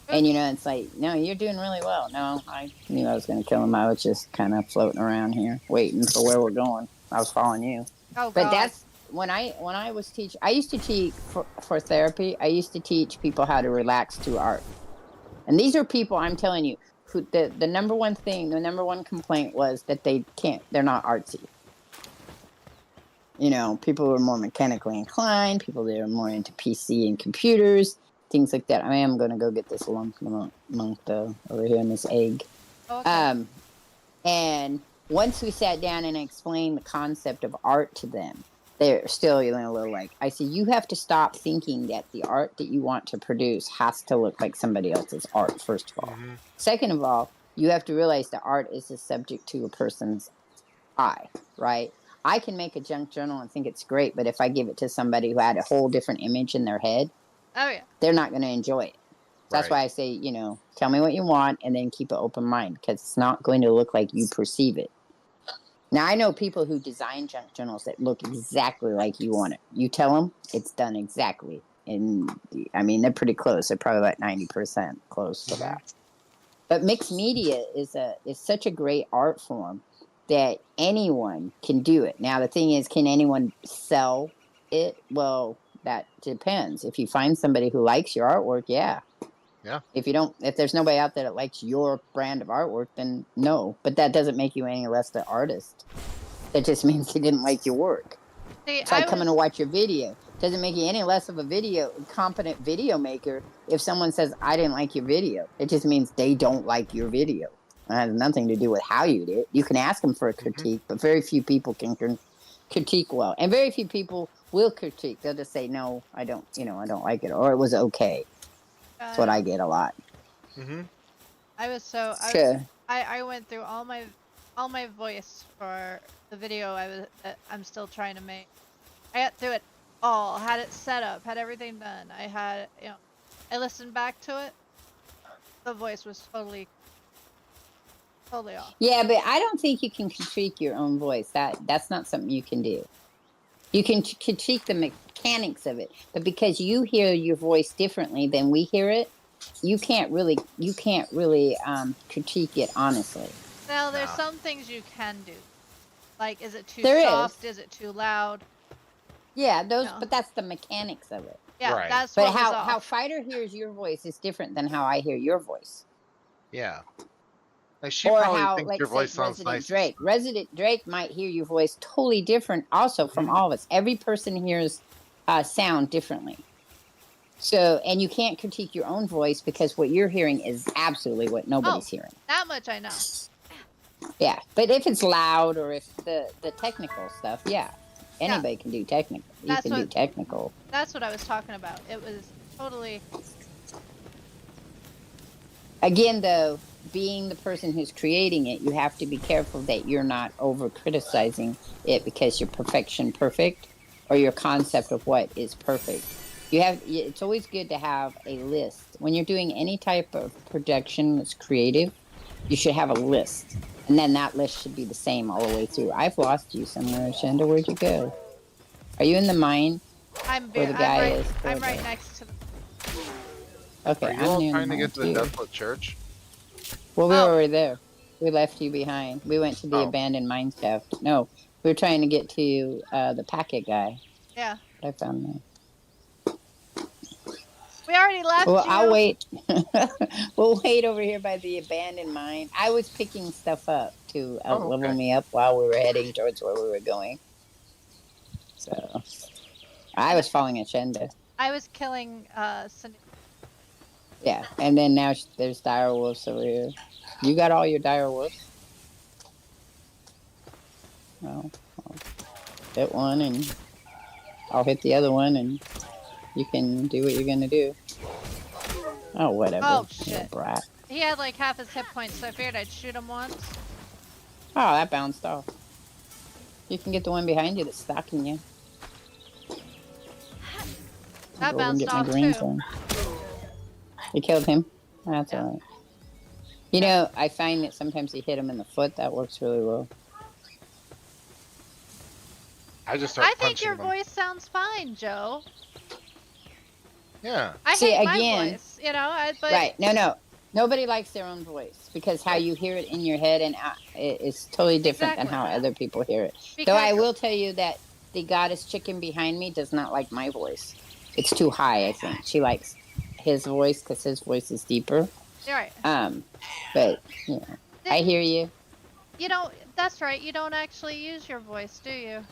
And it's like, no, you're doing really well. No, I knew I was going to kill him. I was just kind of floating around here, waiting for where we're going. I was following you. Oh, but God. that's when I was teaching. I used to teach for therapy. I used to teach people how to relax through art. And these are people, I'm telling you, who the number one thing, the number one complaint was that they're not artsy. People who are more mechanically inclined, people that are more into PC and computers, things like that. I am going to go get this lump though, over here in this egg. Okay. And once we sat down and explained the concept of art to them, they're still a little like, I said, you have to stop thinking that the art that you want to produce has to look like somebody else's art, first of all. Mm-hmm. Second of all, you have to realize that art is subject to a person's eye, right? I can make a junk journal and think it's great, but if I give it to somebody who had a whole different image in their head, they're not going to enjoy it. That's why I say, tell me what you want and then keep an open mind, because it's not going to look like you perceive it. Now, I know people who design junk journals that look exactly like you want it. You tell them, it's done exactly. And I mean, they're pretty close. They're probably like 90% close to that. But mixed media is such a great art form that anyone can do it. Now, the thing is, can anyone sell it? Well, that depends. If you find somebody who likes your artwork, yeah. Yeah. If there's nobody out there that likes your brand of artwork, then no. But that doesn't make you any less the artist. That just means he didn't like your work. It's like coming to watch your video. Doesn't make you any less of a competent video maker if someone says, I didn't like your video. It just means they don't like your video. It has nothing to do with how you did it. You can ask them for a critique, but very few people can critique well. And very few people will critique. They'll just say, no, I don't like it. Or it was okay. That's what I get a lot. Mm-hmm. I went through all my voice for the video I'm still trying to make. I got through it all, had it set up, had everything done. I listened back to it. The voice was totally off. Yeah, but I don't think you can critique your own voice. That's not something you can do. You can critique the mechanics of it, but because you hear your voice differently than we hear it, you can't really critique it honestly. Well, there's some things you can do. Like, is it too soft? Is it too loud? Yeah, but that's the mechanics of it. Yeah, that's but how Fighter hears your voice is different than how I hear your voice. Yeah. Like she probably thinks your voice sounds nice. Resident Drake might hear your voice totally different also from all of us. Every person hears sound differently. So, and you can't critique your own voice because what you're hearing is absolutely what nobody's hearing. That much I know. Yeah, but if it's loud or if the technical stuff, anybody can do technical. You can do technical. That's what I was talking about. It was totally... Again, though, being the person who's creating it, you have to be careful that you're not over criticizing it because you're perfect or your concept of what is perfect. It's always good to have a list. When you're doing any type of production that's creative, you should have a list. And then that list should be the same all the way through. I've lost you somewhere, Shanda. Where'd you go? Are you in the mine? I'm right next to the... Okay, are you all trying to get to the desolate church? Well, we were already there. We left you behind. We went to the abandoned mine shaft. No, we were trying to get to the packet guy. Yeah. I found that. We already left you. I'll wait. We'll wait over here by the abandoned mine. I was picking stuff up to level me up while we were heading towards where we were going. So, I was following Shenda. I was killing Cindy. Yeah, and then now there's dire wolves over here. You got all your dire wolves? Well, I'll hit one and I'll hit the other one and you can do what you're gonna do. Oh, whatever. Oh, shit. Brat. He had like half his hit points, so I figured I'd shoot him once. Oh, that bounced off. You can get the one behind you that's stalking you. That bounced off too. You killed him? That's alright. You know, I find that sometimes you hit him in the foot. That works really well. I just start I think punching your them. voice sounds fine, Joe. Yeah. I See, hate my again, voice, you know, but right. No. Nobody likes their own voice because how you hear it in your head and out, it is totally different than exactly. how other people hear it. Though Because I will tell you that the goddess chicken behind me does not like my voice. It's too high, I think. She likes his voice because his voice is deeper. you're right. But you know, I Didn't hear you. you don't that's right, you don't actually use your voice, do you?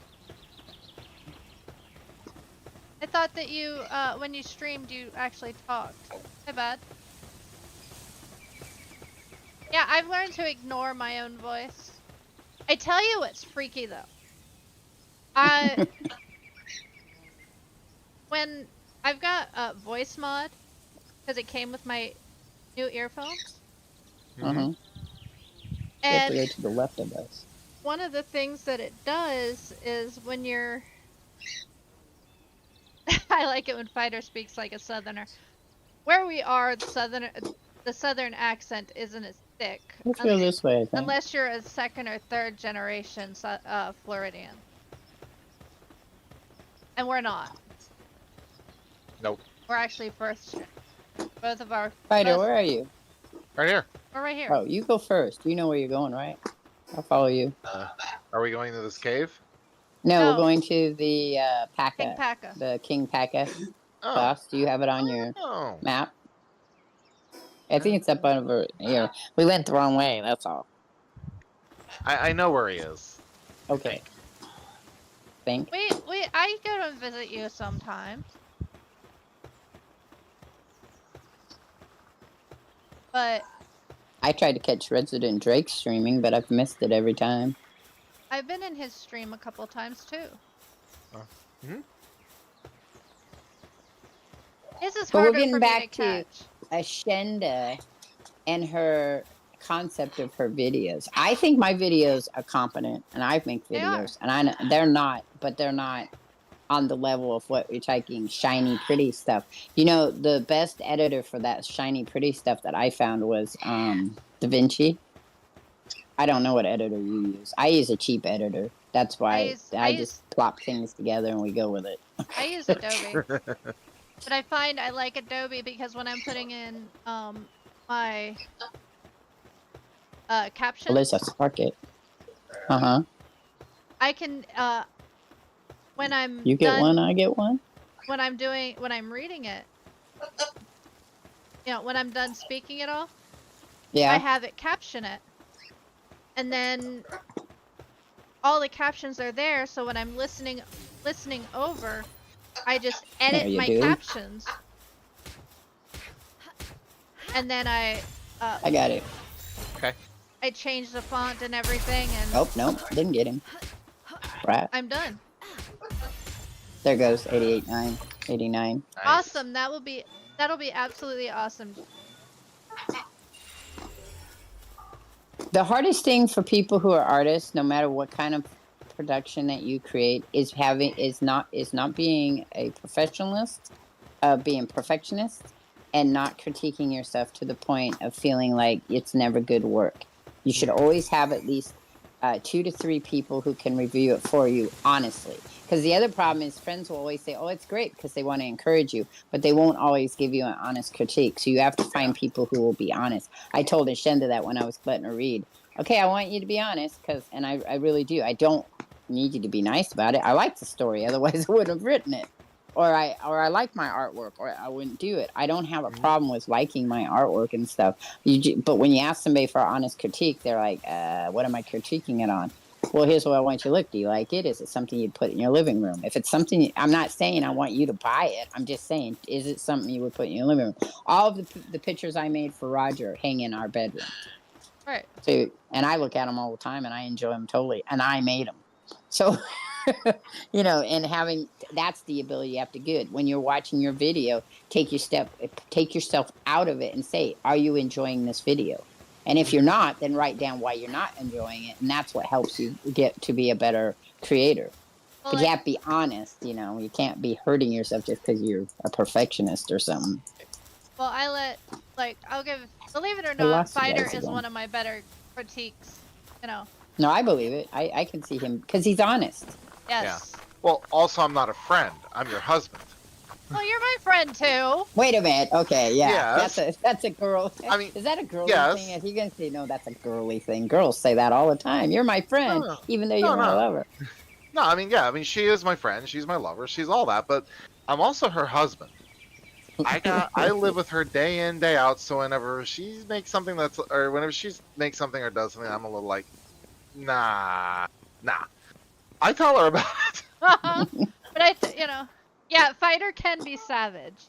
I thought that you when you streamed you actually talked. My bad. Yeah, I've learned to ignore my own voice. I tell you what's freaky though. I when I've got a voice mod because it came with my new earphones. Mm-hmm. Uh-huh. You have to And go to the left of us. one of the things that it does is when you're I like it when Fighter speaks like a southerner. Where we are, the southern accent isn't as thick Let's go this way, I think. unless you're a second or third generation Floridian. And we're not. Nope. We're actually first both of our Fighter, both, where are you? Right here. we're right here. Oh, you go first. You know where you're going, right? I'll follow you. Are we going to this cave? No, No. we're going to the King Paca, Paka. the King Paca Oh. boss. Do you have it on your Oh. map? I think it's up over here. We went the wrong way. That's all. I know where he is. Okay. Think. I go to visit you sometimes. But I tried to catch Resident Drake streaming, but I've missed it every time. I've been in his stream a couple times too. Mhm. His is But we're harder getting for me to back to catch. Ashenda and her concept of her videos. I think my videos are competent, and I make They are. videos, and I know they're not, but they're not on the level of what you're taking shiny, pretty stuff. You know, the best editor for that shiny, pretty stuff that I found was Da Vinci. I don't know what editor you use. I use a cheap editor. That's why I just plop things together and we go with it. I use Adobe. But I find I like Adobe because when I'm putting in my captions, Well, let's just spark it. Uh-huh. I can when I'm You get done, one, I get one. when I'm reading it, you know, when I'm done speaking it all, Yeah. I have it caption it. And then all the captions are there, so when I'm listening over, I just edit my captions. And then I got it. Okay. I change the font and everything and Oh, no, didn't get him. Right. I'm done. There goes 88.9, 89. Nice. Awesome. That'll be absolutely awesome. The hardest thing for people who are artists, no matter what kind of production that you create, is not being a professionalist, being perfectionist, and not critiquing yourself to the point of feeling like it's never good work. You should always have at least 2 to 3 people who can review it for you honestly. Because the other problem is friends will always say, oh, it's great, because they want to encourage you, but they won't always give you an honest critique. So you have to find people who will be honest. I told Ashenda that when I was letting her read. Okay, I want you to be honest, and I really do. I don't need you to be nice about it. I like the story, otherwise I wouldn't have written it. Or I like my artwork, or I wouldn't do it. I don't have a problem with liking my artwork and stuff. But when you ask somebody for honest critique, they're like, what am I critiquing it on? Well, here's what I want you to look. Do you like it? Is it something you'd put in your living room? If it's something, I'm not saying I want you to buy it. I'm just saying, is it something you would put in your living room? All of the pictures I made for Roger hang in our bedroom. Right. So, and I look at them all the time, and I enjoy them totally. And I made them. So, you know, and that's the ability you have to get. When you're watching your video, take yourself out of it and say, are you enjoying this video? And if you're not, then write down why you're not enjoying it. And that's what helps you get to be a better creator. Well, But you have to be honest, you know, you can't be hurting yourself just because you're a perfectionist or something. Well, I'll give, believe it or not, Fighter is again. one of my better critiques, you know. No, I believe it. I can see him because he's honest. Yes. Well, also, I'm not a friend. I'm your husband. Well, you're my friend too. Wait a minute. Okay, yeah, Yes. that's a girl. I mean, Is that a girly thing? yes. If you're gonna say no, that's a girly thing. Girls say that all the time. You're my No, friend, no, even though no, you're my no. lover. No, I mean, yeah. I mean, she is my friend. She's my lover. She's all that. But I'm also her husband. I live with her day in, day out. So whenever she makes something or whenever she makes something or does something, I'm a little like, nah, nah. I tell her about it. But yeah, fighter can be savage.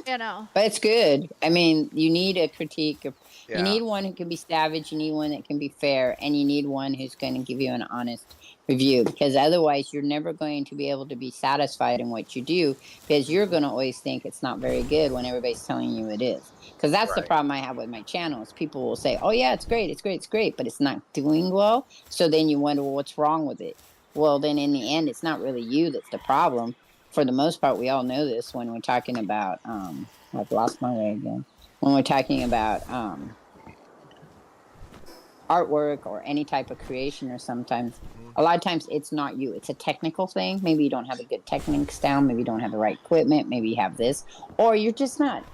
You know. But it's good. I mean, you need a critique. You Yeah. need one who can be savage. You need one that can be fair, and you need one who's going to give you an honest review. Because otherwise, you're never going to be able to be satisfied in what you do. Because you're going to always think it's not very good when everybody's telling you it is. Because that's the Right. problem I have with my channels. People will say, "Oh yeah, it's great, it's great, it's great," but it's not doing well. So then you wonder, well, what's wrong with it? Well, then in the end, it's not really you that's the problem. For the most part, we all know this when we're talking about. I've lost my way again. When we're talking about artwork or any type of creation, or sometimes a lot of times it's not you. It's a technical thing. Maybe you don't have the good techniques down. Maybe you don't have the right equipment. Maybe you have this, or you're just not.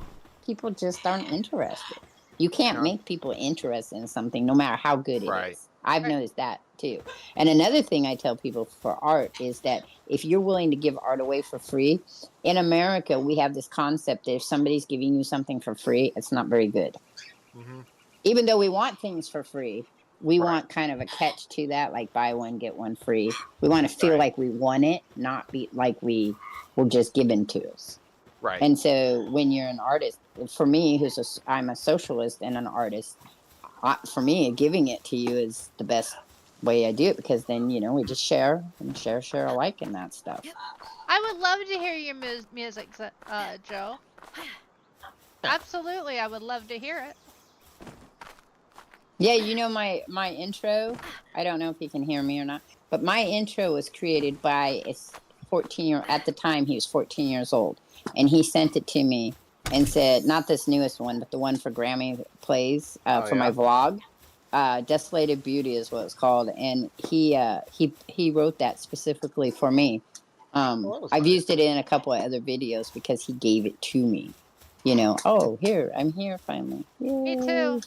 People just aren't interested. You can't Yeah. make people interested in something, no matter how good it Right. is. I've Right. noticed that too. And another thing I tell people for art is that if you're willing to give art away for free, in America, we have this concept that if somebody's giving you something for free, it's not very good. Hmm. Even though we want things for free, we Right. want kind of a catch to that, like buy one, get one free. We want to feel Right. like we want it, not be like we were just given to us. Right. And so when you're an artist, for me, I'm a socialist and an artist, for me, giving it to you is the best way I do it, because then, we just share and share alike in that stuff. I would love to hear your music, Joe. Absolutely, I would love to hear it. Yeah, my intro, I don't know if you can hear me or not, but my intro was created by a 14-year, at the time he was 14 years old, and he sent it to me and said, not this newest one, but the one for Grammy plays for my vlog. Desolated Beauty is what it's called, and he wrote that specifically for me. I've used it in a couple of other videos because he gave it to me. Oh, here, I'm here finally. Yay. Me too.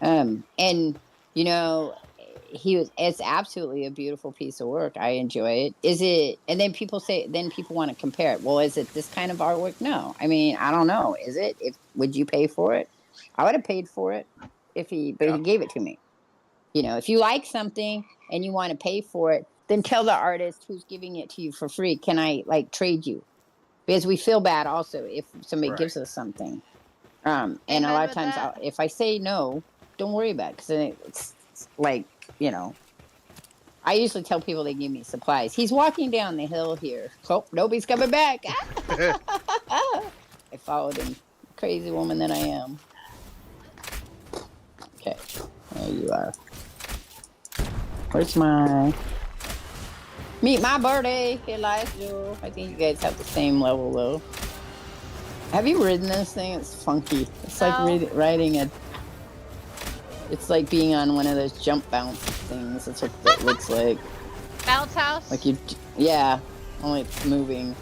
And it's absolutely a beautiful piece of work. I enjoy it. Is it? And then people want to compare it. Well, is it this kind of artwork? No. I mean, I don't know. Is it? Would you pay for it? I would have paid for it he gave it to me. If you like something and you want to pay for it, then tell the artist who's giving it to you for free, can I trade you? Because we feel bad also if somebody gives us something. And a lot of times if I say no, don't worry about it, because it's like, I usually tell people they give me supplies. He's walking down the hill here. Oh, nobody's coming back. I followed him. Crazy woman that I am. Okay, there you are. Where's meet my birdie, Elijah. I think you guys have the same level though. Have you ridden this thing? It's funky. It's like riding it's like being on one of those jump bounce things. That's what it looks like. Bounce house? Yeah, only it's moving.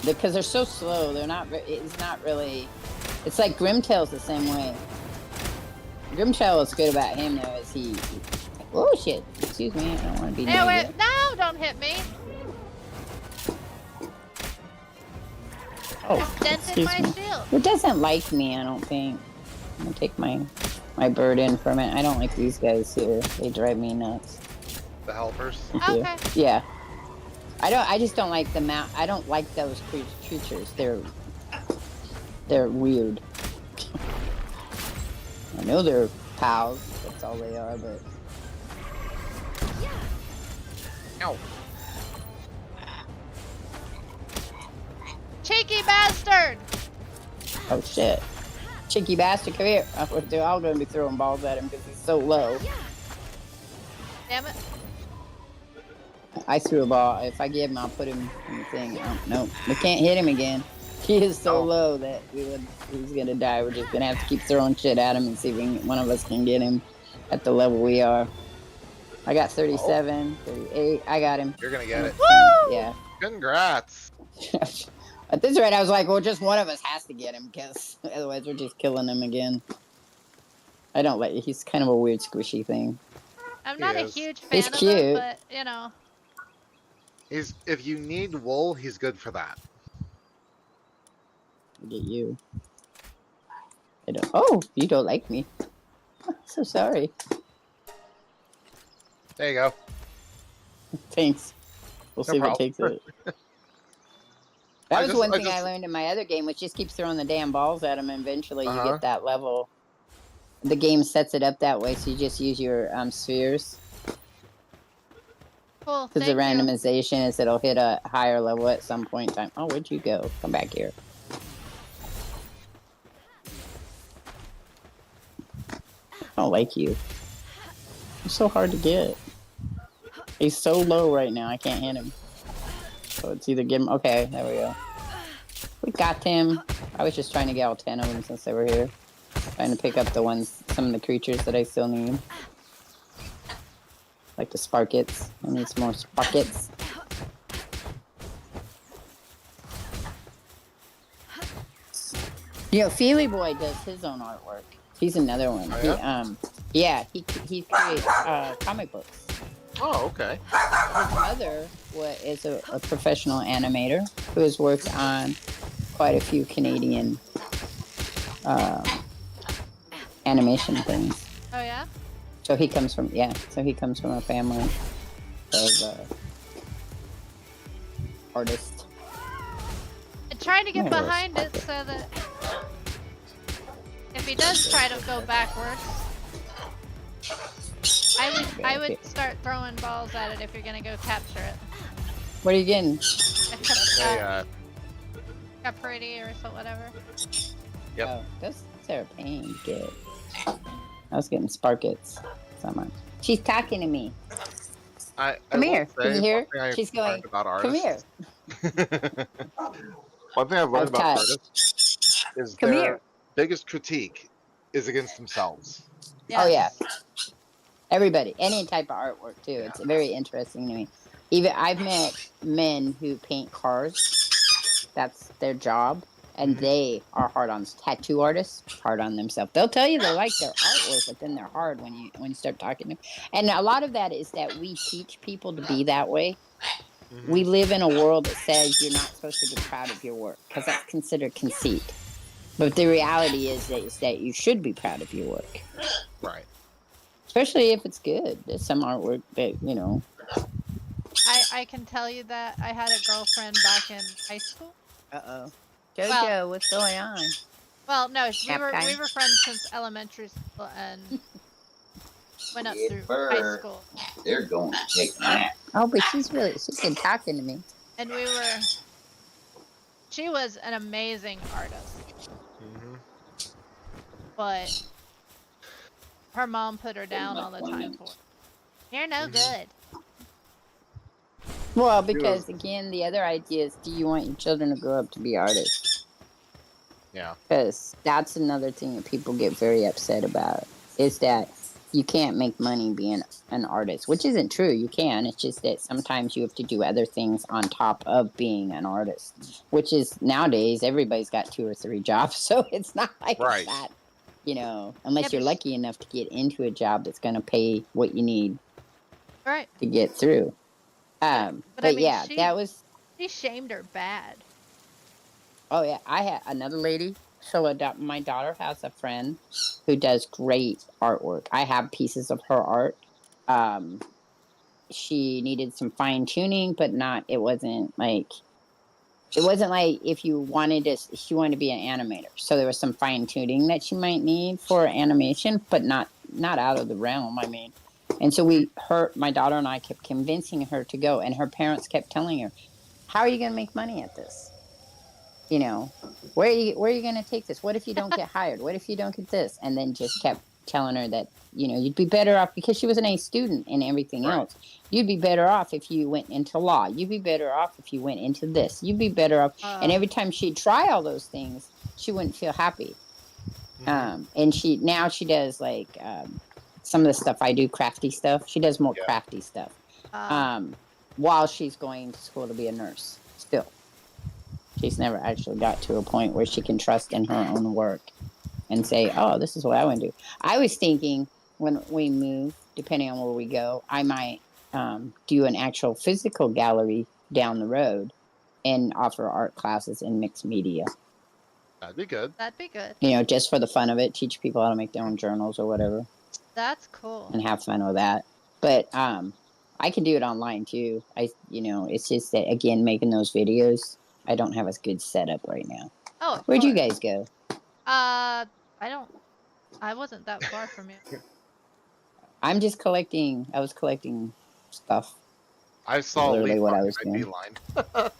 Because they're so slow, it's not really, it's like Grimtail's the same way. Grimtail, what's good about him though is oh shit, excuse me, I don't want to be negative. No, don't hit me. Oh, dented my shield. It doesn't like me, I don't think. I'm gonna take my bird in for a minute. I don't like these guys here. They drive me nuts. The helpers? Okay. Yeah. I just don't like I don't like those creatures. They're weird. I know they're pals. That's all they are, but. Ow. Cheeky bastard! Oh shit. Cheeky bastard, come here. They're all going to be throwing balls at him because he's so low. Damn it. I threw a ball. If I give him, I'll put him in the thing. Nope. We can't hit him again. He is so low that he's going to die. We're just going to have to keep throwing shit at him and see if one of us can get him at the level we are. I got 37, 38. I got him. You're gonna get it. Yeah. Congrats. At this rate, I was like, well, just one of us has to get him because otherwise we're just killing him again. I don't like. He's kind of a weird squishy thing. I'm He not a is. huge fan He's of him, cute. but you know. If you need wool, he's good for that. Get you. I don't. Oh, you don't like me. So sorry. There you go. Thanks. We'll No see what problem. takes it. That was one thing I just- learned in my other game, which just keeps throwing the damn balls at him. And eventually, you Uh-huh. get that level. The game sets it up that way, so you just use your spheres. Cool. Because the Thank you. randomization is it'll hit a higher level at some point in time. Oh, where'd you go? Come back here. I don't like you. You're so hard to get. He's so low right now, I can't hit him. So it's either give him... Okay, there we go. We got him. I was just trying to get all 10 of them since they were here. Trying to pick up the ones, some of the creatures that I still need. Like the Sparkets. I need some more Sparkets. You know, Feely Boy does his own artwork. He's another one. Oh, He creates comic books. Oh, okay. His mother is a professional animator who has worked on quite a few Canadian animation things. Oh yeah. So he comes from a family of artists. I'm trying to get Yeah, behind it so that if he does try to go backwards, I would start throwing balls at it if you're gonna go capture it. What are you getting? Hey, Capriti or so whatever. Yep. Oh, those are a pain to get. I was getting Sparkets. Someone. She's talking to me. Come here. Can you hear? She's going, come here. One thing I've learned about touched. artists is Come their here. biggest critique is against themselves. Oh, yeah. Everybody. Any type of artwork, too. Yeah. It's very interesting to me. Even I've met men who paint cars. That's their job. And they are hard on tattoo artists, hard on themselves. They'll tell you they like their artwork, but then they're hard when you start talking to them. And a lot of that is that we teach people to be that way. Mm-hmm. We live in a world that says you're not supposed to be proud of your work because that's considered conceit. But the reality is that you should be proud of your work. Right. Especially if it's good. There's some artwork that, you know. I can tell you that I had a girlfriend back in high school. Uh-oh. Jojo, what's going on? Well, no, we were friends since elementary school and went up through high school. They're going to take that. Oh, but she's been talking to me. And she was an amazing artist. Mm-hmm. But her mom put her down all the time for it. You're no good. Well, because again, the other idea is, do you want your children to grow up to be artists? Yeah. Because that's another thing that people get very upset about, is that you can't make money being an artist, which isn't true. You can. It's just that sometimes you have to do other things on top of being an artist, which is nowadays everybody's got 2 or 3 jobs. So it's not like it's that, you know, unless you're lucky enough to get into a job that's going to pay what you need to get through. But I mean, yeah, she shamed her bad. Oh yeah, I had another lady. So my daughter has a friend who does great artwork. I have pieces of her art. She needed some fine tuning, but it wasn't like if she wanted to be an animator. So there was some fine tuning that she might need for animation, but not out of the realm. I mean. And so my daughter and I kept convincing her to go, and her parents kept telling her, "How are you going to make money at this? You know, where are you going to take this? What if you don't get hired? What if you don't get this?" And then just kept telling her that, you know, you'd be better off because she was an A student and everything else. You'd be better off if you went into law. You'd be better off if you went into this. You'd be better off. And every time she'd try all those things, she wouldn't feel happy. And she does like some of the stuff I do, crafty stuff. She does more Yeah. crafty stuff. Uh, While she's going to school to be a nurse, still. She's never actually got to a point where she can trust in her own work and say, oh, this is what I want to do. I was thinking when we move, depending on where we go, I might do an actual physical gallery down the road and offer art classes in mixed media. That'd be good. that'd be good. You know, just for the fun of it, teach people how to make their own journals or whatever That's cool. and have fun with that. But I can do it online too. It's just that, again, making those videos, I don't have a good setup right now. Oh, of Where'd you course. guys go? I wasn't that far from you. I was collecting stuff. I saw Literally Leaf what I on was my doing. beeline.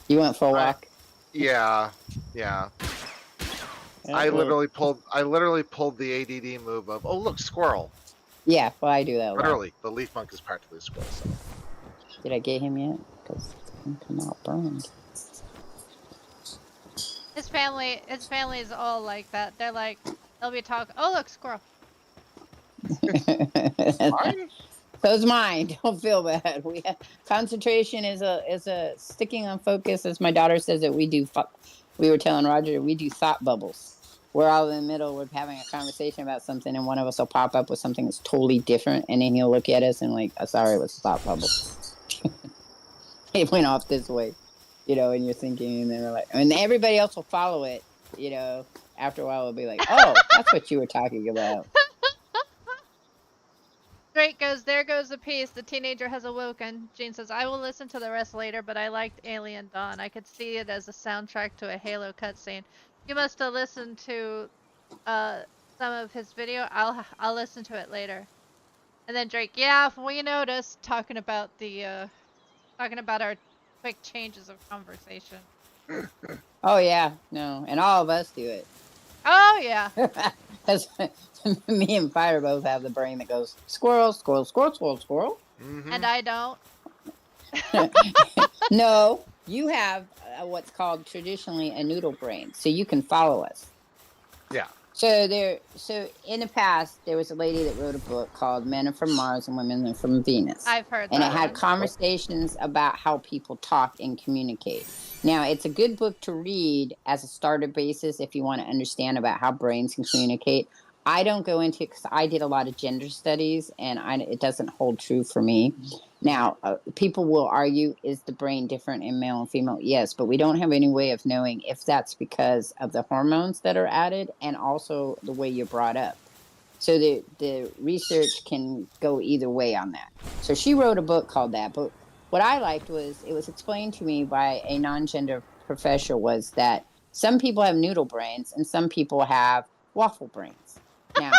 You went for a walk? Yeah. I Well, literally pulled the ADD move of, oh look, squirrel. yeah, well, I do that a lot. Literally, the leaf monk is practically a squirrel. So. Did I get him yet? Because I'm come out burned. His family is all like that. They're like, they'll be talking. Oh look, squirrel. Fine. So's mine. Don't feel bad. Concentration is a sticking on focus, as my daughter says that we do. We were telling Roger we do thought bubbles. We're all in the middle. We're having a conversation about something, and one of us will pop up with something that's totally different, and then he'll look at us and like, oh, sorry, it was a thought bubble. It went off this way, and you're thinking, and then we're like, and everybody else will follow it, after a while it'll be like, oh, that's what you were talking about. Drake goes, there goes the piece. The teenager has awoken. Jean says, I will listen to the rest later, but I liked Alien Dawn. I could see it as a soundtrack to a Halo cutscene. You must have listened to some of his video. I'll listen to it later. And then Drake, yeah, we noticed, talking about our quick changes of conversation. Oh yeah, no, and all of us do it. Oh yeah. Because me and Fire both have the brain that goes squirrel, squirrel, squirrel, squirrel, squirrel. Mm-hmm. And I don't. No, you have what's called traditionally a noodle brain, so you can follow us. Yeah. So in the past, there was a lady that wrote a book called Men Are From Mars and Women Are From Venus. I've heard that. And it had one. conversations about how people talk and communicate. Now, it's a good book to read as a starter basis if you want to understand about how brains can communicate. I don't go into it because I did a lot of gender studies, and it doesn't hold true for me. Now, people will argue, is the brain different in male and female? Yes, but we don't have any way of knowing if that's because of the hormones that are added and also the way you're brought up. So the research can go either way on that. So she wrote a book called that. But what I liked was it was explained to me by a non-gender professional was that some people have noodle brains and some people have waffle brains. Now,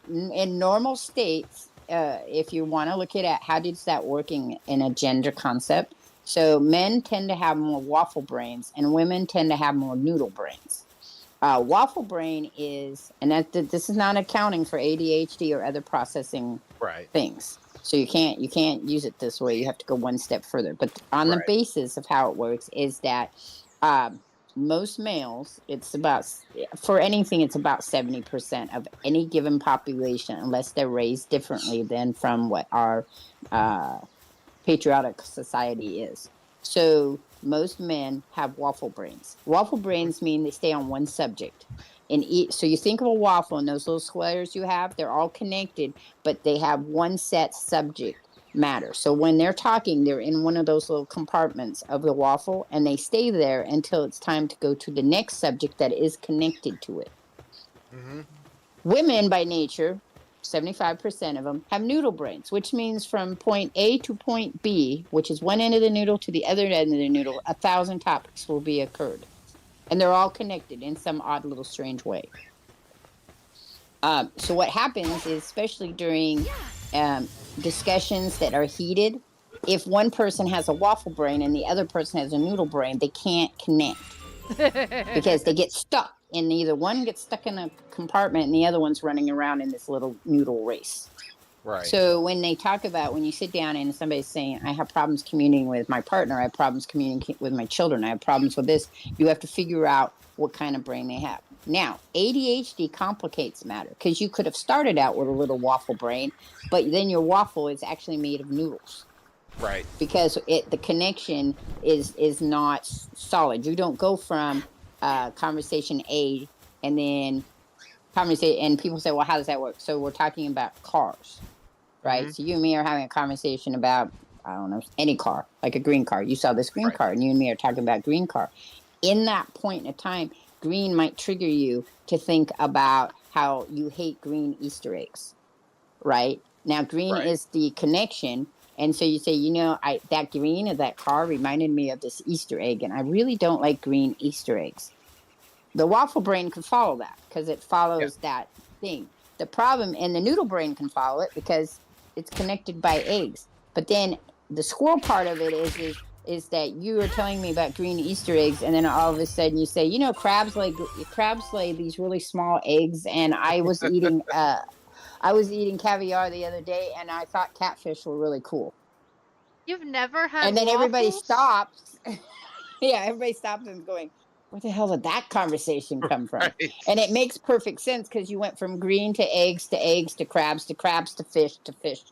in normal states, if you want to look at how does that working in a gender concept, so men tend to have more waffle brains and women tend to have more noodle brains. Waffle brain is, and this is not accounting for ADHD or other processing things. So you can't use it this way. You have to go one step further. But on the basis of how it works is that most males, it's about, for anything, it's about 70% of any given population, unless they're raised differently than from what our patriotic society is. So most men have waffle brains. Waffle brains mean they stay on one subject. So you think of a waffle and those little squares you have, they're all connected, but they have one set subject matter. So when they're talking, they're in one of those little compartments of the waffle, and they stay there until it's time to go to the next subject that is connected to it. Mm-hmm. Women, by nature, 75% of them have noodle brains, which means from point A to point B, which is one end of the noodle to the other end of the noodle, 1,000 topics will be occurred. And they're all connected in some odd little strange way. So what happens is, especially during discussions that are heated, if one person has a waffle brain and the other person has a noodle brain, they can't connect because they get stuck. And either one gets stuck in a compartment and the other one's running around in this little noodle race. Right. So when they talk about, when you sit down and somebody's saying, I have problems communicating with my partner, I have problems communicating with my children, I have problems with this, you have to figure out what kind of brain they have. Now, ADHD complicates matter because you could have started out with a little waffle brain, but then your waffle is actually made of noodles Right. because the connection is not solid. You don't go from conversation A and then conversation, and people say, well, how does that work? So we're talking about cars, right? Mm-hmm. So you and me are having a conversation about, I don't know, any car, like a green car. You saw this green Right. car, and you and me are talking about green car. In that point in time, green might trigger you to think about how you hate green Easter eggs, right? Now, green Right. is the connection. And so you say, that green of that car reminded me of this Easter egg, and I really don't like green Easter eggs. The waffle brain can follow that because it Yeah. follows that thing. The problem, and the noodle brain can follow it because it's connected by eggs. But then the squirrel part of it is that you are telling me about green Easter eggs, and then all of a sudden you say, crabs lay these really small eggs, and I was eating caviar the other day, and I thought catfish were really cool. You've never had And then everybody waffles? stops. Yeah, everybody stops and is going, where the hell did that conversation come from? Right. And it makes perfect sense because you went from green to eggs to eggs to crabs to fish to fish.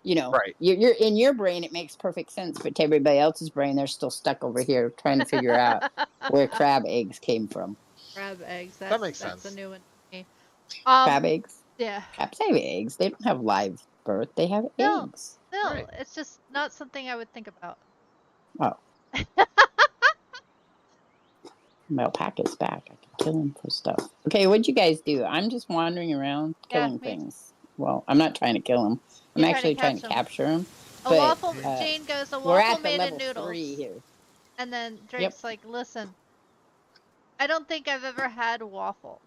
Right. You're in your brain, it makes perfect sense, but to everybody else's brain, they're still stuck over here trying to figure out where crab eggs came from. Crab eggs. That makes That's a sense. new one to me. Crab eggs? Yeah. Crabs have eggs. They don't have live birth, they have Still, eggs. Right. it's just not something I would think about. Oh, alpaca's back. I can kill him for stuff. Okay, what'd you guys do? I'm just wandering around Yeah, killing me. things. Well, I'm not trying to kill him. I'm You're trying to actually trying catch to them. capture him. A But waffle. Jane goes. A we're waffle at the made of level 3 noodles. here. And then Yep. Drake's like, "Listen, I don't think I've ever had a waffle.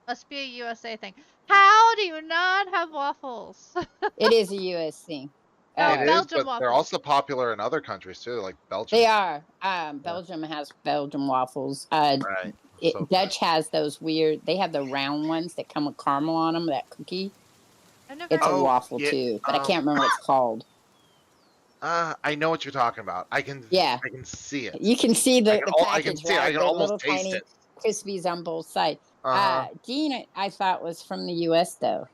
Must be a USA thing. How do you not have waffles?" It is a US thing. No, It is, Belgium but they're waffles. also popular in other countries too, like Belgium. They are. Yeah. Belgium has Belgium waffles. Right. So good. Dutch has those weird. They have the round ones that come with caramel on them. That cookie. I've never. It's a Oh, waffle yeah. too, but I can't remember what it's called. I know what you're talking about. Yeah, I can see it. you can see the I can package, see it. I right? can The almost little taste tiny it. crispies on both sides. Uh-huh. Gene, I thought was from the U.S. though.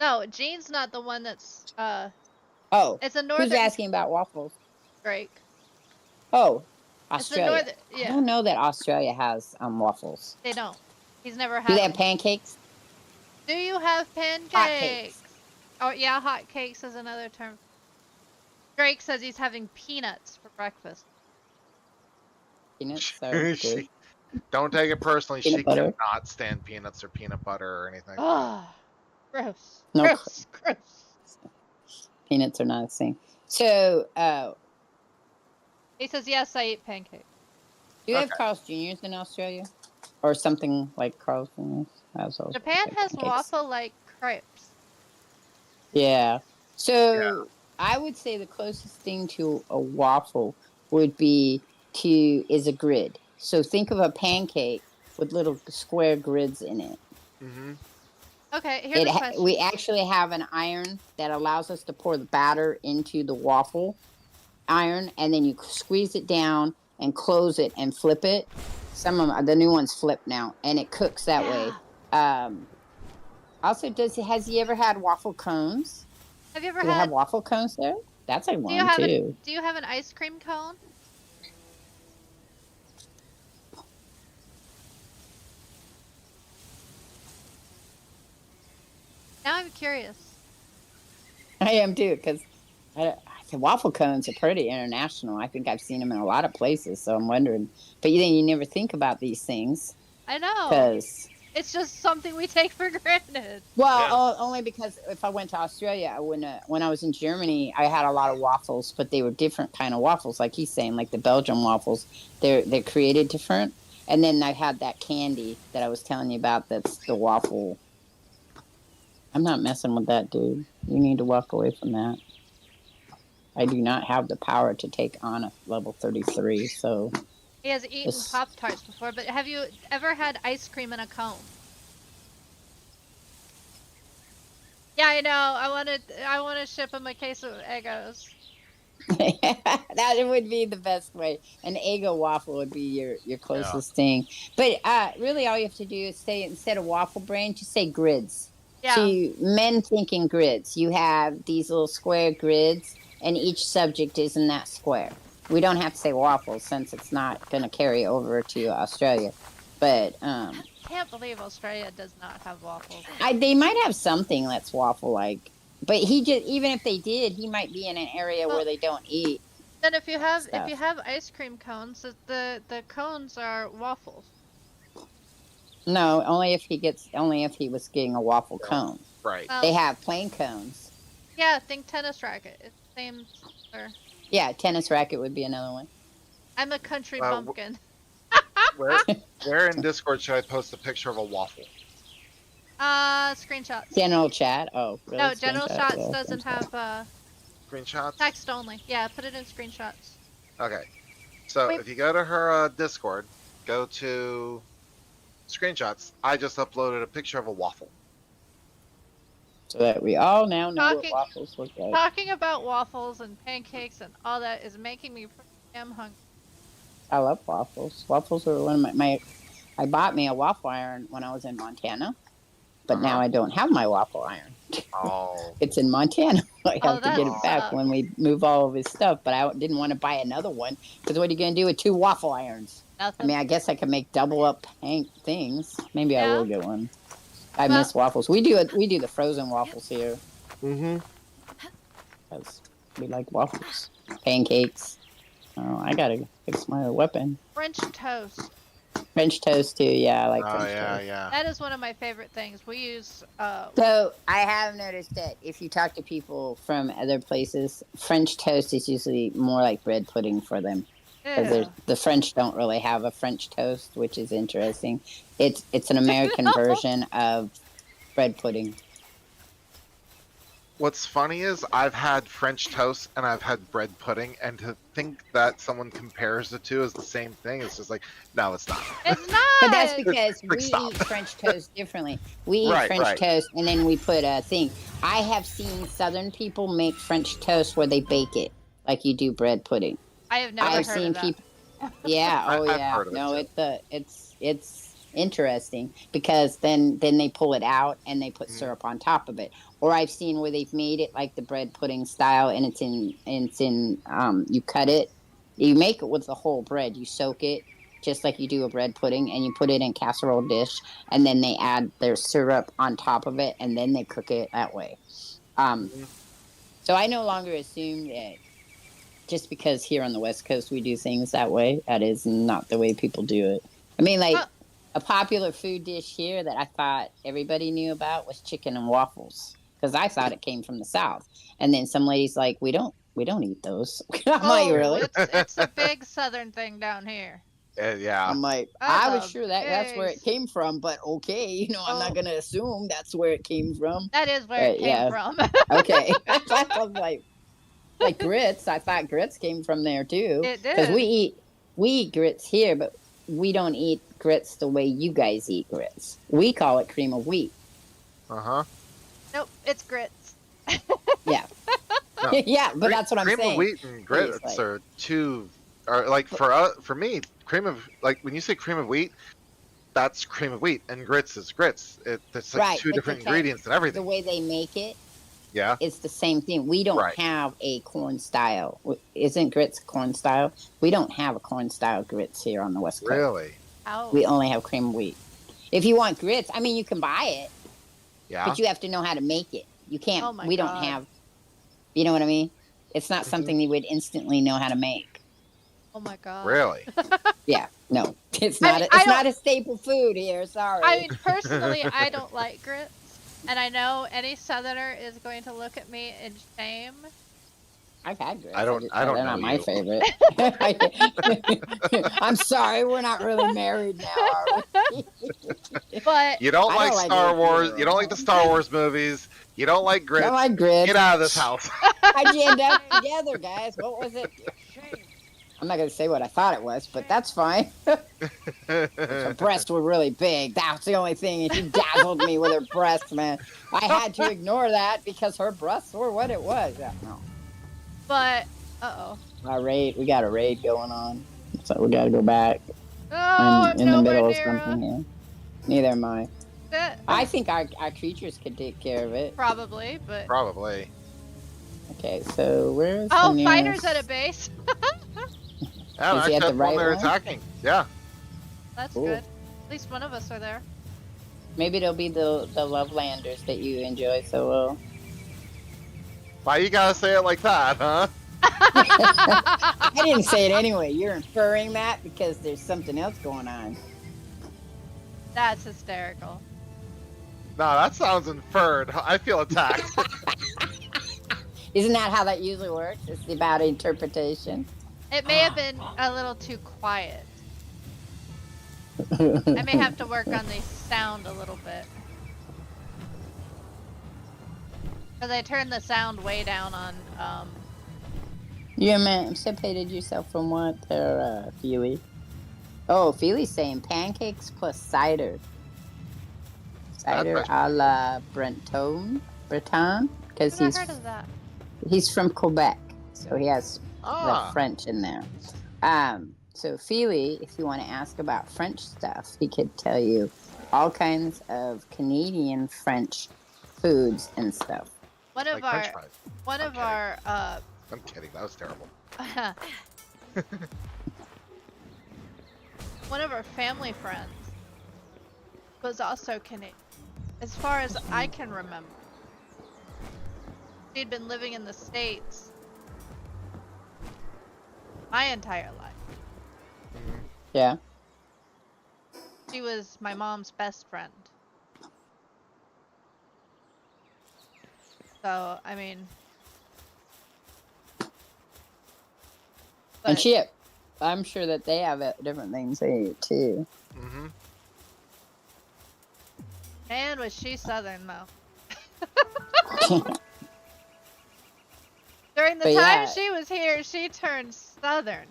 No, Jean's not the one that's. Oh, It's a who's northern asking about waffles? Drake. Oh, It's the Australia. northern. I Yeah, don't know that Australia has waffles. they don't. He's never Do had they have them. pancakes? Do you have Hot pancakes? cakes. Oh yeah, hot cakes is another term. Drake says he's having peanuts for breakfast. Peanuts are good. Don't take it personally. Peanut She butter. cannot stand peanuts or peanut butter or anything. Oh, gross. No, Gross. peanuts are not a thing. So, He says, yes, I eat pancakes. do you have Okay. Carl's Jr.'s in Australia? Or something like Carl's Jr.'s? Japan has waffle-like crepes. Yeah. So, Yeah. I would say the closest thing to a waffle would be is a grid. So, think of a pancake with little square grids in it. Mm-hmm. Okay, here's a question. We actually have an iron that allows us to pour the batter into the waffle iron, and then you squeeze it down and close it and flip it. Some of the new ones flip now, and it cooks that way. Also, has he ever had waffle cones? Have you ever Do they had? have waffle cones there? That's a one too. Do you have an ice cream cone? Now I'm curious. I am too, because the waffle cones are pretty international. I think I've seen them in a lot of places, so I'm wondering. But you never think about these things. I know. Because it's just something we take for granted. Well, only because if I went to Australia, I wouldn't. When I was in Germany, I had a lot of waffles, but they were different kind of waffles. Like he's saying, like the Belgian waffles, they're created different. And then I had that candy that I was telling you about. That's the waffle. I'm not messing with that, dude. You need to walk away from that. I do not have the power to take on a level 33, so. He has eaten Pop-Tarts before, but have you ever had ice cream in a cone? Yeah, I know. I want to ship him a case of Eggos. That would be the best way. An Eggo waffle would be your closest thing. But really, all you have to do is say, instead of waffle brain, just say grids. So Yeah. men think in grids. You have these little square grids, and each subject is in that square. We don't have to say waffles since it's not going to carry over to Australia. But I can't believe Australia does not have waffles. they might have something that's waffle like. But he just, even if they did, he might be in an area where they don't eat. Then if you have stuff. ice cream cones, the cones are waffles. No, only if he was getting a waffle cone. Right. Well, They have plain cones. yeah, think tennis racket. It's the same. Yeah, tennis racket would be another one. I'm a country bumpkin. Where in Discord should I post a picture of a waffle? Screenshots. General chat. Oh, really? No, general shots Yeah, doesn't have Screenshots? text only. Yeah, put it in screenshots. Okay. So Wait. if you go to her Discord, go to screenshots. I just uploaded a picture of a waffle. So that we all now know Talking- what waffles look like. Talking about waffles and pancakes and all that is making me pretty damn hungry. I love waffles. Waffles are one of my. I bought me a waffle iron when I was in Montana, but now I don't have my waffle iron. Oh. It's in Montana. I have to that get it back sucks. when we move all of his stuff. But I didn't want to buy another one because what are you going to do with 2 waffle irons? Nothing. I mean, I guess I could make double up things. Maybe I Yeah. will get one. I Well- miss waffles. We do the frozen waffles here Mm-hmm. because we like waffles, pancakes. Oh, I gotta fix my weapon. French toast. French toast too. Yeah, I like Oh French yeah, toast. yeah. That is one of my favorite things. We use So I have noticed that if you talk to people from other places, French toast is usually more like bread pudding for them. Because the French don't really have a French toast, which is interesting. It's an American version of bread pudding. What's funny is I've had French toast and I've had bread pudding, and to think that someone compares the two as the same thing, it's just like, no, it's not. It's not. But that's because we Stop. eat French toast differently. We eat Right, French right. toast and then we put a thing. I have seen Southern people make French toast where they bake it like you do bread pudding. I have never I've heard seen of that. people. Yeah. Oh, I've yeah. heard of it, No, too. it's interesting because then they pull it out and they put Mhm. syrup on top of it. Or I've seen where they've made it like the bread pudding style, and it's in you cut it, you make it with the whole bread, you soak it just like you do a bread pudding, and you put it in casserole dish, and then they add their syrup on top of it, and then they cook it that way. So I no longer assume that just because here on the West Coast we do things that way, that is not the way people do it. I mean, like a popular food dish here that I thought everybody knew about was chicken and waffles, because I thought it came from the South. And then some ladies like, we don't eat those. I'm like, really? It's a big Southern thing down here. Yeah. I'm like, That's I was a sure that's where it big- came from, but okay, I'm Oh. not gonna assume that's where it came from. That is where it came yeah. from. Okay, I was like grits. I thought grits came from there too. It Because did. we eat grits here, but we don't eat grits the way you guys eat grits. We call it cream of wheat. Uh-huh. Nope, it's grits. Yeah. No. Yeah, but that's what I'm cream saying. of wheat and grits like- are two, are like for me, cream of, like when you say cream of wheat, that's cream of wheat, and grits is grits. It's like Right, two but different because ingredients and The everything. way they make it, Yeah. it's the same thing. We don't Right. have a corn style. Isn't grits corn style? We don't have a corn style grits here on the West Coast. Really? Oh. We only have cream of wheat. If you want grits, I mean, you can buy it, Yeah. but you have to know how to make it. You can't. Oh my we don't God. have. You know what I mean? It's not Mhm. something you would instantly know how to make. Oh my god. Really? Yeah, no, it's I not. mean, It's I not a staple food here. Sorry. I mean, personally, I don't like grits, and I know any Southerner is going to look at me in shame. I've had grits. I don't just- know They're not my you. favorite. I'm sorry, we're not really married now, are we? But You don't I like don't like Star grits Wars. either. You don't like the Star Wars movies. You don't like I grits. don't like grits. Get out of this house. How'd you end up together, guys? What was it? I'm not gonna say what I thought it was, but that's fine. Her breasts were really big. That's the only thing. And she dazzled me with her breasts, man. I had to ignore that because her breasts were what it was. Yeah, no. but Uh-oh. We got a raid going on, so we got to go back. Oh, I'm I'm in the nowhere middle of near something here. Neither am I. it. I think our creatures could take care of it. Probably, but... Probably. Okay, so where's the Oh, nearest? fighter's at a base. Yeah, Is he actually, at the that's the one right they're one? attacking. Yeah. That's Cool. good. At least one of us are there. Maybe it'll be the Lovelanders that you enjoy so well. Why you gotta say it like that, huh? I didn't say it anyway. You're inferring that because there's something else going on. That's hysterical. No, that sounds inferred. I feel attacked. Isn't that how that usually works? It's about interpretation. It may have been a little too quiet. I may have to work on the sound a little bit. Because I turned the sound way down on, You emancipated yourself from what there, Feely? Oh, Feely's saying pancakes plus cider. Cider That's a la Breton, because I've heard of that. he's from Quebec, so he has the Ah. French in there. So Feely, if you want to ask about French stuff, he could tell you all kinds of Canadian French foods and stuff. One of Like French our, fries. one I'm of kidding. our, I'm kidding. That was terrible. one of our family friends was also Canadian, as far as I can remember. She'd been living in the States my entire life. Yeah. She was my mom's best friend. So, I mean... And I'm sure that they have different things they eat too. Mm-hmm. Man, was she Southern, though. During the But time yeah. she was here, she turned Southern.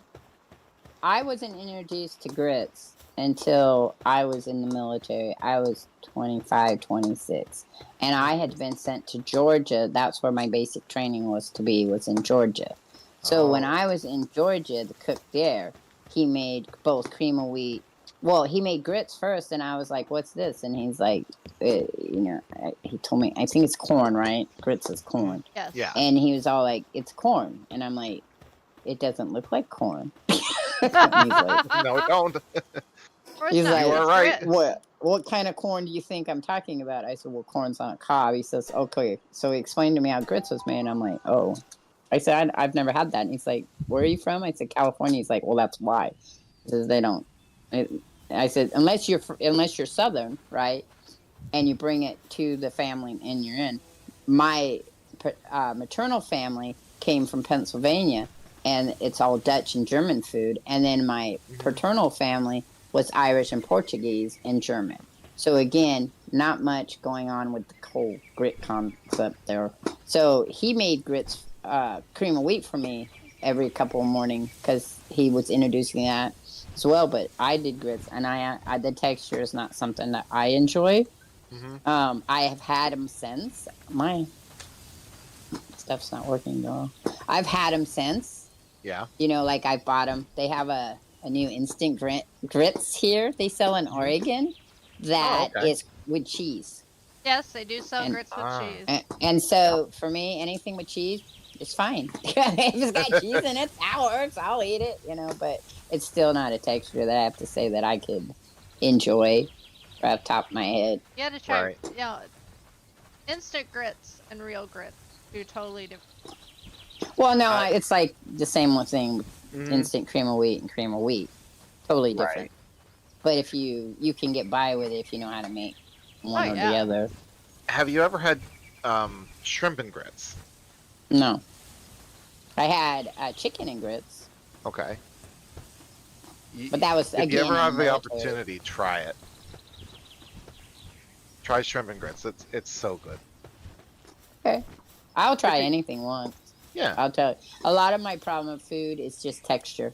I wasn't introduced to grits until I was in the military. I was 25, 26. And I had been sent to Georgia. That's where my basic training was in Georgia. So when I was in Georgia, the cook there, he made both cream of wheat. Well, he made grits first, and I was like, what's this? And he's like, he told me, I think it's corn, right? Grits is corn. Yes. Yeah. And he was all like, it's corn. And I'm like, it doesn't look like corn. He's like, No, don't. He's like, You are right. what kind of corn do you think I'm talking about? I said, well, corn's on a cob. He says, okay. So he explained to me how grits was made. I'm like, oh. I said, I've never had that. And he's like, where are you from? I said, California. He's like, well, that's why. He says, they don't. I said, unless you're Southern, right? And you bring it to the family and you're in. My maternal family came from Pennsylvania, and it's all Dutch and German food. And then my paternal family was Irish and Portuguese and German. So again, not much going on with the whole grit concept there. So he made grits, cream of wheat for me every couple of mornings because he was introducing that as well. But I did grits, and I the texture is not something that I enjoy. Mm-hmm. I have had them since. My stuff's not working though. I've had them since. Yeah. You know, like I bought them. They have a new instant grits here. They sell in Oregon that is with cheese. Yes, they do sell grits with cheese. And so for me, anything with cheese, it's fine. If it's got cheese in it, that works. I'll eat it, you know, but it's still not a texture that I have to say that I could enjoy right off the top of my head. You had to try, Right. you know, instant grits and real grits do totally different. Well, no, it's like the same thing, Mhm. instant cream of wheat and cream of wheat. Totally different. Right. But if you can get by with it if you know how to make one or the other. Have you ever had shrimp and grits? No. I had chicken and grits. Okay. But that was, if again, you ever have the military. opportunity, try it. Try shrimp and grits. It's so good. Okay. I'll try anything once. Yeah. I'll tell you. A lot of my problem with food is just texture.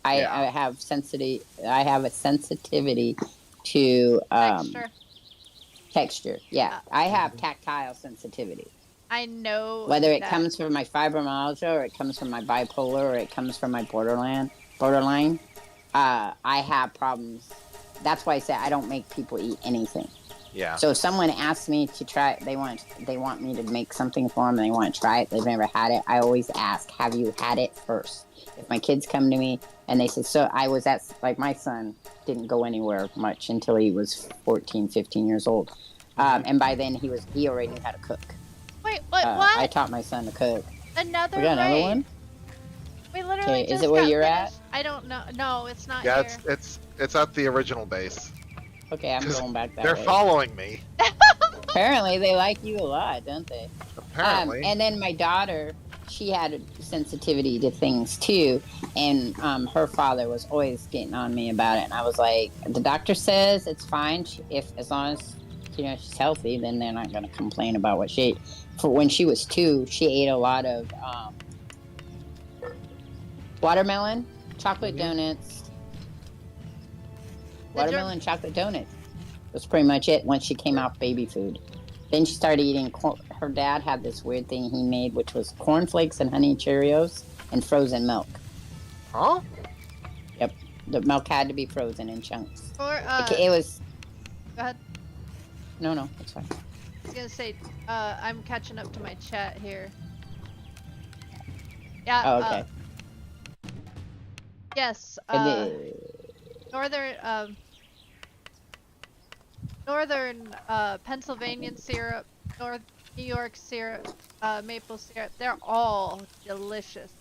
I have a sensitivity to Texture. texture. Yeah. I have tactile sensitivity. I know Whether it that. comes from my fibromyalgia or it comes from my bipolar or it comes from my borderline, I have problems. That's why I say I don't make people eat anything. Yeah. So if someone asks me to try, they want me to make something for them and they want to try it, they've never had it, I always ask, have you had it first? If my kids come to me and they say, so I was at, like my son didn't go anywhere much until he was 14, 15 years old. And by then he already knew how to cook. Wait, what? I taught my son to cook. Another We got another raid? one? We literally Okay, just is it where got you're finished. at? I don't know. No, it's not Yeah, here. it's at the original base. Okay, I'm 'Cause going back that They're way. following me. Apparently, they like you a lot, don't they? Apparently. And then my daughter, she had a sensitivity to things too, and her father was always getting on me about it. And I was like, the doctor says it's fine if as long as she's healthy, then they're not going to complain about what she ate. For when she was 2, she ate a lot of watermelon, chocolate donuts. Watermelon chocolate donuts. That's pretty much it once she came off baby food. Then she started eating corn. Her dad had this weird thing he made, which was cornflakes and honey Cheerios and frozen milk. Huh? Yep. The milk had to be frozen in chunks. Or It was. Go ahead. No, it's fine. I was gonna say, I'm catching up to my chat here. Yeah. Oh, okay. Yes. Northern Pennsylvania syrup, North New York syrup, maple syrup. They're all delicious.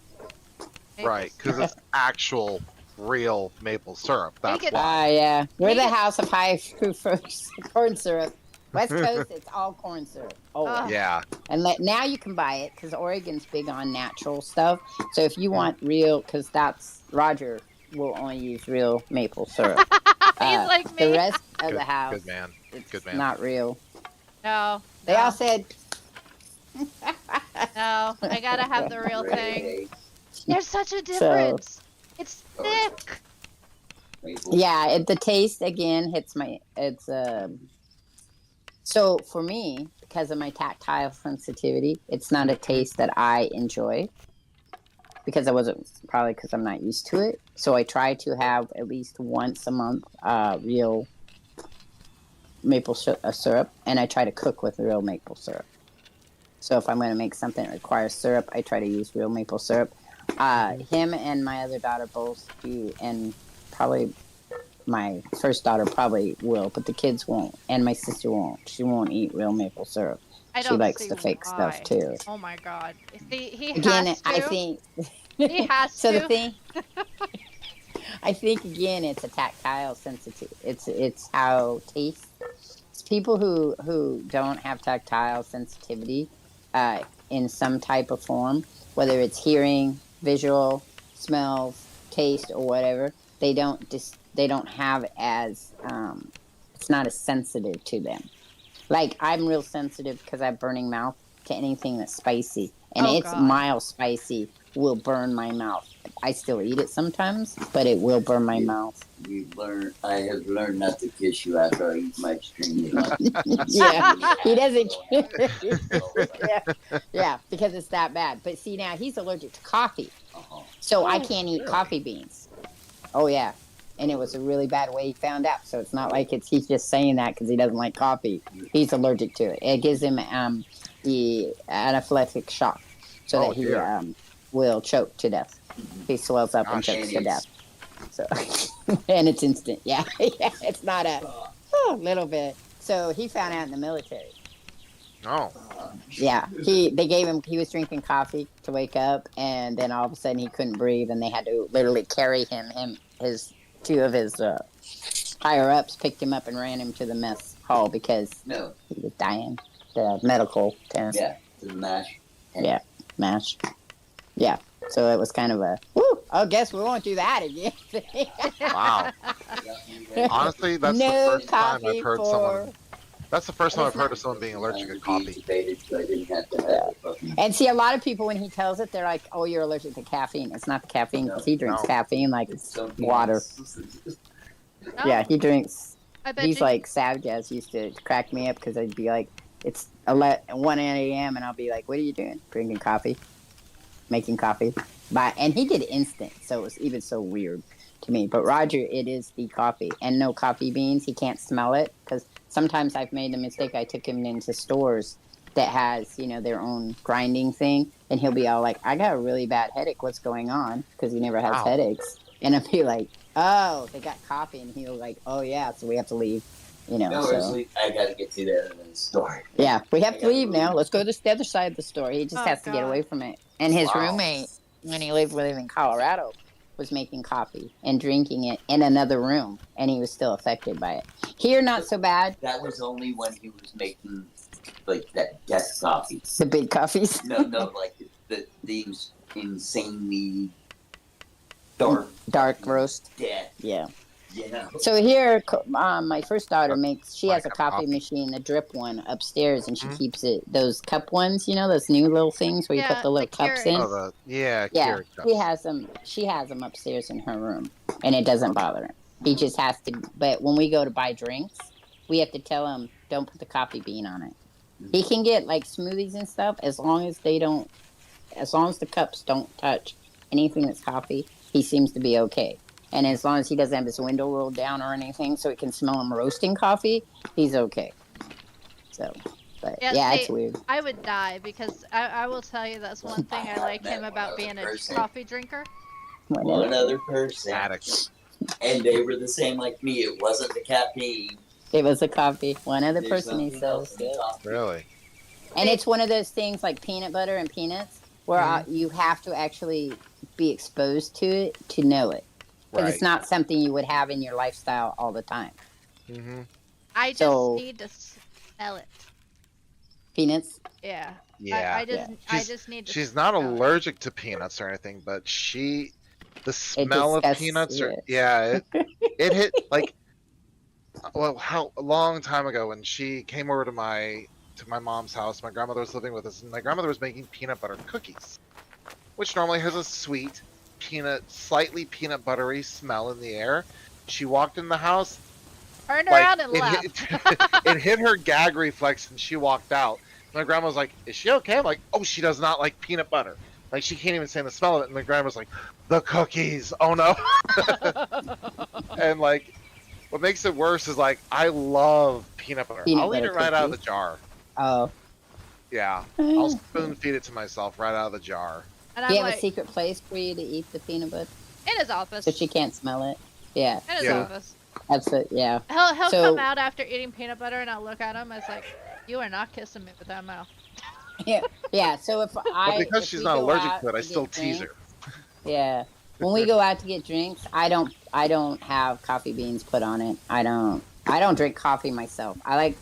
Right, because it's actual, real maple syrup. That's why. Yeah. We're the house of high fructose corn syrup. West Coast, it's all corn syrup. Oh, Yeah. And now you can buy it because Oregon's big on natural stuff. So if you want real, because Roger will only use real maple syrup. He's like me. The rest of the house, Good man. it's Good man. not real. No. They all said, no, I gotta have the real thing. There's such a difference. It's thick. yeah, the taste again hits so for me, because of my tactile sensitivity, it's not a taste that I enjoy because probably because I'm not used to it. So I try to have at least once a month real maple syrup, and I try to cook with real maple syrup. So if I'm going to make something that requires syrup, I try to use real maple syrup. Him and my other daughter both do, and probably my first daughter probably will, but the kids won't, and my sister won't. She won't eat real maple syrup. She likes the fake stuff too. Oh my god! He Again, has to. I think he has so. to. The thing, I think again, it's a tactile sensitivity. It's how taste. It's people who don't have tactile sensitivity in some type of form, whether it's hearing, visual, smells, taste, or whatever. They don't have as it's not as sensitive to them. Like I'm real sensitive because I have burning mouth to anything that's spicy, and mild spicy will burn my mouth. I still eat it sometimes, but it will burn my mouth. I have learned not to kiss you after I eat my extremely hot. Yeah, he doesn't. yeah, because it's that bad. But see, now he's allergic to coffee, so I can't eat coffee beans. Oh yeah. And it was a really bad way he found out. So it's not like he's just saying that because he doesn't like coffee. He's allergic to it. It gives him the anaphylactic shock, so that he will choke to death. He swells up and chokes to death. So, and it's instant. Yeah, it's not a little bit. So he found out in the military. Oh. Yeah, they gave him. He was drinking coffee to wake up, and then all of a sudden he couldn't breathe, and they had to literally carry his 2 of his higher ups picked him up and ran him to the mess hall because he was dying. The medical tent. Yeah, to the MASH. Yeah, MASH. Yeah, so it was kind of a, woo, I guess we won't do that again. Wow. Honestly, that's the first time I've heard someone. That's the first time I've heard of someone being allergic to coffee. And see, a lot of people, when he tells it, they're like, oh, you're allergic to caffeine. It's not the caffeine, because he drinks caffeine like it's water. Yeah, he drinks. He's like, Savjaz used to crack me up because I'd be like, it's 1 a.m. and I'll be like, "What are you doing? Drinking coffee, making coffee." And he did instant, so it was even so weird to me. But Roger, it is the coffee and no coffee beans. He can't smell it because sometimes I've made the mistake. I took him into stores that has their own grinding thing, and he'll be all like, "I got a really bad headache. What's going on?" Because he never has Wow. headaches, and I'll be like, "Oh, they got coffee," and he'll like, "Oh yeah, so we have to leave." No, So I gotta get to the other story. yeah, we have I to gotta leave move. now. Let's go to the other side of the store. He just Oh, has to get God. away from it. And his Wow. roommate, when he lived with him in Colorado, was making coffee and drinking it in another room, and he was still affected by it. Here, not so bad. That was only when he was making like that death coffee. The big coffees. No, like the insanely dark roast. death. Yeah. Yeah. So here, my first daughter makes. She has a Like a coffee coffee. machine, the drip one upstairs, and she Mhm. keeps it. Those cup ones, those new little things where you put Yeah, the little the cups Keurig. in. Oh, Yeah, Keurig he cups. has them. She has them upstairs in her room, and it doesn't bother him. He just has to. But when we go to buy drinks, we have to tell him don't put the coffee bean on it. He can get like smoothies and stuff as long as they don't, as long as the cups don't touch anything that's coffee. He seems to be okay, and as long as he doesn't have his window rolled down or anything, so he can smell him roasting coffee, he's okay. So, but Yeah, yeah, see, it's weird. I would die because I will tell you that's one thing I like him about being a coffee drinker. One other person, Addict. and they were the same like me. It wasn't the caffeine. It was a coffee. One other There's person, he something else says. in the coffee. Really? And it's one of those things like peanut butter and peanuts where you have to actually be exposed to it to know it. Because Right. it's not something you would have in your lifestyle all the time. Mm-hmm. I just So- need to smell it. Peanuts. Yeah. Yeah. I just need to She's not smell it. allergic to peanuts or anything, but the smell of disgusts peanuts you. it hit like, well, a long time ago when she came over to my mom's house. My grandmother was living with us, and my grandmother was making peanut butter cookies, which normally has a sweet slightly peanut buttery smell in the air. She walked in the house, Turned like, around and left. it hit her gag reflex, and she walked out. My grandma was like, "Is she okay?" I'm like, "Oh, she does not like peanut butter. Like, she can't even stand the smell of it." And my grandma's like, "The cookies, oh no!" And like, what makes it worse is like, I love peanut butter. Peanut I'll eat butter it right out of the cookies? jar. Oh. Yeah, I'll spoon feed it to myself right out of the jar. And Do you I'm have a like, secret place for you to eat the peanut butter in his office. so she can't smell it? Yeah. In his Yeah. office. That's it. Yeah. He'll So- come out after eating peanut butter, and I'll look at him. It's like, you are not kissing me with that mouth. Yeah. So if But if because she's we not go allergic out to it, I get still tease drinks- her. Yeah. When we go out to get drinks, I don't have coffee beans put on it. I don't drink coffee myself. I like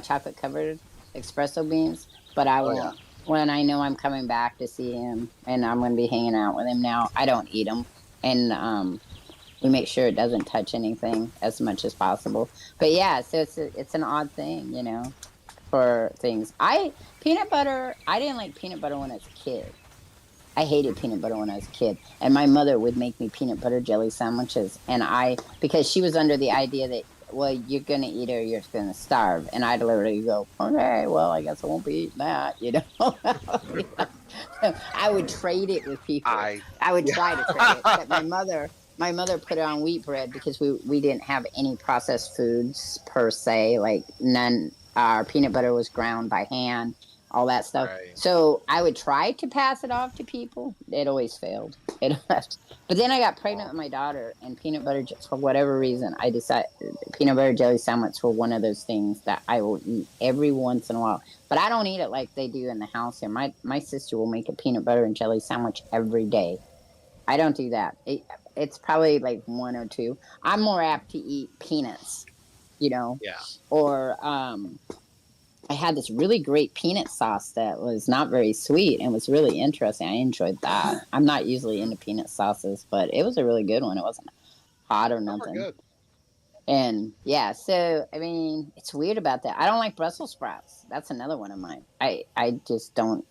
chocolate covered espresso beans, but I will yeah. when I know I'm coming back to see him and I'm going to be hanging out with him now. I don't eat them, and we make sure it doesn't touch anything as much as possible. But yeah, so it's an odd thing, for things. Peanut butter. I didn't like peanut butter when I was a kid. I hated peanut butter when I was a kid, and my mother would make me peanut butter jelly sandwiches, and because she was under the idea that, well, you're gonna eat it or you're gonna starve, and I'd literally go, okay, well, I guess I won't be eating that, I would trade it with people. I would try to trade it, but my mother put it on wheat bread because we didn't have any processed foods per se, like none. Our peanut butter was ground by hand, all that stuff. Right. So I would try to pass it off to people. It always failed. But then I got pregnant with my daughter, and peanut butter, for whatever reason, I decided peanut butter jelly sandwich were one of those things that I will eat every once in a while. But I don't eat it like they do in the house here. My sister will make a peanut butter and jelly sandwich every day. I don't do that. It's probably like one or two. I'm more apt to eat peanuts, Yeah. or I had this really great peanut sauce that was not very sweet and was really interesting. I enjoyed that. I'm not usually into peanut sauces, but it was a really good one. It wasn't hot or Those were nothing. good. And yeah, so I mean, it's weird about that. I don't like Brussels sprouts. That's another one of mine. I just don't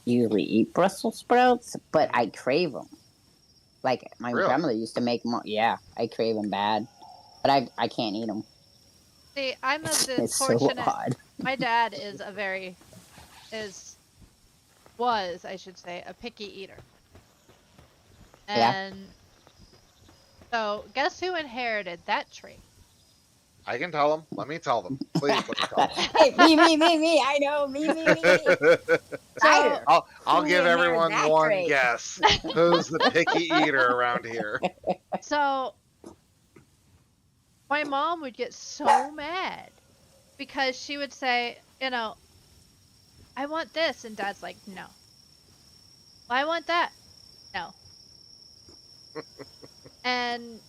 usually eat Brussels sprouts, but I crave them. Like my Really? grandmother used to make more. Yeah, I crave them bad, but I can't eat them. See, I'm of the It's so fortunate odd. my dad is is was, I should say, a picky eater. Yeah. And so guess who inherited that trait? I can tell them. Let me tell them. Please let me tell Hey, me. I know, me. them. So Ryder. I'll Who give inherited everyone that one trait? guess. Who's the picky eater around here? so my mom would get so mad because she would say, I want this, and dad's like, no. I want that. No. And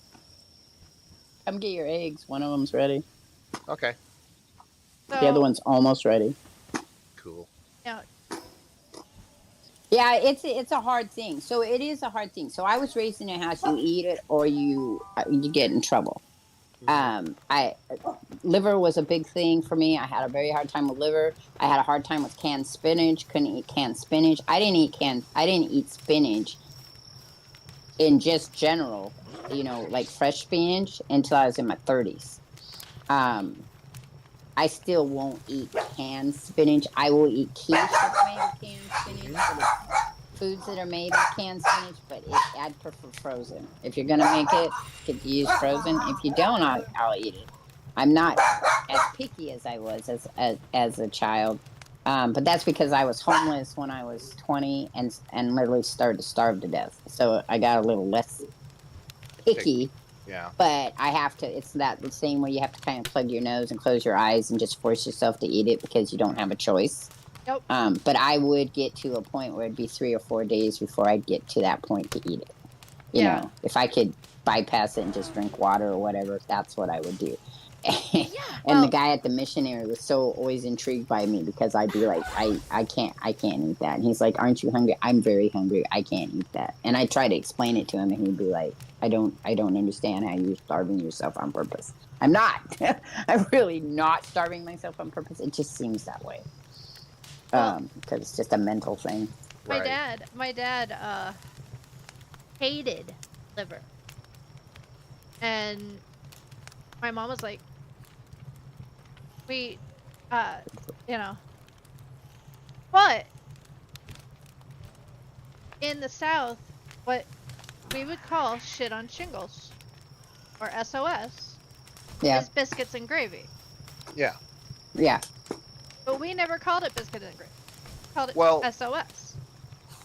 Come get your eggs. One of them's ready. Okay, The other so, one's almost ready. cool. you know, Yeah, it's a hard thing. So it is a hard thing. So I was raised in a house you eat it or you get in trouble. I liver was a big thing for me. I had a very hard time with liver. I had a hard time with canned spinach. Couldn't eat canned spinach. I didn't eat spinach in just general, like fresh spinach until I was in my 30s. Um, I still won't eat canned spinach. I will eat quiche that's made with canned spinach, but it's foods that are made with canned spinach, but I'd prefer frozen. If you're gonna make it, could you use frozen? If you don't, I'll eat it. I'm not as picky as I was as a child, but that's because I was homeless when I was 20 and literally started to starve to death. So I got a little less picky, Yeah. but I have to. It's that the same way you have to kind of plug your nose and close your eyes and just force yourself to eat it because you don't have a choice. nope. But I would get to a point where it'd be 3 or 4 days before I'd get to that point to eat it. Yeah. If I could bypass it and just drink water or whatever, that's what I would do. And the Well, guy at the missionary was so always intrigued by me because I'd be like, I can't eat that. And he's like, aren't you hungry? I'm very hungry. I can't eat that. And I try to explain it to him, and he'd be like, I don't understand how you're starving yourself on purpose. I'm not. I'm really not starving myself on purpose. It just seems that way. well, Because it's just a mental thing. Right. my dad, hated liver. And my mom was like, we, uh, you know, but in the South, what we would call shit on shingles, or SOS, Yeah. is biscuits and gravy. Yeah. Yeah. But we never called it biscuits and gravy. We called it Well, SOS.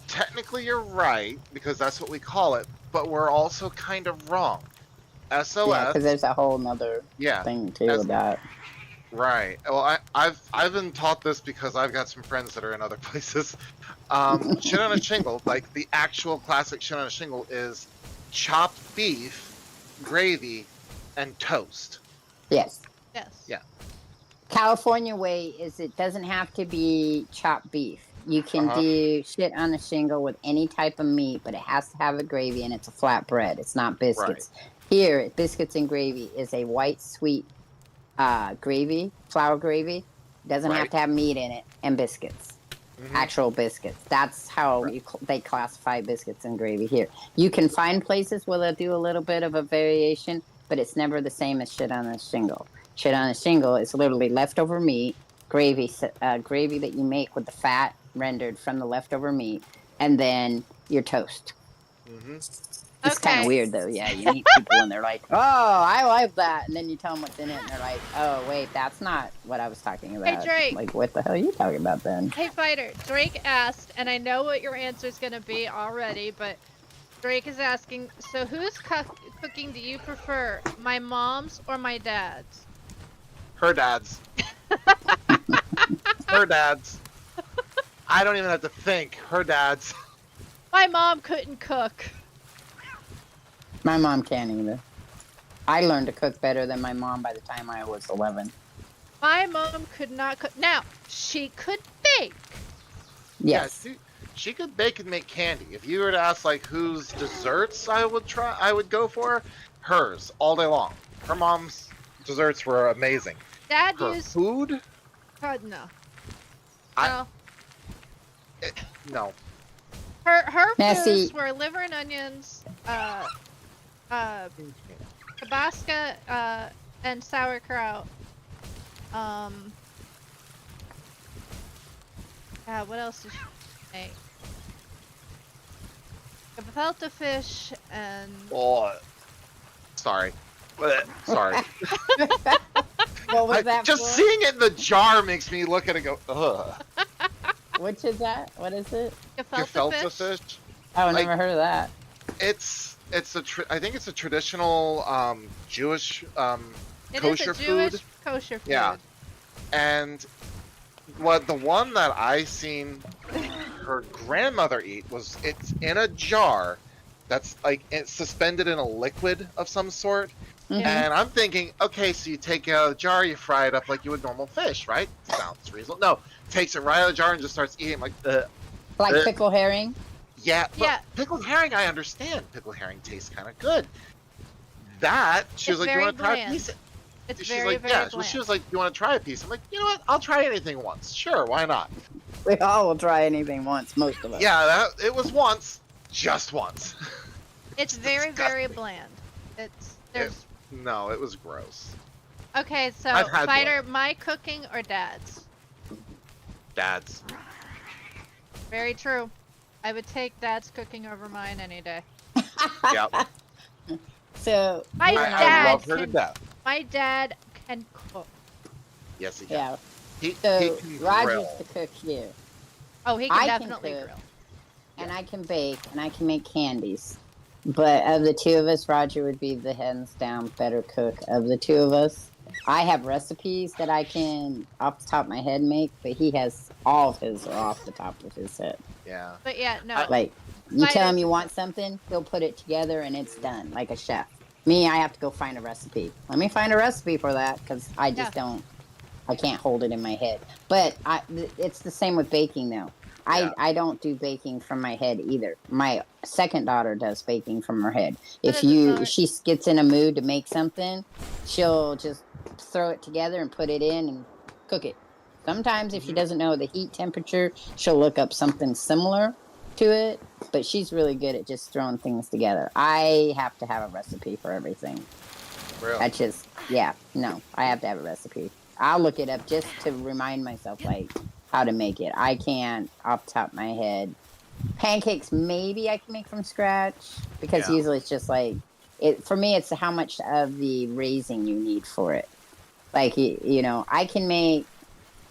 technically you're right because that's what we call it, but we're also kind of wrong. Yeah, SOS. because there's a whole nother Yeah. thing too As- about. Right. Well, I've been taught this because I've got some friends that are in other places. Shit on a shingle, like the actual classic shit on a shingle, is chopped beef, gravy, and toast. Yes. Yes. Yeah. California way is it doesn't have to be chopped beef. You can do shit on a shingle with any type of meat, but it has to have a gravy and it's a flat bread. It's not biscuits. Here, biscuits and gravy is a white sweet gravy, flour gravy. Doesn't have Right. to have meat in it, and biscuits. Actual biscuits. That's how they classify biscuits and gravy here. You can find places where they'll do a little bit of a variation, but it's never the same as shit on a shingle. Shit on a shingle is literally leftover meat, gravy that you make with the fat rendered from the leftover meat, and then your toast. It's kind of Okay. weird though. Yeah, you meet people and they're like, "Oh, I like that," and then you tell them what's in it, and they're like, "Oh, wait, that's not what I was talking about." Drake. Like, what the hell are you talking about then? Hey, Fighter. Drake asked, and I know what your answer is going to be already, but Drake is asking, so whose cooking do you prefer, my mom's or my dad's? Her dad's. Her dad's. I don't even have to think. Her dad's. My mom couldn't cook. My mom can't either. I learned to cook better than my mom by the time I was 11. My mom could not cook. Now, she could bake. Yes. Yeah, she could bake and make candy. If you were to ask like whose desserts I would go for, hers all day long. Her mom's desserts were amazing. Dad Her used food? God, no. I- No. No. Her Now, foods see- were liver and onions, Tabasco, and sauerkraut. What else does she make? Gefilte fish and Oh, sorry. Sorry. What was that Just for? seeing it in the jar makes me look at it and go, ugh. Which is that? What is it? gefilte Gefilte fish. fish. Oh, I Like- never heard of that. I think it's a traditional Jewish It is kosher a Jewish food. kosher food. Yeah. And the one that I seen her grandmother eat was, it's in a jar that's like it's suspended in a liquid of some sort. Mhm. And I'm thinking, okay, so you take it out of the jar, you fry it up like you would normal fish, right? Sounds reasonable. No, takes it right out of the jar and just starts eating. Like, Like pickle herring. yeah, but Yeah. pickled herring, I understand. Pickled herring tastes kind of good. That she was It's like, you very want to try a bland. piece? It's She's very, like, very yeah. bland. She was like, you want to try a piece? I'm like, you know what? I'll try anything once. Sure, why not? We all will try anything once, most of us. Yeah, it was once, just once. It's very, very disgusting. bland. There's No, it was gross. okay. So I've had Fighter, my cooking or Dad's? Dad's. Very true. I would take Dad's cooking over mine any day. Yeah, So My you I and dad love her to can- death. My dad can cook. Yes, he can. yeah. He So can Roger's grill. the cook here, Oh, he can I can definitely cook. grill. and I can bake, and I can make candies. But of the two of us, Roger would be the hands down better cook of the two of us. I have recipes that I can off the top of my head make, but he has all of his are off the top of his head. Yeah. But yeah, no. Like you tell him Fighter- you want something, he'll put it together and it's done, like a chef. Me, I have to go find a recipe. Let me find a recipe for that because I just don't. I can't hold it in my head. But it's the same with baking, though. Yeah. I don't do baking from my head either. My second daughter does baking from her head. If does it start? she gets in a mood to make something, she'll just throw it together and put it in and cook it. Sometimes if she doesn't know the heat temperature, she'll look up something similar to it, but she's really good at just throwing things together. I have to have a recipe for everything. Really? I just, yeah, no, I have to have a recipe. I'll look it up just to remind myself, like, how to make it. I can't off the top of my head. Pancakes, maybe I can make from scratch because Yeah. usually it's just like, for me, it's how much of the raising you need for it. Like, you know, I can make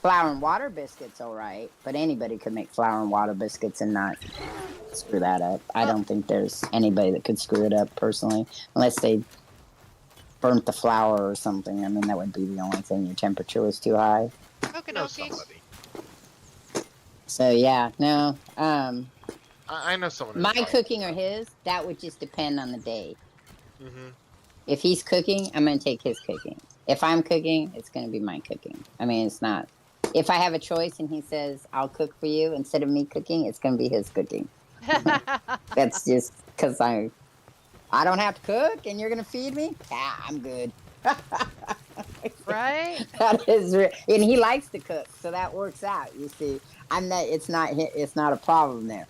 flour and water biscuits all right, but anybody could make flour and water biscuits and not screw that up. I don't think there's anybody that could screw it up personally, unless they burnt the flour or something. I mean, that would be the only thing. Your temperature was too high. Okie know dokie. somebody. So yeah, no. I know someone. My cooking or his, that would just depend on the day. Mm-hmm. If he's cooking, I'm gonna take his cooking. If I'm cooking, it's gonna be my cooking. I mean, it's not. If I have a choice and he says I'll cook for you instead of me cooking, it's gonna be his cooking. That's just because I don't have to cook and you're gonna feed me. Yeah, I'm good. Right? That is, and he likes to cook, so that works out. You see, I'm not. It's not a problem there.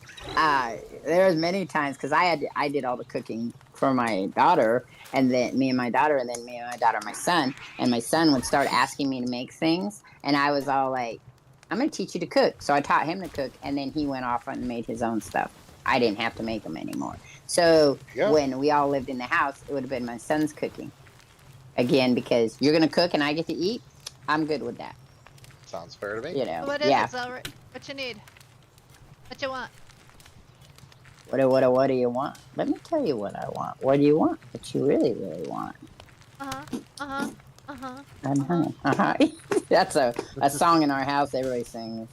There's many times because I did all the cooking for my daughter, and then me and my daughter, and then me and my daughter, and my son, and my son would start asking me to make things, and I was all like, "I'm going to teach you to cook." So I taught him to cook, and then he went off and made his own stuff. I didn't have to make them anymore. So Yeah. when we all lived in the house, it would have been my son's cooking. Again, because you're going to cook and I get to eat, I'm good with that. Sounds fair to me. You know, What is yeah. it, Zelrit? What you need? What you want? What do you want? Let me tell you what I want. What do you want? What you really, really want? Uh-huh. That's a song in our house. Everybody sings.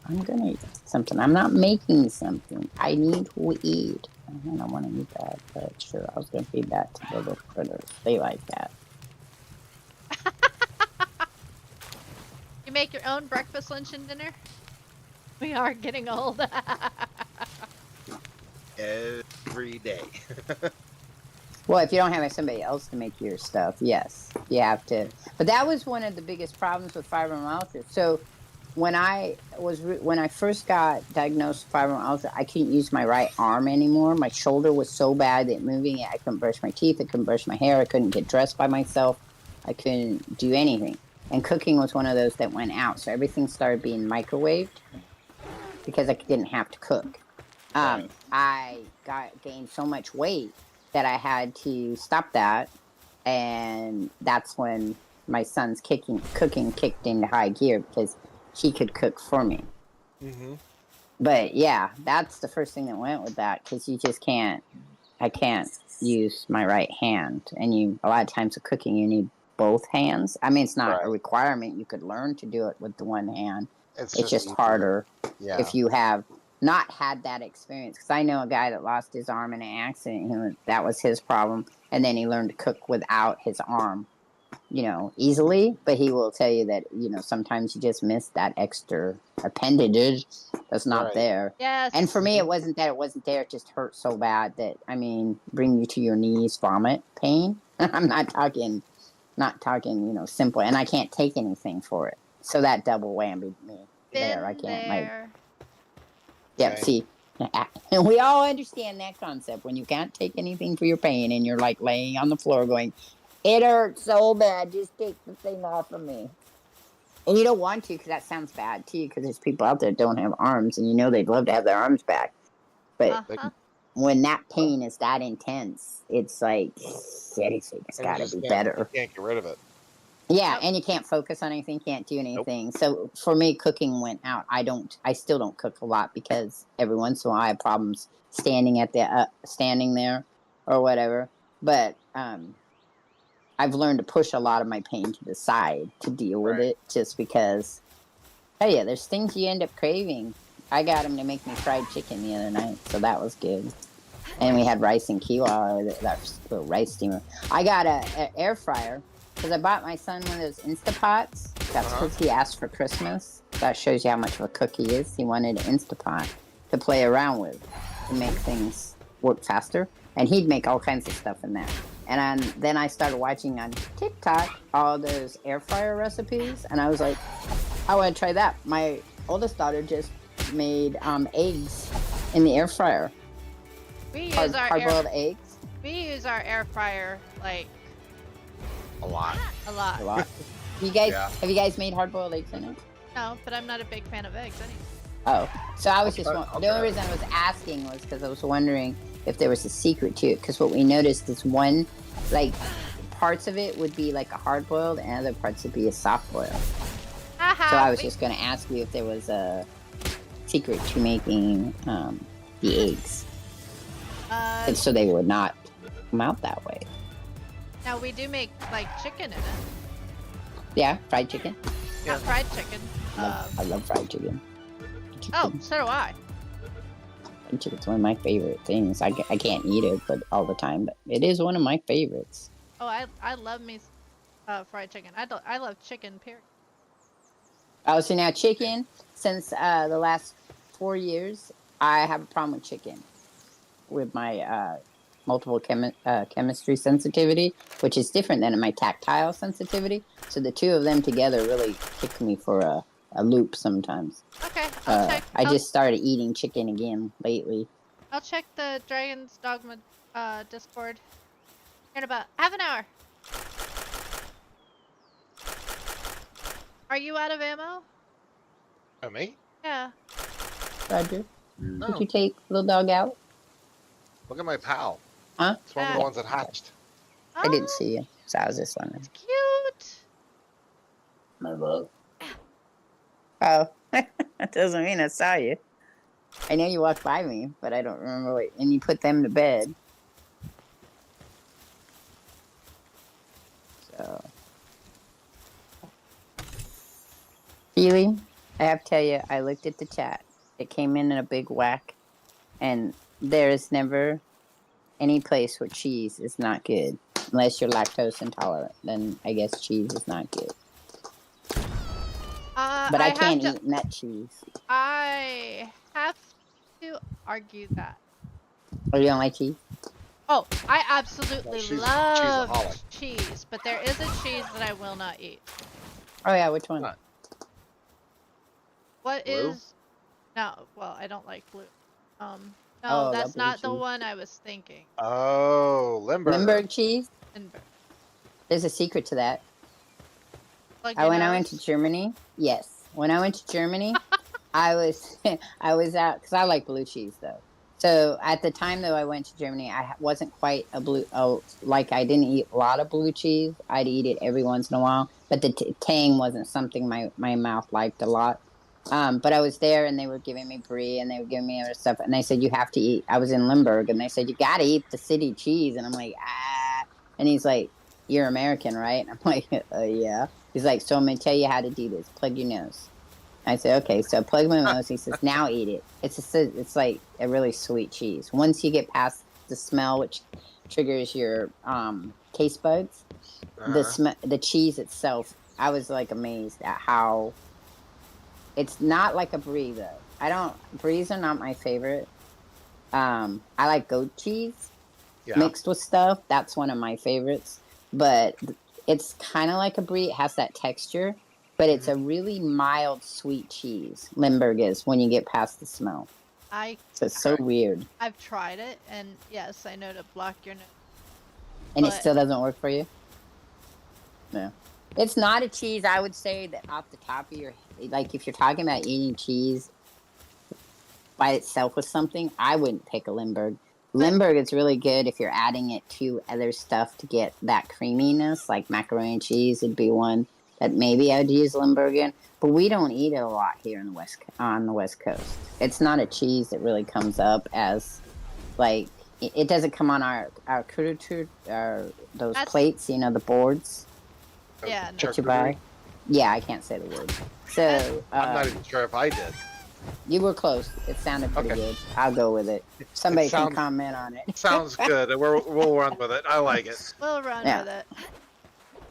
I'm gonna eat something. I'm not making something. I need to eat. I don't want to eat that, but sure, I was gonna feed that to the little critters. They like that. You make your own breakfast, lunch, and dinner? We are getting old. Every day. Well, if you don't have somebody else to make your stuff, yes, you have to. But that was one of the biggest problems with fibromyalgia. So when I first got diagnosed with fibromyalgia, I couldn't use my right arm anymore. My shoulder was so bad that moving it, I couldn't brush my teeth, I couldn't brush my hair, I couldn't get dressed by myself, I couldn't do anything. And cooking was one of those that went out. So everything started being microwaved because I didn't have to cook. Right. I gained so much weight that I had to stop that, and that's when my son's cooking kicked into high gear because he could cook for me. Mm-hmm. But yeah, that's the first thing that went with that because you just can't. I can't use my right hand, and a lot of times with cooking you need both hands. I mean, it's not a Right. requirement. You could learn to do it with the one hand. It's It's just easier. harder Yeah. if you have not had that experience. Because I know a guy that lost his arm in an accident. That was his problem, and then he learned to cook without his arm, easily. But he will tell you that sometimes you just miss that extra appendage that's not Right. there. Yes. And for me, it wasn't that it wasn't there. It just hurt so bad that bring you to your knees, vomit pain. I'm not talking, simple. And I can't take anything for it. So that double whammy me there. I Been can't there. Yep. Same. See, and we all understand that concept when you can't take anything for your pain and you're like laying on the floor going, "It hurts so bad. Just take the thing off of me." And you don't want to because that sounds bad too. Because there's people out there that don't have arms, and they'd love to have their arms back. But Uh-huh. when that pain is that intense, it's like anything's got to be better. You can't get rid of it. Yeah, Nope. and you can't focus on anything, can't do anything. So for me, cooking went out. I still don't cook a lot because every once in a while I have problems standing there or whatever. But I've learned to push a lot of my pain to the side to deal with Right. it, just because. Oh yeah, there's things you end up craving. I got him to make me fried chicken the other night, so that was good. And we had rice and quinoa, that little rice steamer. I got a air fryer because I bought my son one of those Instapots. That's because he asked for Christmas. That shows you how much of a cook he is. He wanted an Instapot to play around with to make things work faster. And he'd make all kinds of stuff in there. And then I started watching on TikTok all those air fryer recipes. And I was like, I want to try that. My oldest daughter just made eggs in the air fryer. We use Hard-boiled eggs. We use our air fryer like A lot. a lot. A lot. You guys, Yeah. have you guys made hard-boiled eggs in it? No, but I'm not a big fan of eggs anyway. Oh, so I was just I'll the only try reason I was asking was because I was wondering if there was a secret to it. Because what we noticed is one, like, parts of it would be like a hard-boiled, and other parts would be a soft-boiled. So I was just going to ask you if there was a secret to making the eggs, and so they would not come out that way. Now we do make like chicken in it. Yeah, fried chicken. Not fried chicken. I love fried chicken. Oh, so do I. Fried chicken's one of my favorite things. I can't eat it, but all the time. But it is one of my favorites. Oh, I love me fried chicken. I love chicken. Period. Oh, so now chicken. Since the last 4 years, I have a problem with chicken, with my multiple chemistry sensitivity, which is different than my tactile sensitivity. So the two of them together really kick me for a loop sometimes. Okay, I'll check. I just started eating chicken again lately. I'll check the Dragon's Dogma Discord in about half an hour. Are you out of ammo? Oh, me? Yeah. Roger, No. did you take little dog out? Look at my pal. Huh? It's one of the ones that hatched. I didn't Oh, see you, so I was just wondering. cute. My love. Oh, that doesn't mean I saw you. I know you walked by me, but I don't remember what. And you put them to bed. So, Keely, I have to tell you, I looked at the chat. It came in a big whack, and there is never any place where cheese is not good, unless you're lactose intolerant. Then I guess cheese is not good. But I can't eat nut cheese. I have to argue that. Oh, you don't like cheese? Oh, I absolutely No, she's love cheeseaholic. cheese, but there is a cheese that I will not eat. Oh yeah, which one? Nut. What Blue? is? No, well, I don't like blue. No, Oh, that's that blue not the cheese. one I was thinking. Oh, Limburg. Limburg cheese? Limburg. There's a secret to that. Plug your When I went to nose? Germany, yes. When I went to Germany, I was I was out because I like blue cheese though. So at the time though I went to Germany, wasn't quite a blue. Oh, like I didn't eat a lot of blue cheese. I'd eat it every once in a while, but the tang wasn't something my mouth liked a lot. But I was there and they were giving me brie and they were giving me other stuff and they said you have to eat. I was in Limburg and they said you got to eat the city cheese and I'm like ah. And he's like, "You're American, right?" And I'm like, "Yeah." He's like, "So I'm gonna tell you how to do this. Plug your nose." I said, "Okay." So I plug my nose. He says, "Now eat it." It's like a really sweet cheese. Once you get past the smell, which triggers your taste buds, the cheese itself, I was like amazed at how it's not like a brie though. I don't Bries are not my favorite. I like goat cheese Yeah. mixed with stuff. That's one of my favorites. But it's kind of like a brie. It has that texture, but it's a really mild, sweet cheese. Limburg is when you get past the smell. I So it's so Okay. weird. I've tried it, and yes, I know to block your nose. And it But still doesn't work for you? No. It's not a cheese, I would say, that off the top of your like if you're talking about eating cheese by itself with something, I wouldn't pick a Limburg. Limburg is really good if you're adding it to other stuff to get that creaminess, like macaroni and cheese would be one that maybe I'd use Limburg in. But we don't eat it a lot here in the on the West Coast. It's not a cheese that really comes up as like it doesn't come on our couture, those that's plates, you know, the boards yeah, no. that you Charcuterie? buy. Yeah, I can't say the word. So I'm not even sure if I did. you were close. It sounded pretty Okay. good. I'll go with it. Somebody can sounds- comment on it. Sounds good. We'll run with it. I like it. We'll run Yeah. with it.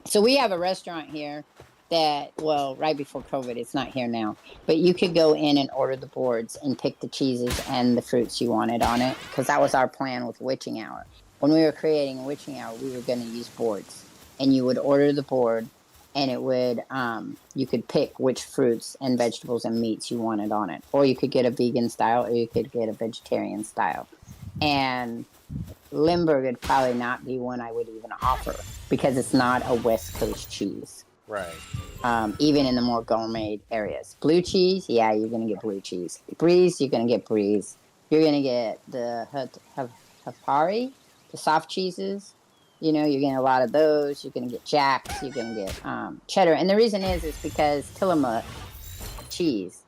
So we have a restaurant here that, well, right before COVID, it's not here now, but you could go in and order the boards and pick the cheeses and the fruits you wanted on it because that was our plan with Witching Hour. When we were creating Witching Hour, we were going to use boards, and you would order the board, and it would you could pick which fruits and vegetables and meats you wanted on it, or you could get a vegan style, or you could get a vegetarian style, and Limburg would probably not be one I would even offer because it's not a West Coast cheese. Right. Even in the more gourmet areas. Blue cheese, yeah, you're going to get blue cheese. Bries, you're going to get bries. You're going to get the Hapari, the soft cheeses. You know, you're getting a lot of those. You're going to get Jacks. You're going to get cheddar. And the reason is because Tillamook cheese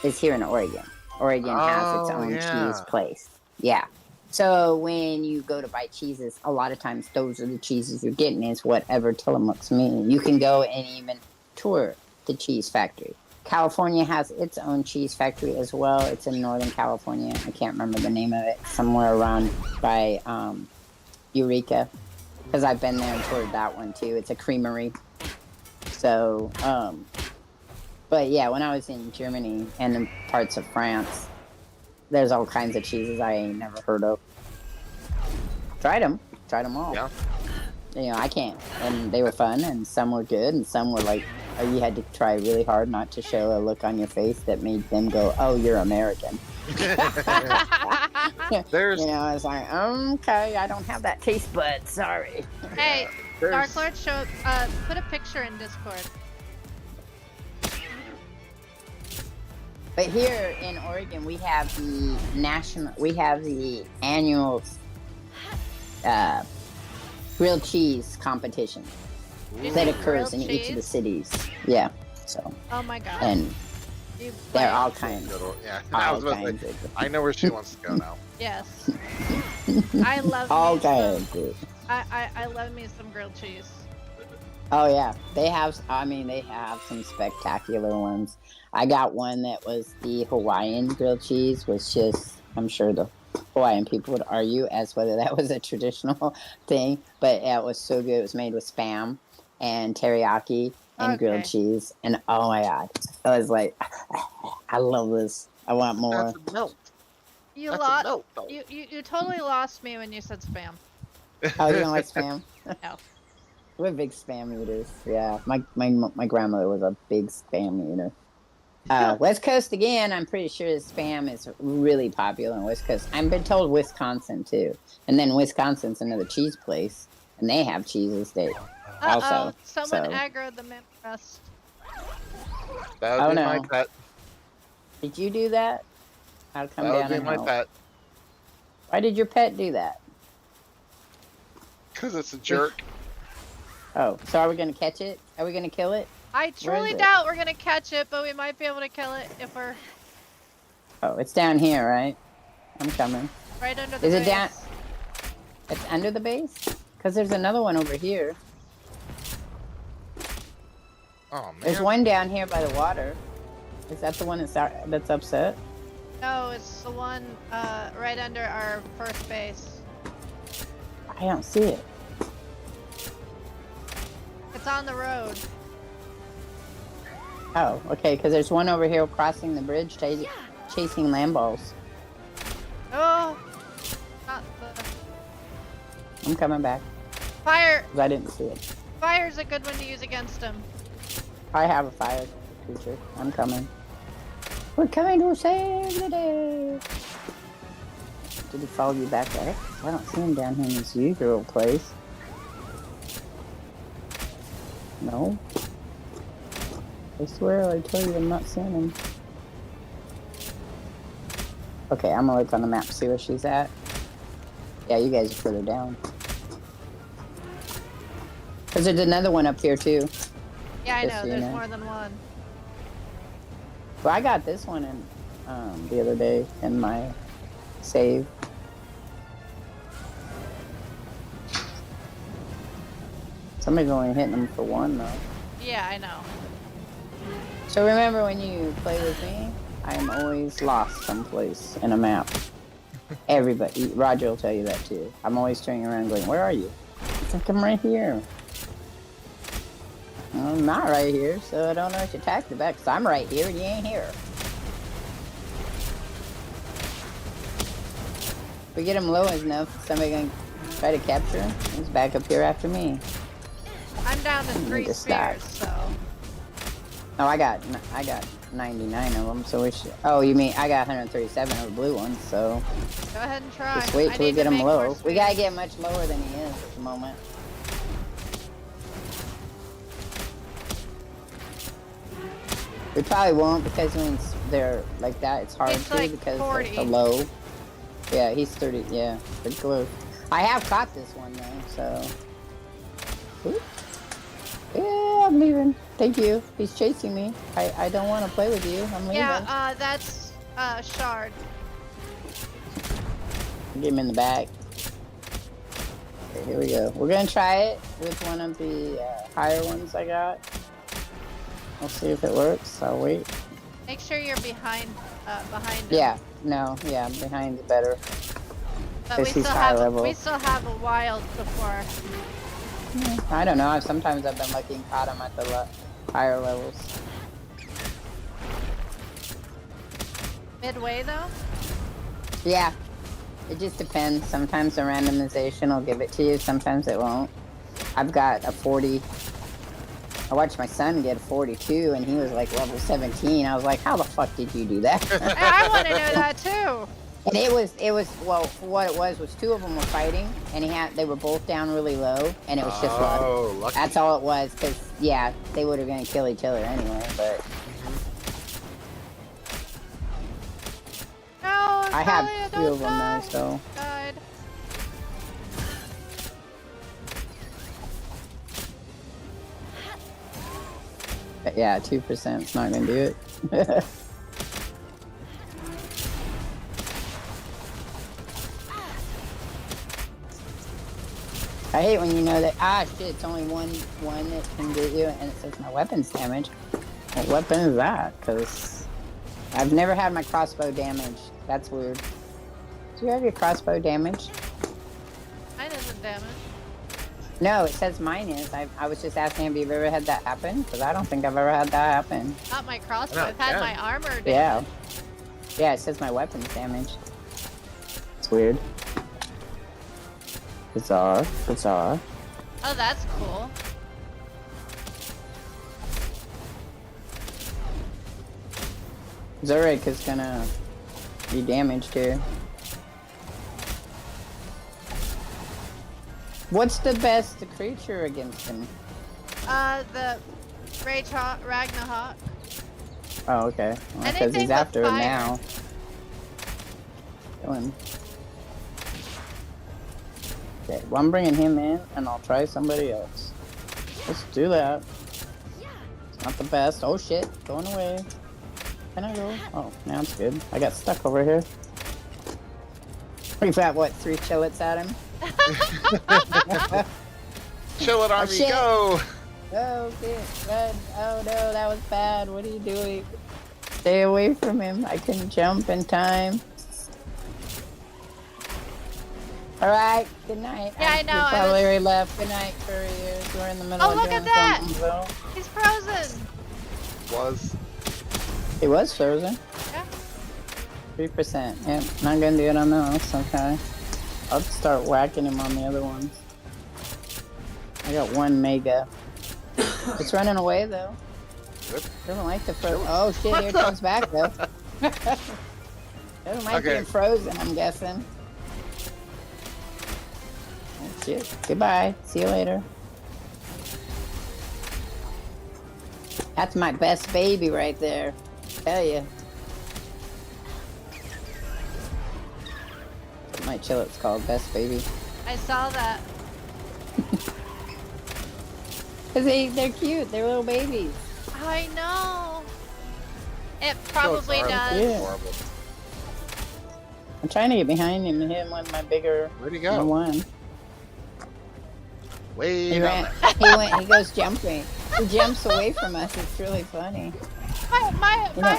is here in Oregon. Oregon has its own cheese place. Yeah. So when you go to buy cheeses, a lot of times those are the cheeses you're getting is whatever Tillamook's mean. You can go and even tour the cheese factory. California has its own cheese factory as well. It's in Northern California. I can't remember the name of it. Somewhere around by Eureka. Because I've been there and toured that one too. It's a creamery. So, but yeah, when I was in Germany and in parts of France, there's all kinds of cheeses I ain't never heard of. Tried them all. Yeah. You know, I can't. And they were fun, and some were good, and some were like, you had to try really hard not to show a look on your face that made them go, "Oh, you're American." There's You know, I was like, okay, I don't have that taste bud. Sorry. Hey, there's Dark Lord, put a picture in Discord. But here in Oregon, we have the annual grilled cheese competition You that say occurs grilled in each of the cheese? cities. Yeah. So, Oh my god. and You they're play- all kinds. yeah. I was All about to kinds say, of. I know where she wants to go now. Yes. I love All me some, kinds of. I love me some grilled cheese. Oh yeah, they have. I mean, they have some spectacular ones. I got one that was the Hawaiian grilled cheese, was just. I'm sure the Hawaiian people would argue as whether that was a traditional thing, but yeah, it was so good. It was made with Spam and teriyaki and grilled Okay. cheese, and oh my god, I was like, I love this. I want more. That's a melt. You That's a lost. melt, though. You totally lost me when you said spam. Oh, you don't like Spam? No. We're big Spam eaters. Yeah, my grandmother was a big Spam eater. West Coast again. I'm pretty sure Spam is really popular in West Coast. I've been told Wisconsin too, and then Wisconsin's another cheese place, and they have cheeses there. Uh oh. Also, Someone so- aggroed the rest. That Oh would be my no. pet. Did you do that? I'll come That would down be and my help. pet. Why did your pet do that? Because it's a jerk. Oh, so are we gonna catch it? Are we gonna kill it? I Where is truly it? doubt we're gonna catch it, but we might be able to kill it if we're Oh, it's down here, right? I'm coming. right under the Is base. it down? It's under the base? Because there's another one over here. Oh man. There's one down here by the water. Is that the one that's upset? No, it's the one right under our first base. I don't see it. It's on the road. Oh, okay, because there's one over here crossing the bridge chasing Lambos. Oh, not the I'm coming back. fire. 'Cause I didn't see it. Fire's a good one to use against him. I have a fire creature. I'm coming. We're coming to save the day. Did he follow you back there? I don't see him down here in his usual place. No. I swear I tell you I'm not seeing him. Okay, I'm gonna look on the map, see where she's at. Yeah, you guys are further down. Cause there's another one up here too. Yeah, I Just know. so you There's know. more than one. Well, I got this one in the other day in my save. Somebody's only hitting them for one though. Yeah, I know. So remember when you play with me, I am always lost someplace in a map. Everybody, Roger will tell you that too. I'm always turning around going, where are you? It's like, I'm right here. Well, I'm not right here, so I don't know if you attacked the back, because I'm right here and you ain't here. If we get him low enough, somebody gonna try to capture him. He's back up here after me. I'm down to I need 3 to stack. spears, so. Oh, I got 99 of them, so we should. Oh, you mean I got 137 of the blue ones, so Go ahead and try. just wait I till we need get to him make more low. We gotta spears. get much lower than he is at the moment. We probably won't because when they're like that, it's hard It's to like because 40. of the low. Yeah, he's 30. Yeah, pretty close. I have caught this one though, so. Oop. Yeah, I'm leaving. Thank you. He's chasing me. I don't want to play with you. I'm leaving. Yeah, that's shard. Get him in the back. Okay, here we go. We're gonna try it with one of the higher ones I got. We'll see if it works. I'll wait. Make sure you're behind him. Yeah. No. Yeah. Behind is better. But we Because he's still high have level. we still have a wild before. I don't know. Sometimes I've been lucky and caught him at the higher levels. Midway though. Yeah. It just depends. Sometimes the randomization will give it to you. Sometimes it won't. I've got a 40. I watched my son get a 42 and he was like level 17. I was like, how the fuck did you do that? I want to know that too. And it was well, what it was two of them were fighting and they were both down really low and it was just luck. Oh, lucky. That's all it was, because yeah, they would have gonna kill each other anyway, but No, I have Talia, 2 don't of them die. though, so Died. but yeah, 2% is not gonna do it. I hate when you know that, shit, it's only one that can get you, and it says my weapons damage. What weapon is that? Because I've never had my crossbow damage. That's weird. Do you have your crossbow damage? Mine isn't damaged. No, it says mine is. I was just asking if you've ever had that happen, because I don't think I've ever had that happen. Not my crossbow. No, I've had yeah. my armor damaged. Yeah. Yeah, it says my weapons damage. It's weird. Bizarre. Bizarre. Oh, that's cool. Zurich is gonna be damaged here. What's the best creature against him? The Ragnarok. Oh, okay. Because Anything he's with after it fire. now. Killing. Okay, well, I'm bringing him in, and I'll try somebody else. Let's do that. It's not the best. Oh shit, going away. Can I go? Oh, now it's good. I got stuck over here. We've got, what, 3 chillets at him? Chill it, army, shit. go! Oh, shit. Run. Oh, no, that was bad. What are you doing? Stay away from him. I can jump in time. Alright, good night. Yeah, I know, You I probably was- already left. Good night, couriers. We're in the middle Oh, of look doing at that! something, so. He's frozen. Was. He was frozen. Yeah. 3%. Yep, not gonna do it on those. Okay. I'll start whacking him on the other ones. I got 1 mega. It's running away though. Good. Doesn't like the frozen. Oh shit! Here it comes back though. Doesn't like Okay. being frozen. I'm guessing. Oh shit! Goodbye. See you later. That's my best baby right there. Tell you. My chillet's called best baby. I saw that. Cause they're cute. They're little babies. I know. It probably horrible. does. Yeah. Horrible. I'm trying to get behind him and hit him with my bigger Where'd he number go? one. Way He down ran. there. He goes jumping. He jumps away from us. It's really funny.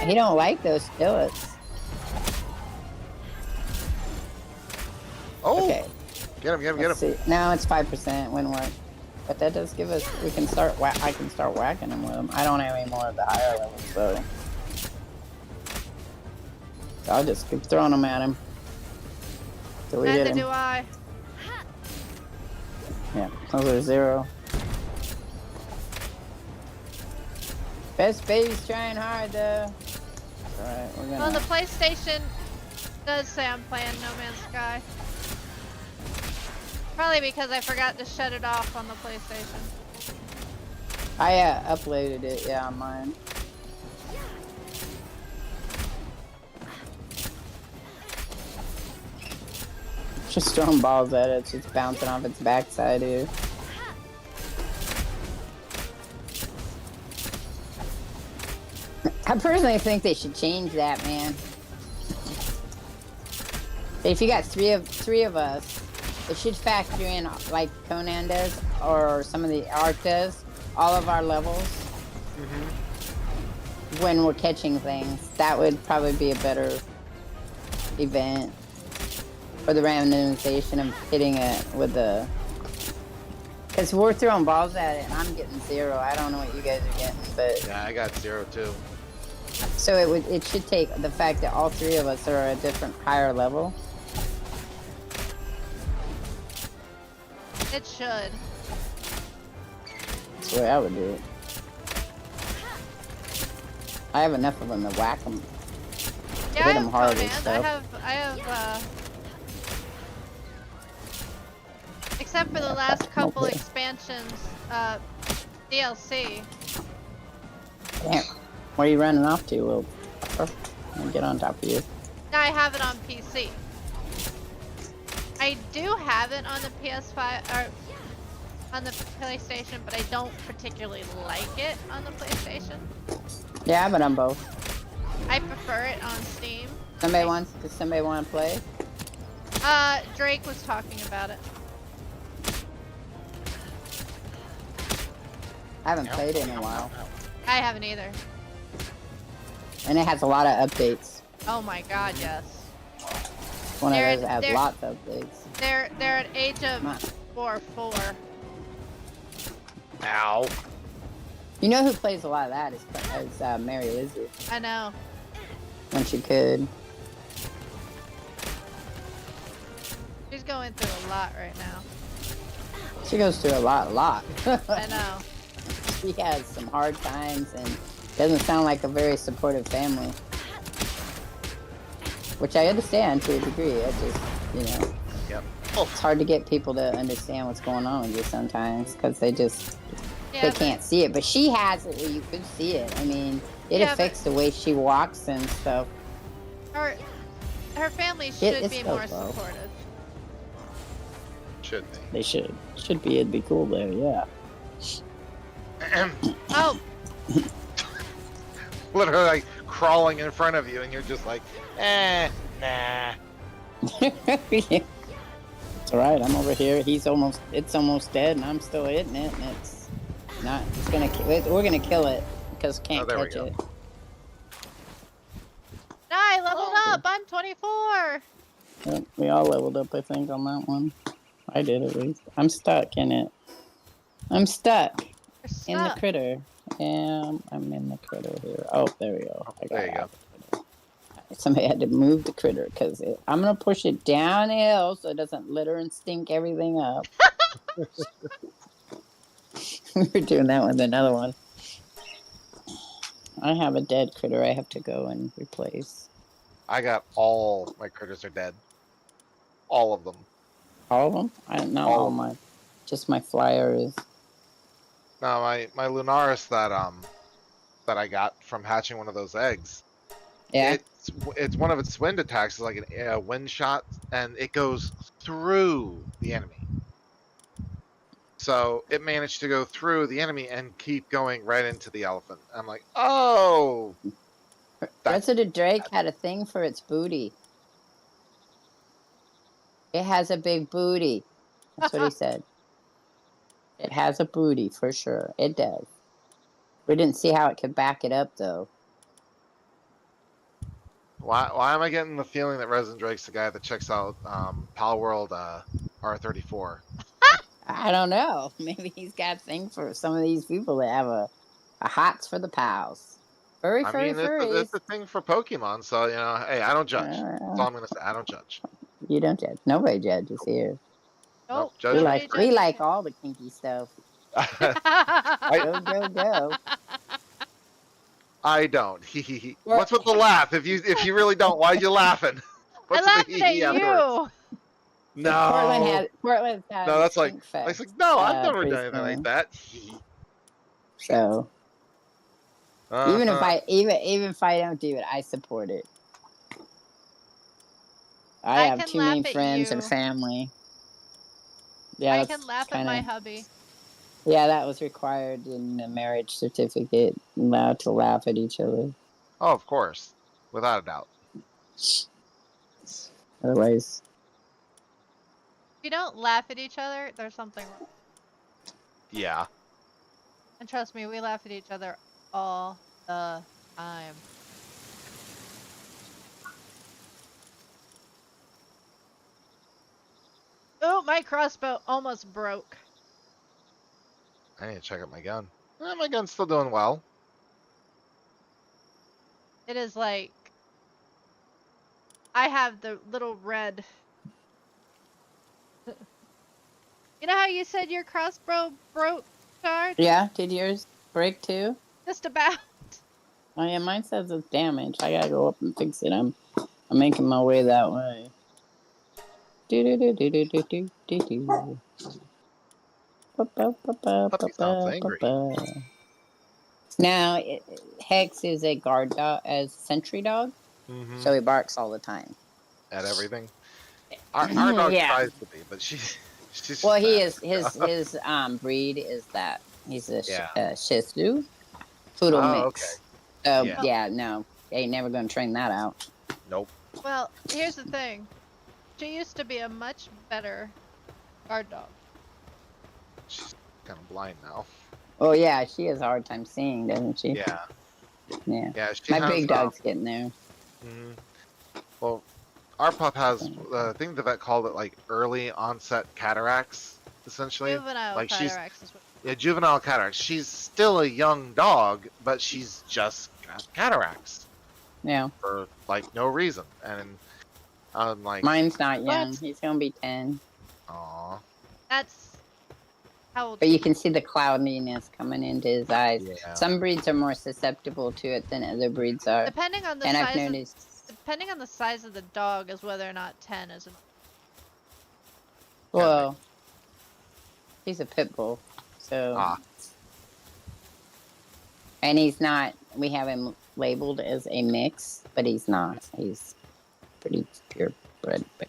He don't like those skillets. Oh! Okay. Get him, get him, get him. Let's see. Now it's 5%. Wouldn't work. But that does give us. We can start. I can start whacking him with them. I don't have any more of the higher levels, so I'll just keep throwing them at him till we hit Neither him. do I. Yeah, those are 0. Best baby's trying hard though. Alright, we're gonna. Well, the PlayStation does say I'm playing No Man's Sky. Probably because I forgot to shut it off on the PlayStation. I uploaded it, yeah, on mine. Just throwing balls at it, it's just bouncing off its backside here. I personally think they should change that, man. If you got three of us, it should factor in, like Conan does, or some of the Ark does, all of our levels. When we're catching things, that would probably be a better event. For the randomization of hitting it with the... Because we're throwing balls at it and I'm getting 0. I don't know what you guys are getting, but... Yeah, I got 0 too. So it should take the fact that all 3 of us are at a different higher level. It should. That's the way I would do it. I have enough of them to whack them. Yeah, Hit I 'em have hard and Conan. stuff. I have, except for the last couple Okay. expansions, DLC. Damn. Where are you running off to, little fucker? Let me get on top of you. Now I have it on PC. I do have it on the PS5 or on the PlayStation, but I don't particularly like it on the PlayStation. Yeah, I have it on both. I prefer it on Steam. Does somebody want to play? Drake was talking about it. I haven't played it in a while. I haven't either. And it has a lot of updates. Oh my god, yes. One They're- of those that has they're- lots of updates. They're at Age of Come on. 4. Ow. You know who plays a lot of that is Mary Lizzie, I know. when she could. She's going through a lot right now. She goes through a lot. I know. She has some hard times and doesn't sound like a very supportive family. Which I understand to a degree. I just, you know, Yep. it's hard to get people to understand what's going on with you sometimes because they Yeah, they but can't see it. But she has it where you could see it. I mean, It Yeah, affects the way she walks and stuff. her her family It should be goes more well. supportive. Should be. They should. Should be. It'd be cool there. Yeah. Oh, Literally like crawling in front of you, and you're just like, nah. It's all right. I'm over here. It's almost dead, and I'm still hitting it, and it's not. It's gonna. We're gonna kill it because can't there we catch go. it. no, I leveled Oh. up. I'm 24. Yep, we all leveled up, I think, on that one. I did at least. I'm stuck in it. I'm stuck You're in the stuck. critter. Yeah, I'm in the critter here. Oh, there we go. I got There you go. out the critter. Somebody had to move the critter because I'm gonna push it downhill so it doesn't litter and stink everything up. We're doing that with another one. I have a dead critter I have to go and replace. I got all my critters are dead. All of them. All of them? Not All all of my. Just my flyer is. No, my Lunaris that I got from hatching one of those eggs. Yeah. It's one of its wind attacks is like a wind shot, and it goes through the enemy. So it managed to go through the enemy and keep going right into the elephant. I'm like, oh, President Drake had a thing for its booty. It has a big booty. That's what he said. It has a booty for sure. It does. We didn't see how it could back it up though. why am I getting the feeling that Resin Drake's the guy that checks out Palworld R34? I don't know. Maybe he's got a thing for some of these people that have a hots for the pals. Furry, I furry, mean, furries. it's a thing for Pokemon, so hey, I don't judge. That's all I'm gonna say. I don't judge. You don't judge. Nobody judges here. Nope. Judge We me like free. we like all the kinky stuff. Go, go, go. I don't. What's with the laugh? If you really don't, why'd you laughing? What's I with the laughed at hee afterwards? you. No. Portland's had No, that's like, Stink Fest, no, I've never pretty done anything like soon. that. So Uh-huh. even if I don't do it, I support it. I have can too laugh many at friends and you. family. Yeah, I that's can laugh at kinda, my hubby. Yeah, that was required in the marriage certificate. Allowed to laugh at each other. Oh, of course, without a doubt. Otherwise, If you don't laugh at each other, there's something wrong. Yeah. And trust me, we laugh at each other all the time. Oh, my crossbow almost broke. I need to check out my gun. My gun's still doing well. It is like I have the little red. You know how you said your crossbow broke, Shard? yeah. Did yours break too? Just about. Oh yeah, mine says it's damaged. I gotta go up and fix it. I'm making my way that way. Do do do do do do do do do. Puppy sounds angry. Now, Hex is a guard dog, as sentry dog, Mm-hmm. so he barks all the time. At everything. Our dog Yeah. tries to be, but she's. Well, he just is his breed is that he's a Yeah. Shih Tzu poodle Oh, mix. So Yeah. yeah, no, ain't never gonna train that out. Nope. Well, here's the thing. She used to be a much better guard dog. She's kind of blind now. Oh yeah, she has a hard time seeing, doesn't she? Yeah. Yeah. Yeah. She My has, big dog's getting there. Mhm. Well, our pup has I think the vet called it like early onset cataracts, essentially. Juvenile like she's cataracts is what. Yeah, juvenile cataracts. She's still a young dog, but she's just got cataracts Yeah. for like no reason. And I'm like, Mine's not young. What? He's gonna be 10. aw, That's how old. But you can see the cloudiness coming into his eyes. yeah. Some breeds are more susceptible to it than other breeds are. Depending on the And I've size. noticed. Depending on the size of the dog is whether or not 10 is. Well, he's a pit bull, so. Ah. And he's not. We have him labeled as a mix, but he's not. He's pretty purebred. But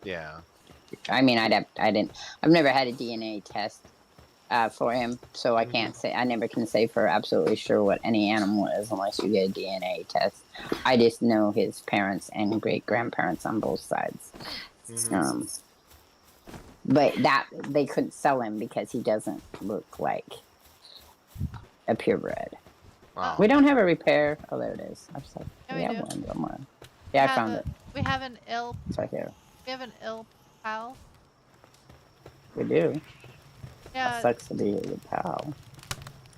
Yeah. I mean, I didn't. I've never had a DNA test for him, so I can't say. I never can say for absolutely sure what any animal is unless you get a DNA test. I just know his parents and great grandparents on both sides. Mhm. But that they couldn't sell him because he doesn't look like a purebred. Wow. We don't have a repair. Oh, there it is. I was like, Yeah, we we have do. one somewhere. Yeah, I found it. We have an ill. It's right here. We have an ill pal. We do. That Yeah, sucks to be your pal.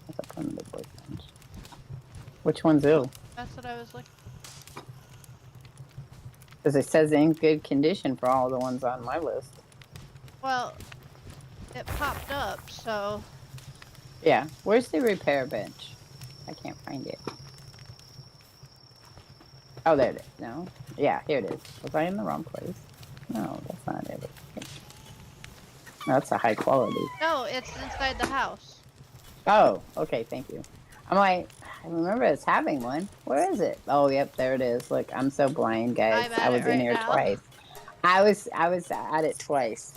That's a permanent boyfriend. Which one's ill? that's what I was looking. Because it says in good condition for all the ones on my list. Well, it popped up, so Yeah. Where's the repair bench? I can't find it. Oh, there it is. No. Yeah, here it is. Was I in the wrong place? No, that's not it. No, that's a high quality. no, it's inside the house. Oh, okay. Thank you. I'm like, I remember us having one. Where is it? Oh, yep, there it is. Look, I'm so blind, guys. I'm at I it was in right here now. twice. I was at it twice.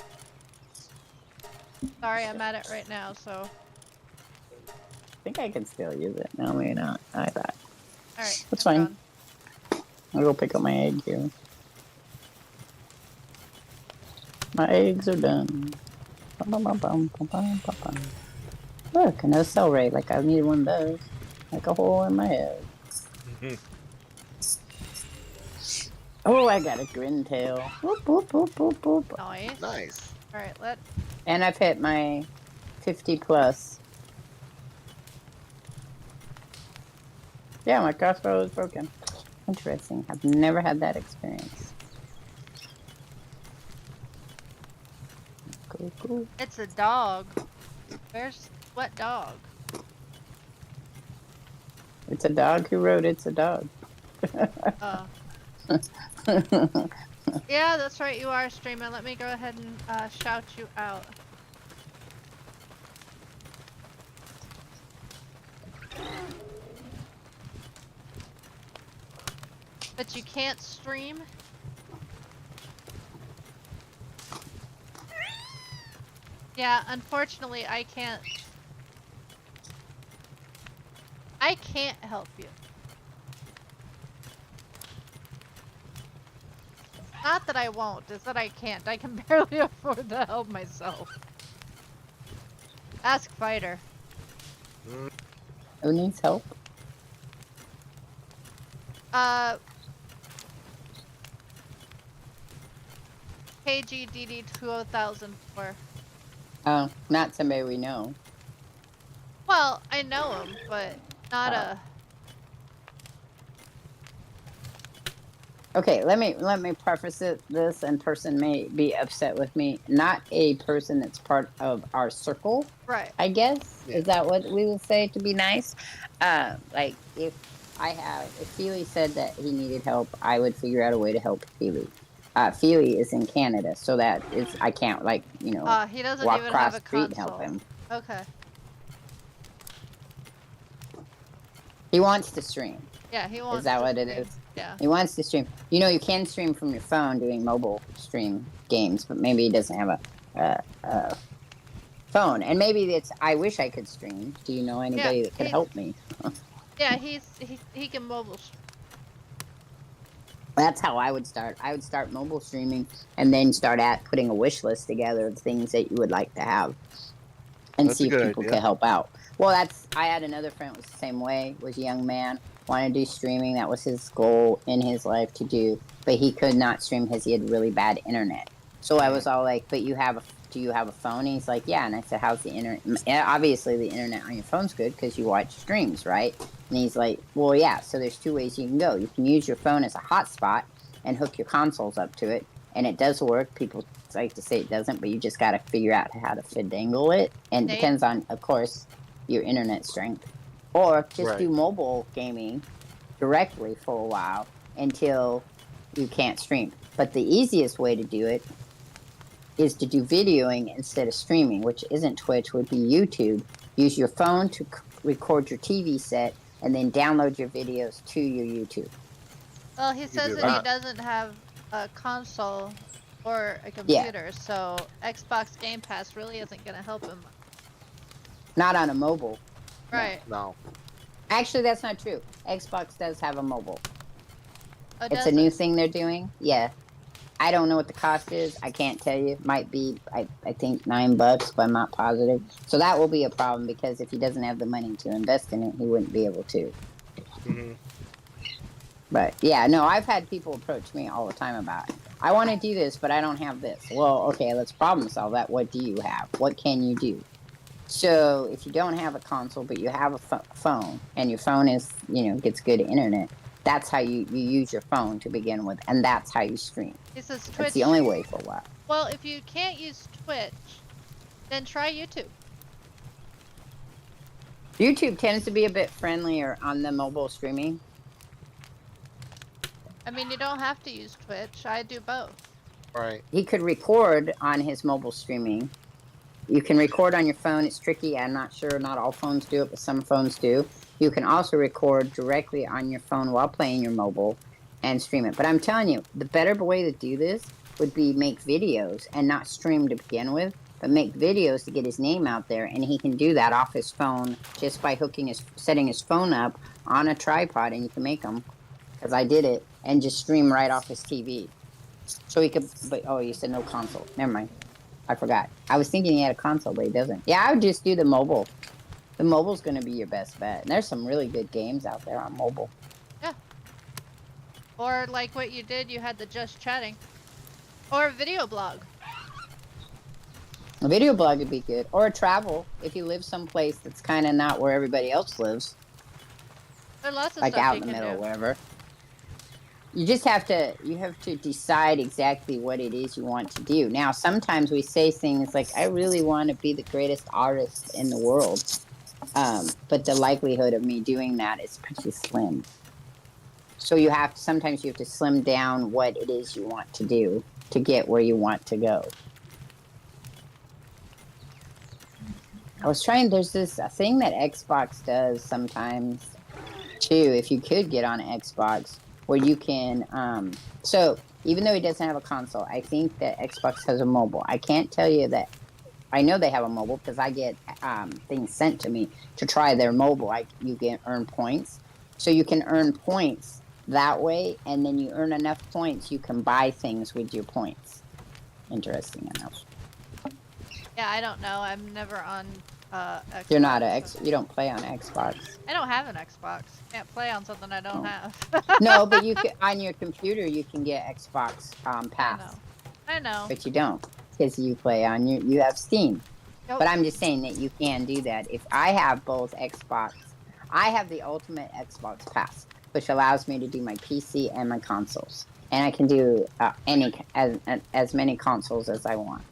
Sorry, I'm at it right now. So, I think I can still use it. No, maybe not. I thought. all right, That's I'm fine. gone. I'll go pick up my egg here. My eggs are done. Bum, bum, bum, bum, bum, bum, bum. Look, another celery. Like I needed one of those. Like a hole in my head. Oh, I got a grin tail. Whoop, whoop, whoop, whoop, whoop. Nice. Nice. All right, let. And I've hit my 50 plus. Yeah, my crossbow is broken. Interesting. I've never had that experience. Cool, cool. It's a dog. Where's what dog? It's a dog who wrote It's a Dog. Uh, yeah, that's right. You are streaming. Let me go ahead and shout you out. But you can't stream? Yeah, unfortunately, I can't. I can't help you. Not that I won't, it's that I can't. I can barely afford to help myself. Ask Fighter. Who needs help? KGDD 2004. Oh, not somebody we know. Well, I know him, but not a. Okay, let me preface this, and person may be upset with me. Not a person that's part of our circle, Right. I guess. Yeah. Is that what we would say to be nice? Like if Feely said that he needed help, I would figure out a way to help Feely. Feely is in Canada, so that is I can't He doesn't walk even across have the a street and help console. him. Okay. He wants to stream. Yeah, he wants. Is that to what it stream. is? Yeah. He wants to stream. You know, you can stream from your phone doing mobile stream games, but maybe he doesn't have a phone. And maybe it's, I wish I could stream. Do you know anybody that could help me? Yeah, he can mobile. That's how I would start. I would start mobile streaming and then start putting a wish list together of things that you would like to have, and That's see a if good people idea. could help out. Well, I had another friend was the same way. Was a young man, wanted to do streaming. That was his goal in his life to do, but he could not stream because he had really bad internet. So I was all like, "But do you have a phone?" And he's like, "Yeah." And I said, "How's the internet?" Obviously, the internet on your phone's good because you watch streams, right? And he's like, "Well, yeah." So there's two ways you can go. You can use your phone as a hotspot and hook your consoles up to it, and it does work. People like to say it doesn't, but you just got to figure out how to finagle it, and it depends on, of course, your internet strength. Or just do mobile gaming directly for a while until you can't stream. But the easiest way to do it is to do videoing instead of streaming, which isn't Twitch, would be YouTube. Use your phone to record your TV set and then download your videos to your YouTube. Well, he You says do that he that. doesn't have a console or a Yeah. computer, so Xbox Game Pass really isn't going to help him. Not on a mobile. No. Right. No. Actually, that's not true. Xbox does have a mobile. Oh, It's does a new it? thing they're doing. Yeah. I don't know what the cost is. I can't tell you. Might be, I think, $9, but I'm not positive. So that will be a problem because if he doesn't have the money to invest in it, he wouldn't be able to. Mm-hmm. But yeah, no, I've had people approach me all the time about it. I want to do this, but I don't have this. Well, okay, let's problem solve that. What do you have? What can you do? So if you don't have a console, but you have a phone, and your phone is, gets good internet, that's how you use your phone to begin with, and that's how you stream. He says That's Twitch. the only way for a while. Well, if you can't use Twitch, then try YouTube. YouTube tends to be a bit friendlier on the mobile streaming. I mean, you don't have to use Twitch. I do both. Right. He could record on his mobile streaming. You can record on your phone. It's tricky. I'm not sure. Not all phones do it, but some phones do. You can also record directly on your phone while playing your mobile and stream it. But I'm telling you, the better way to do this would be make videos and not stream to begin with, but make videos to get his name out there. And he can do that off his phone just by setting his phone up on a tripod, and you can make them, because I did it, and just stream right off his TV. So he could, but oh, you said no console. Never mind. I forgot. I was thinking he had a console, but he doesn't. Yeah, I would just do the mobile. The mobile's going to be your best bet. And there's some really good games out there on mobile. Yeah. Or like what you did, you had the just chatting. Or a video blog. A video blog would be good. Or a travel, if you live someplace that's kind of not where everybody else lives. There's lots of Like stuff out you in the can middle, do. wherever. You just have to decide exactly what it is you want to do. Now, sometimes we say things like, I really want to be the greatest artist in the world. But the likelihood of me doing that is pretty slim. So sometimes you have to slim down what it is you want to do to get where you want to go. There's a thing that Xbox does sometimes too, if you could get on Xbox, where you can, so even though he doesn't have a console, I think that Xbox has a mobile. I can't tell you that. I know they have a mobile because I get things sent to me to try their mobile. You can earn points. So you can earn points that way, and then you earn enough points, you can buy things with your points. Interesting enough. Yeah, I don't know. I'm never on Xbox. You're not you don't play on Xbox. I don't have an Xbox. Can't play on something I don't have. No, but you can, on your computer you can get Xbox Pass. I know. But you don't, because you play on you have Steam. Nope. But I'm just saying that you can do that. If I have both Xbox, I have the ultimate Xbox Pass, which allows me to do my PC and my consoles, and I can do as many consoles as I want.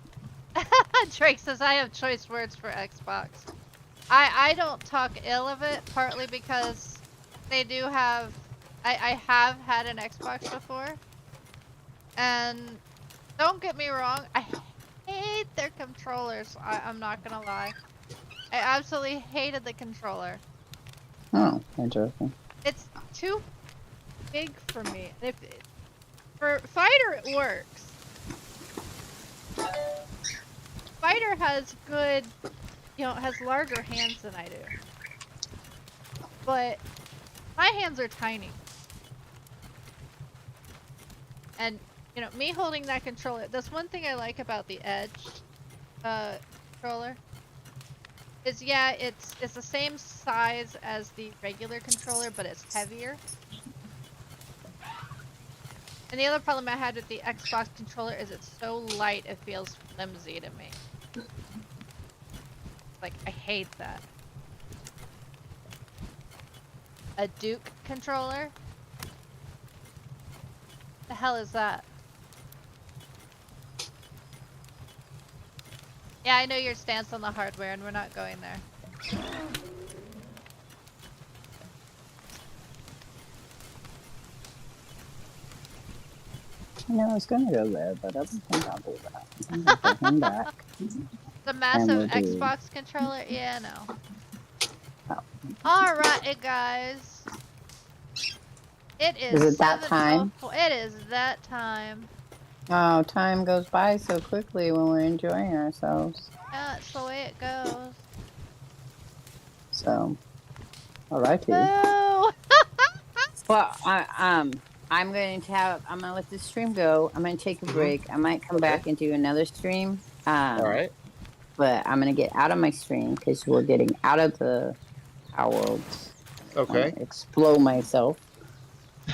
Drake says I have choice words for Xbox. I don't talk ill of it, partly because they do have. I have had an Xbox before, and don't get me wrong, I hate their controllers. I'm not gonna lie. I absolutely hated the controller. Oh, interesting. It's too big for me. For Fighter, it works. Fighter has good, has larger hands than I do. But my hands are tiny. And, me holding that controller, that's one thing I like about the Edge controller. Is, yeah, it's the same size as the regular controller, but it's heavier. And the other problem I had with the Xbox controller is it's so light it feels flimsy to me. Like, I hate that. A Duke controller? The hell is that? Yeah, I know your stance on the hardware, and we're not going there. I was going to go there, but I don't think I'll do that. I'm going to put him back. The massive we'll do- Xbox controller? Yeah, no. Oh, Alright, guys. It Is is it that time? 7:04. It is that time. Oh, time goes by so quickly when we're enjoying ourselves. Yeah, it's the way it goes. So, alrighty. Boo! Well, I'm going to I'm gonna let this stream go. I'm gonna take a Mhm. break. I might come Okay. back and do another stream. All right. But I'm gonna get out of my stream because we're getting out of the Power World. I want Okay. to explode myself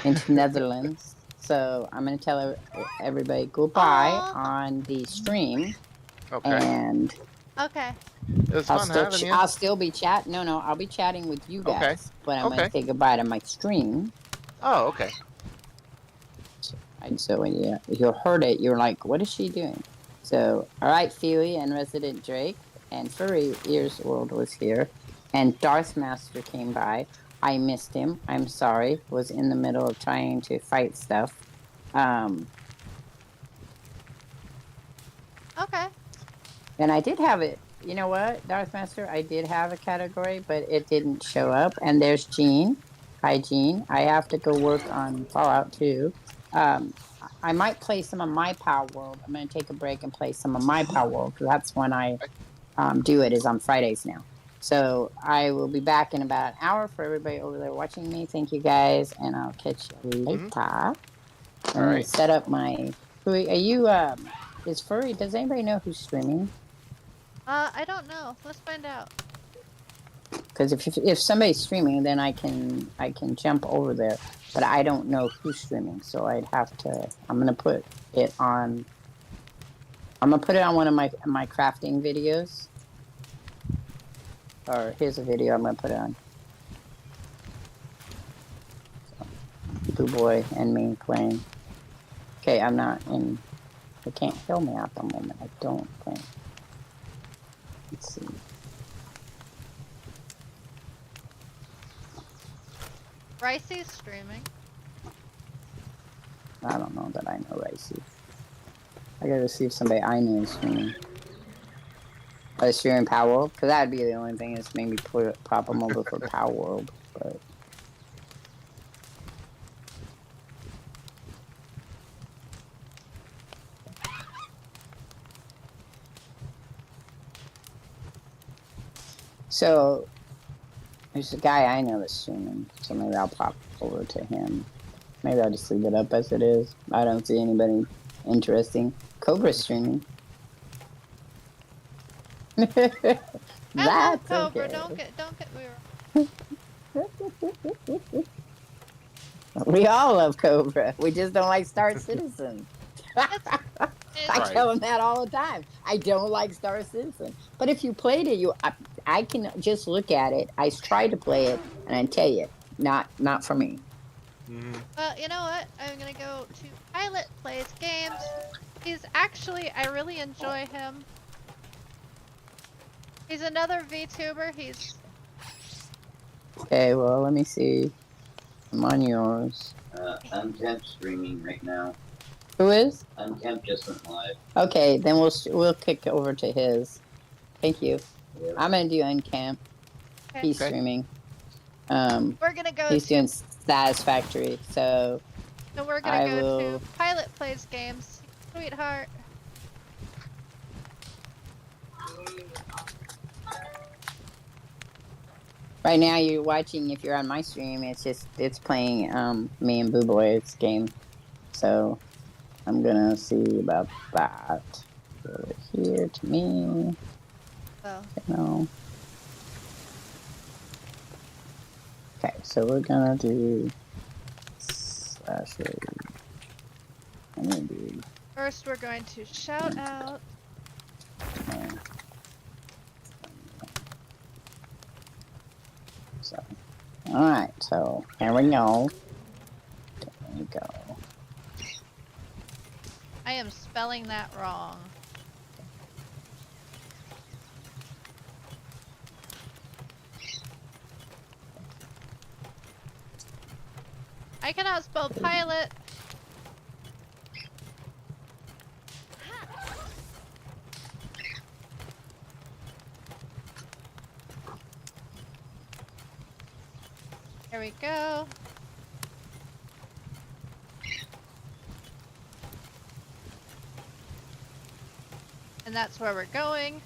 into Netherlands. So I'm gonna tell everybody goodbye Aw. on the stream, Okay. and Okay. It was fun having you. I'll still be chatting. No, I'll be chatting with you Okay. guys, but I'm gonna Okay. say goodbye to my stream. Oh, okay. So when you heard it, you're like, "What is she doing?" So, all right, Feely and Resident Drake and Furry Ears World was here, and Darth Master came by. I missed him. I'm sorry. Was in the middle of trying to fight stuff. Um, Okay. and I did have it. You know what, Darth Master? I did have a category, but it didn't show up. And there's Jean. Hi, Jean. I have to go work on Fallout 2. Um, I might play some of my Power World. I'm going to take a break and play some of my Power World because that's when I do it, is on Fridays now. So I will be back in about an hour for everybody over there watching me. Thank you guys, and I'll catch you later. I'm All going to right. set up my. Are you? Is Furry? Does anybody know who's streaming? I don't know. Let's find out. Because if somebody's streaming, then I can jump over there. But I don't know who's streaming, so I'd have to. I'm gonna put it on. I'm gonna put it on one of my crafting videos. Or here's a video I'm gonna put it on. So, Boo Boy and me playing. Okay, I'm not in. They can't heal me at the moment. I don't think. Let's see. Ricey's streaming. I don't know that I know Ricey. I gotta see if somebody I know is streaming. Is streaming Power World? Because that'd be the only thing that's made me pop them over for Power World. But so there's a guy I know that's streaming, so maybe I'll pop over to him. Maybe I'll just leave it up as it is. I don't see anybody interesting. Cobra's streaming. I love That's Cobra. okay. Don't get me wrong. We all love Cobra. We just don't like Star Citizen. I Right. tell him that all the time. I don't like Star Citizen. But if you played it, I can just look at it. I try to play it, and I tell you, not for me. Well, you know what? I'm gonna go to Pilot Plays Games. He's actually, I really enjoy him. He's another VTuber. He's. Okay, well, let me see. I'm on yours. Unkempt streaming right now. Who is? Unkempt just went live. Okay, then we'll kick over to his. Thank you. Yeah. I'm gonna do Uncamp. Okay. He's streaming. We're gonna go He's to. doing Satisfactory, so we're gonna go to Pilot Plays Games. Sweetheart. right now you're watching. If you're on my stream, it's playing me and Boo Boy's game. So I'm gonna see about that. Over here to me. Oh. No. Okay, so we're gonna do Slasher. I'm gonna do. First, we're going to shout out. So, all right. So here we go. There we go. I am spelling that wrong. I cannot spell pilot. There we go. And that's where we're going.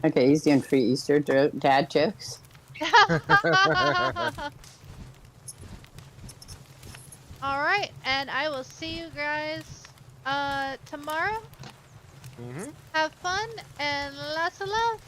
Okay, he's doing free Easter dad jokes. Alright, and I will see you guys tomorrow. Mm-hmm. Have fun and lots of love.